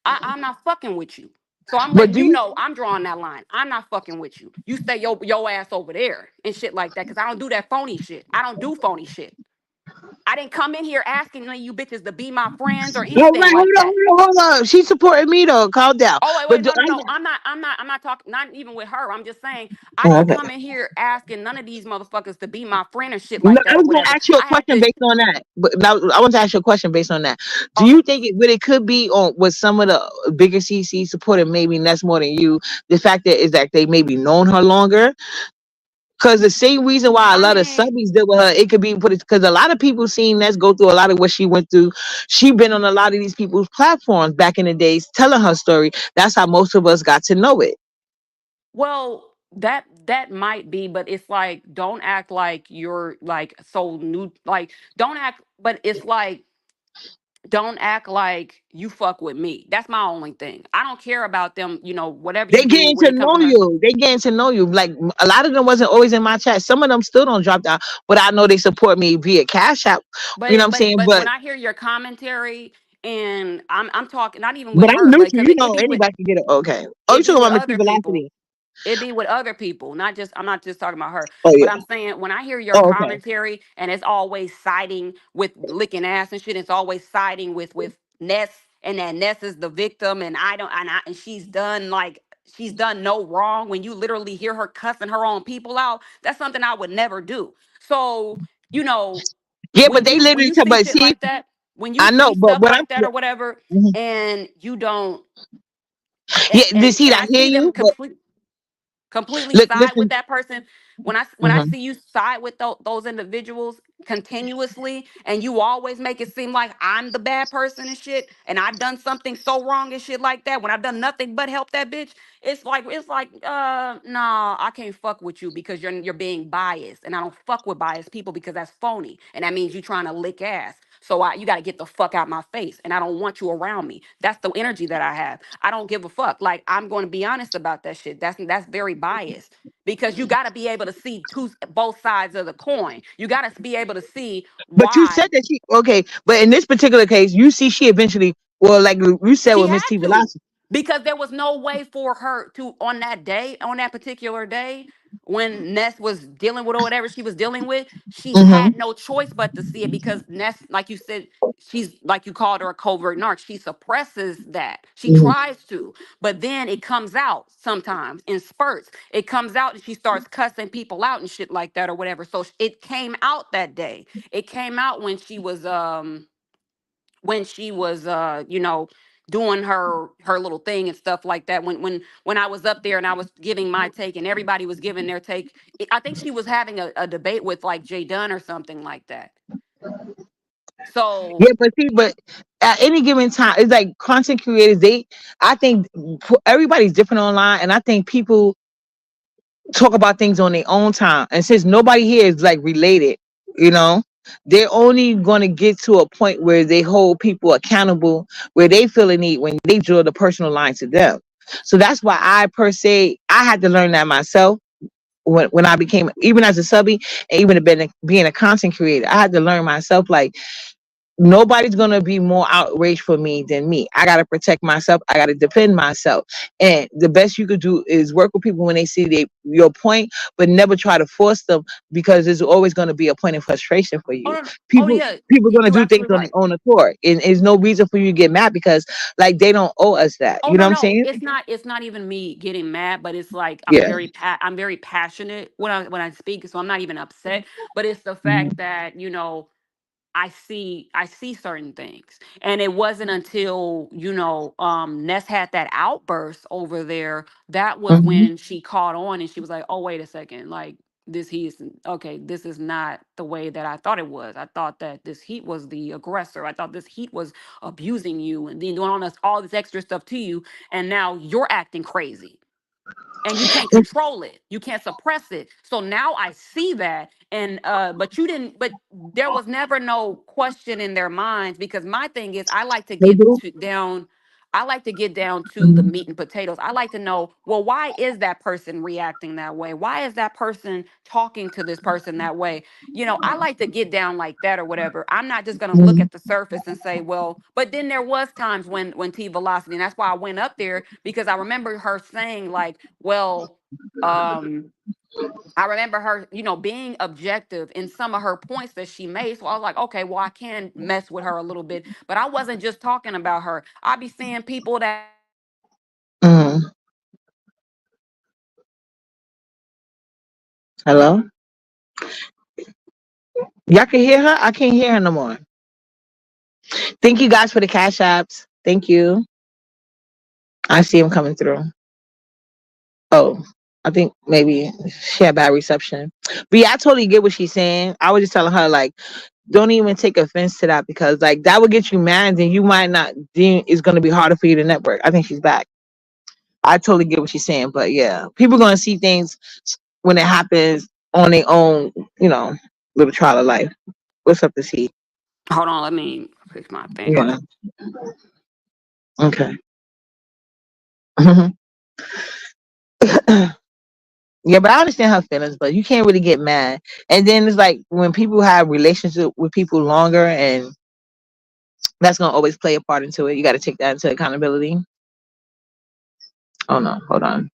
I'm not fucking with you. So I'm but letting do you you know I'm drawing that line. I'm not fucking with you. You stay your ass over there and shit like that because I don't do that phony shit. I don't do phony shit. I didn't come in here asking none of you bitches to be my friends or all anything right, like that. hold on. She supporting me though. Calm down. Oh wait, But wait, do no, no, no. I'm not talking. Not even with her. I'm just saying I oh, didn't okay. come in here asking none of these motherfuckers to be my friend or shit No, like I that or was gonna whatever. ask you a I had question to. based on that. But now I want to ask you a question based on that. Do Okay. you think it could be on with some of the bigger CC supporting maybe that's more than you? The fact that is that they maybe known her longer. Cause the same reason why a I lot of mean, subbies deal with her, it could be put because a lot of people seen Ness go through a lot of what she went through. She been on a lot of these people's platforms back in the days, telling her story. That's how most of us got to know it. well, that might be, but it's like don't act like you're like so new. Like don't act, but it's like don't act like you fuck with me. That's my only thing. I don't care about them. Whatever you They do getting when to it comes know to her. you. They getting to know you. Like a lot of them wasn't always in my chat. Some of them still don't drop down, but I know they support me via Cash App. You know what I'm saying? But when I hear your commentary, and I'm talking not even with But I'm her, neutral. but because You it know, be with anybody can get it. Okay. Oh, you it be talking with about Miss other people. Velocity? It be with other people, not just I'm not just talking about her, Oh but yeah. I'm saying when I hear your Oh okay. commentary and it's always siding with licking ass and shit, it's always siding with Ness and that Ness is the victim and and she's done no wrong when you literally hear her cussing her own people out. That's something I would never do. So, you know, Yeah, but they when literally you tell. see But shit see, like that, when you I know, see but stuff what I'm like that or whatever, mhm. and you don't Yeah. See, and I I hear see them you, but completely look, side with listen. that person. When I Mhm. see you side with those individuals continuously and you always make it seem like I'm the bad person and shit and I've done something so wrong and shit like that when I've done nothing but help that bitch, it's like nah, I can't fuck with you because you're being biased and I don't fuck with biased people because that's phony and that means you trying to lick ass. So you got to get the fuck out my face, and I don't want you around me. That's the energy that I have. I don't give a fuck. Like I'm going to be honest about that shit. That's very biased because you got to be able to see both sides of the coin. You got to be able to see But you said why that she okay. But in this particular case, you see, she eventually, well, like you said she with Miss had T to, Velocity. because there was no way for her to on that day, on that particular day, when Ness was dealing with or whatever she was dealing with, she Mm-hmm. had no choice but to see it because Ness, like you said, she's like you called her a covert narc. She suppresses that. She Hmm. tries to, but then it comes out sometimes in spurts. It comes out and she starts cussing people out and shit like that or whatever. So it came out that day. It came out when she was doing her little thing and stuff like that when I was up there and I was giving my take and everybody was giving their take. I think she was having a debate with like Jay Dunn or something like that. Yeah, So but see, but at any given time, it's like content creators. I think everybody's different online, and I think people talk about things on their own time. And since nobody here is like related, you know, they're only going to get to a point where they hold people accountable, where they feel a need when they draw the personal line to them. So that's why I per se, I had to learn that myself. when I became, even as a subby, and even being a content creator, I had to learn myself, like, nobody's gonna be more outraged for me than me. I gotta protect myself. I gotta defend myself. And the best you could do is work with people when they see your point, but never try to force them, because there's always gonna be a point of frustration for Oh you. no, no. Oh People yeah, people gonna you're do things absolutely on their right. own accord, and there's no reason for you to get mad, because like they don't owe us that. Oh You know no, what I'm no, saying? it's not even me getting mad, but it's like Yeah. I'm very passionate when I speak, so I'm not even upset. But it's the Mhm. fact that, I see certain things. And it wasn't until, Ness had that outburst over there, that was Mhm. when she caught on and she was like, "Oh, wait a second. Like, this heat is okay, this is not the way that I thought it was. I thought that this heat was the aggressor. I thought this heat was abusing you and then doing all this extra stuff to you, and now you're acting crazy." And you can't control it, you can't suppress it. So now I see that. And but you didn't, but there was never no question in their minds, because my thing is, They do. I like to get down to the Mhm. meat and potatoes. I like to know, well, why is that person reacting that way? Why is that person talking to this person that way? I like to get down like that or whatever. I'm not just gonna look Mhm. at the surface and say, well, but then there was times when T Velocity, and that's why I went up there, because I remember her saying like, well, um, I remember her, being objective in some of her points that she made. So I was like, okay, well, I can mess with her a little bit. But I wasn't just talking about her. I be seeing people that Mhm. Hello. Y'all can hear her. I can't hear her no more. Thank you guys for the cash apps. Thank you. I see him coming through. Oh, I think maybe she had bad reception. But yeah, I totally get what she's saying. I was just telling her, like, don't even take offense to that, because like that would get you mad, and you might not, then it's gonna be harder for you to network. I think she's back. I totally get what she's saying, but yeah, people gonna see things when it happens on their own, you know, little trial of life. What's up to see? hold on, let me fix my thing. Hold Yeah. on. Okay. Yeah, but I understand her feelings, but you can't really get mad. And then it's like when people have relationship with people longer, and that's gonna always play a part into it. You got to take that into accountability. Oh no, hold on.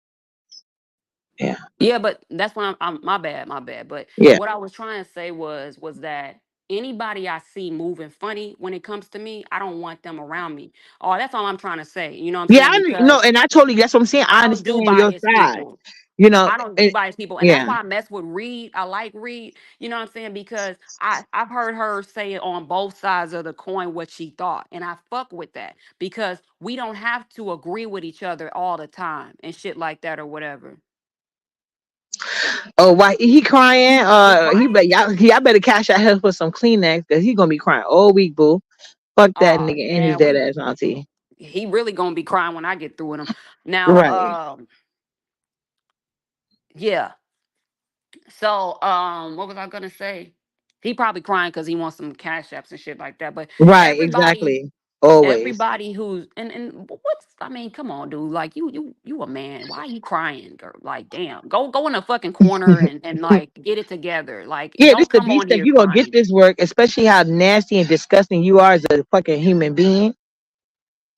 Yeah, Yeah, but that's when I'm my bad, my bad. But yeah, what I was trying to say was that anybody I see moving funny when it comes to me, I don't want them around me. Oh, that's all I'm trying to say. You know what I'm yeah. saying? No, Because and I totally. That's what I'm saying. I I don't do understand your biased side. people. You know, I don't do and, biased people, and that's yeah. why I mess with Reed. I like Reed. You know what I'm saying? Because I've heard her say it on both sides of the coin what she thought, and I fuck with that, because we don't have to agree with each other all the time and shit like that or whatever. Oh, why he crying? He crying? Y'all better cash out here for some Kleenex, because he gonna be crying all week, boo. Fuck that Oh nigga and his yeah, dead ass auntie. he really gonna be crying when I get through with him. Now, Right, yeah. So, what was I gonna say? He probably crying because he wants some cash apps and shit like that. But right, everybody, exactly. Always. everybody who's and what's I mean, come on, dude. Like you a man. Why are you crying, girl? Like, damn. Go in a fucking corner and like get it together. Like, Yeah, this don't the come B on step. here You gonna get crying. this work, especially how nasty and disgusting you are as a fucking human being.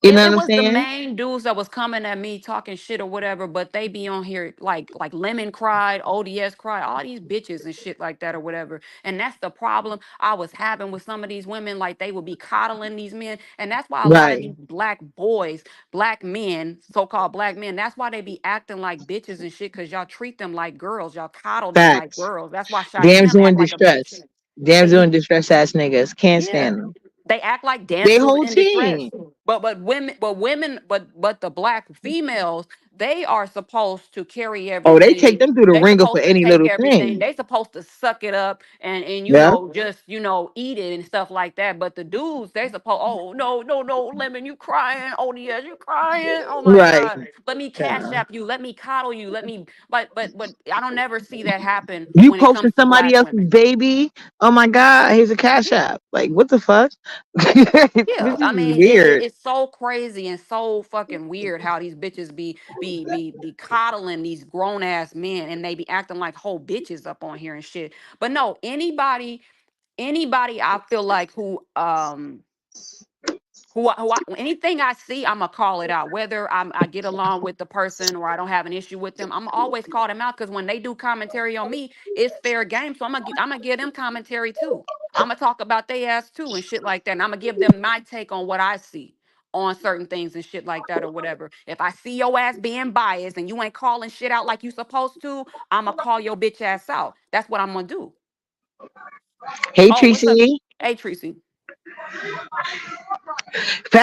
You know It what I'm was the saying? main dudes that was coming at me talking shit or whatever, but they be on here like Lemon cried, ODS cried, all these bitches and shit like that or whatever. And that's the problem I was having with some of these women. Like, they would be coddling these men. And that's why a lot of Right. these black boys, black men, so-called black men, that's why they be acting like bitches and shit, because y'all treat them like girls. Y'all coddle them like Facts. girls. That's why Damsel Cheyenne in act like a bitch. distress. Damsel They in distress ass niggas. Can't yeah. stand them. They act like They damsels whole in distress. team. But the black females, they are supposed to carry Oh, they take everything. them through the They ringer for supposed to any take little everything. thing. They supposed to suck it up and Yeah. just, eat it and stuff like that. But the dudes, they supposed, oh no, no, no, Lemon, you crying. Oh yes, you crying. Oh my Right. God. Let me cash Yeah. app you. Let me coddle you. Let me but I don't never see that happen You when it posting comes to somebody black else's women. baby? Oh my God, here's a cash app. Like, what the fuck? This Yeah, is I mean, weird. it's so crazy and so fucking weird how these bitches be coddling these grown ass men, and they be acting like whole bitches up on here and shit. But no, anybody I feel like anything I see, I'm gonna call it out. Whether I get along with the person or I don't have an issue with them, I'm always call them out, because when they do commentary on me, it's fair game. So I'm gonna give them commentary too. I'm gonna talk about their ass too and shit like that. And I'm gonna give them my take on what I see on certain things and shit like that or whatever. If I see your ass being biased and you ain't calling shit out like you supposed to, I'm gonna call your bitch ass out. That's what I'm gonna do. Hey Oh, what's up? Tracy. Hey, Tracy.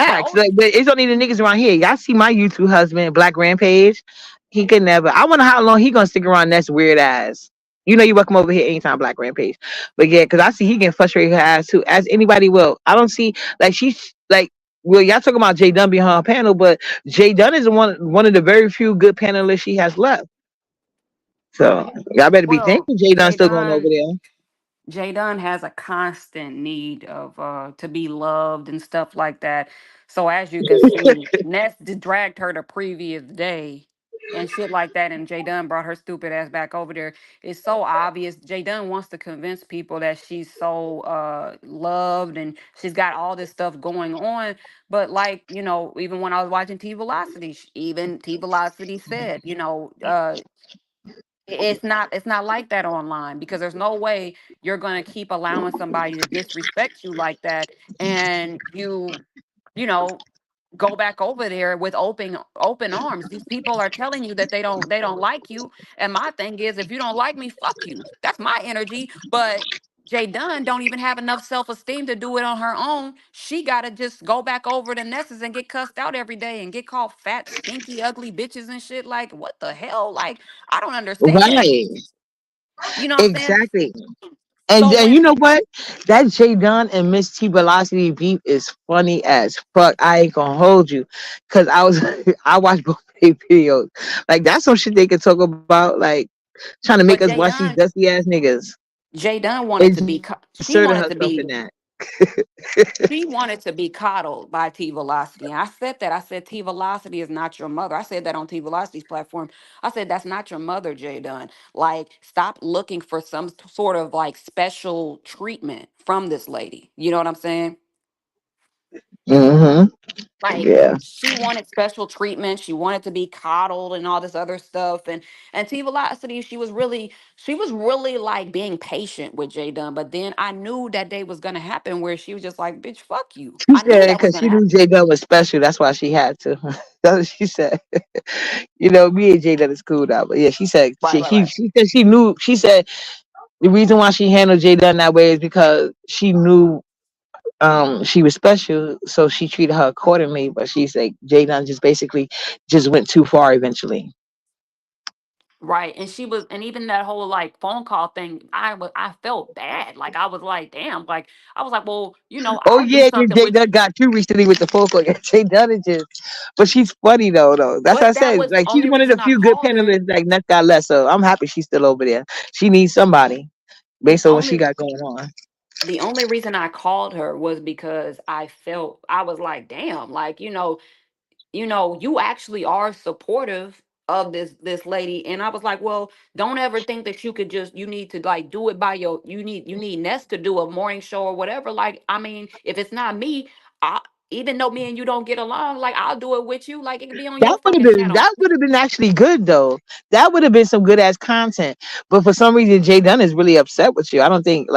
The Facts. only Like, but it's only the niggas around here. Y'all see my YouTube husband, Black Rampage. He could never. I wonder how long he gonna stick around. That's weird ass. You know you welcome over here anytime, Black Rampage. But yeah, because I see he getting frustrated with her ass too, as anybody will. I don't see like she's like. Well, y'all talking about Jay Dunn being on her panel, but Jay Dunn is one of the very few good panelists she has left. So y'all better be well, thankful Jay Dunn Jay still going over Dunn. there. Jay Dunn has a constant need of to be loved and stuff like that. So as you can see, Ness dragged her the previous day and shit like that, and Jay Dunn brought her stupid ass back over there. It's so obvious. Jay Dunn wants to convince people that she's so loved and she's got all this stuff going on. But like, even when I was watching T Velocity, even T Velocity said, it's not like that online, because there's no way you're going to keep allowing somebody to disrespect you like that, and you know go back over there with open arms. These people are telling you that they don't like you, and my thing is, if you don't like me, fuck you. That's my energy. But Jay Dunn don't even have enough self-esteem to do it on her own. She gotta just go back over to Ness's and get cussed out every day and get called fat, stinky, ugly bitches and shit. Like, what the hell? Like, I don't understand. Right. You know what I'm saying? Exactly. And So then when you know what? That Jay Dunn and Miss T Velocity beef is funny as fuck. I ain't gonna hold you, cause I was I watched both their videos. Like that's some shit they could talk about. Like trying to make us but watch these dusty ass niggas. Jay Dunn wanted to be Inserted co- herself in that. she wanted to be coddled by T Velocity. And I said that. I said T Velocity is not your mother. I said that on T Velocity's platform. I said that's not your mother, Jay Dunn. Like, stop looking for some sort of like special treatment from this lady. You know what I'm saying? Mm-hmm. Like, Yeah. she wanted special treatment. She wanted to be coddled and all this other stuff. And T Velocity, she was really like being patient with Jay Dunn. But then I knew that day was gonna happen where she was just like, bitch, fuck you. She I knew said that was because gonna she knew happen. Jay Dunn was special. That's why she had to. That's what she said. You know, me and Jay Dunn is cool now. But yeah, she said Right, right, right. she said she knew. She said the reason why she handled Jay Dunn that way is because she knew she was special, so she treated her accordingly. But she's like Jay Dunn just basically just went too far eventually. Right. And even that whole like phone call thing, I felt bad. Like, I was like, damn, like, I was like, well, Oh I'll do yeah, because something Jay with Dunn got you recently with the phone call. Jay Dunn is just, but she's funny though. Though that's what I but that said. was the Like she's only one of the reason I few good called her. panelists. Like Neth got less, so I'm happy she's still over there. She needs somebody The based on what she only got going on. the only reason I called her was because I was like, damn, like, you actually are supportive of this lady. And I was like, well, don't ever think that you need to like do it by you need Ness to do a morning show or whatever. Like, I mean, if it's not me, I even though me and you don't get along, like, I'll do it with you. Like, it could be on your fucking channel. That would have been actually good though. That would have been some good ass content. But for some reason, Jay Dunn is really upset with you. I don't think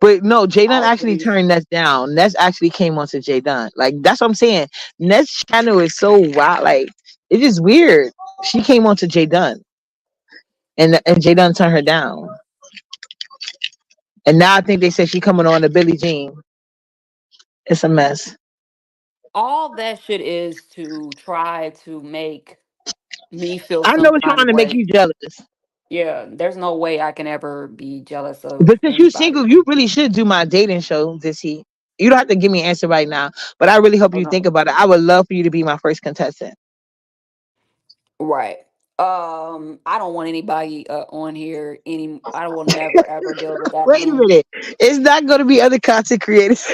but no, Jay Dunn Oh, actually please. turned Ness down. Ness actually came onto Jay Dunn. Like that's what I'm saying. Ness channel is so wild. Like it's just weird. She came onto Jay Dunn, and Jay Dunn turned her down. And now I think they said she coming on to Billie Jean. It's a mess. All that shit is to try to make me feel I know some it's kind trying of to make way. you jealous. Yeah, there's no way I can ever be jealous of But since you anybody. single, you really should do my dating show this heat. You don't have to give me an answer right now, but I really hope you Okay. think about it. I would love for you to be my first contestant. Right. I don't want anybody on here any. I will never ever deal with that Wait a again. minute. It's not going to be other content creators.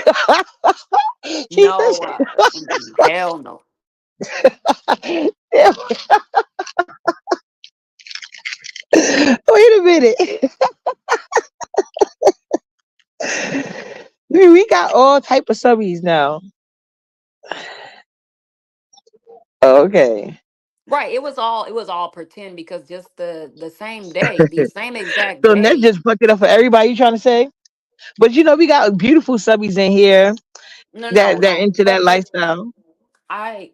She No, said, hell no. "Yeah, wait a minute. We got all type of subbies now. Okay. Right. It was all pretend because just the same day, the same exact So let's day. just fuck it up for everybody, you trying to say? But we got beautiful subbies in here No, no, that no. into that But lifestyle. I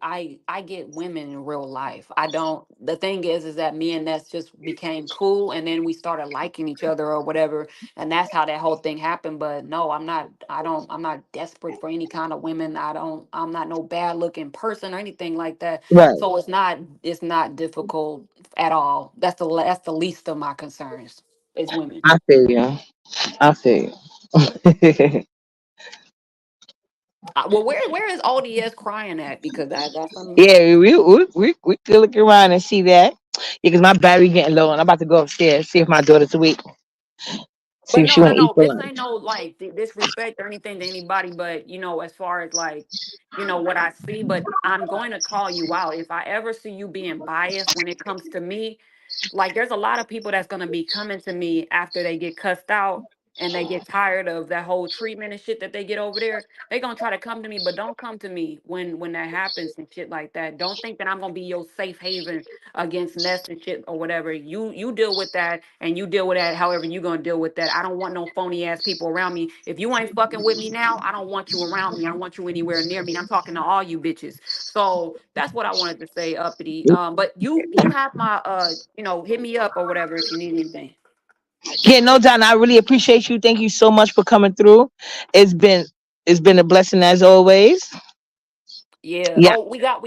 get women in real life. I don't. The thing is that me and Ness just became cool, and then we started liking each other or whatever, and that's how that whole thing happened. But no, I'm not. I don't. I'm not desperate for any kind of women. I don't. I'm not no bad looking person or anything like that. Right. So it's not. It's not difficult at all. That's the least of my concerns. Is women. I feel you. I feel you. Well, where is ODS crying at? Because that's Yeah, we could look around and see that. Yeah, because my battery getting low and I'm about to go upstairs, see if my daughter's awake, see But if she no, want no, to eat no. for This lunch. ain't no like disrespect or anything to anybody. But as far as like, what I see. But I'm going to call you out if I ever see you being biased when it comes to me. Like, there's a lot of people that's gonna be coming to me after they get cussed out and they get tired of that whole treatment and shit that they get over there. They gonna try to come to me, but don't come to me when that happens and shit like that. Don't think that I'm gonna be your safe haven against Nest and shit or whatever. You deal with that and you deal with that however you gonna deal with that. I don't want no phony ass people around me. If you ain't fucking with me now, I don't want you around me. I don't want you anywhere near me. I'm talking to all you bitches. So that's what I wanted to say, uppity. But you have my hit me up or whatever if you need anything. Yeah, no doubt. And I really appreciate you. Thank you so much for coming through. It's been it's been a blessing as always. Yeah. Yeah. Oh, we got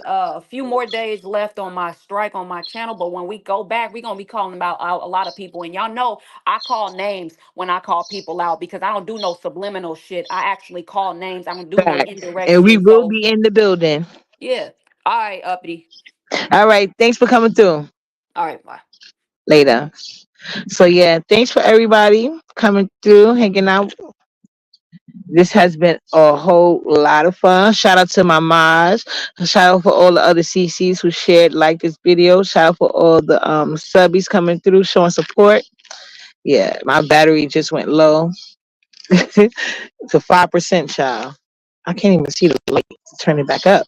a few more days left on my strike on my channel, but when we go back, we're gonna be calling about out a lot of people. And y'all know I call names when I call people out because I don't do no subliminal shit. I actually call names. I don't do no Back. indirect And we shit. will So be in the building. yeah. All right, uppity. All right. Thanks for coming through. All right, bye. Later. So yeah, thanks for everybody coming through, hanging out. This has been a whole lot of fun. Shout out to my Maj. Shout out for all the other CCs who shared like this video. Shout out for all the subbies coming through, showing support. Yeah, my battery just went low to 5%, child. I can't even see the light to turn it back up.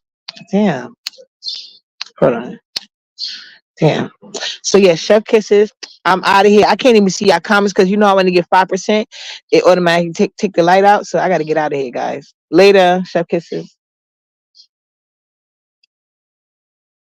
Damn. Hold on. Damn. So yeah, chef kisses. I'm out of here. I can't even see your comments because I want to get 5%. It automatically take the light out. So I gotta get out of here, guys. Later, chef kisses.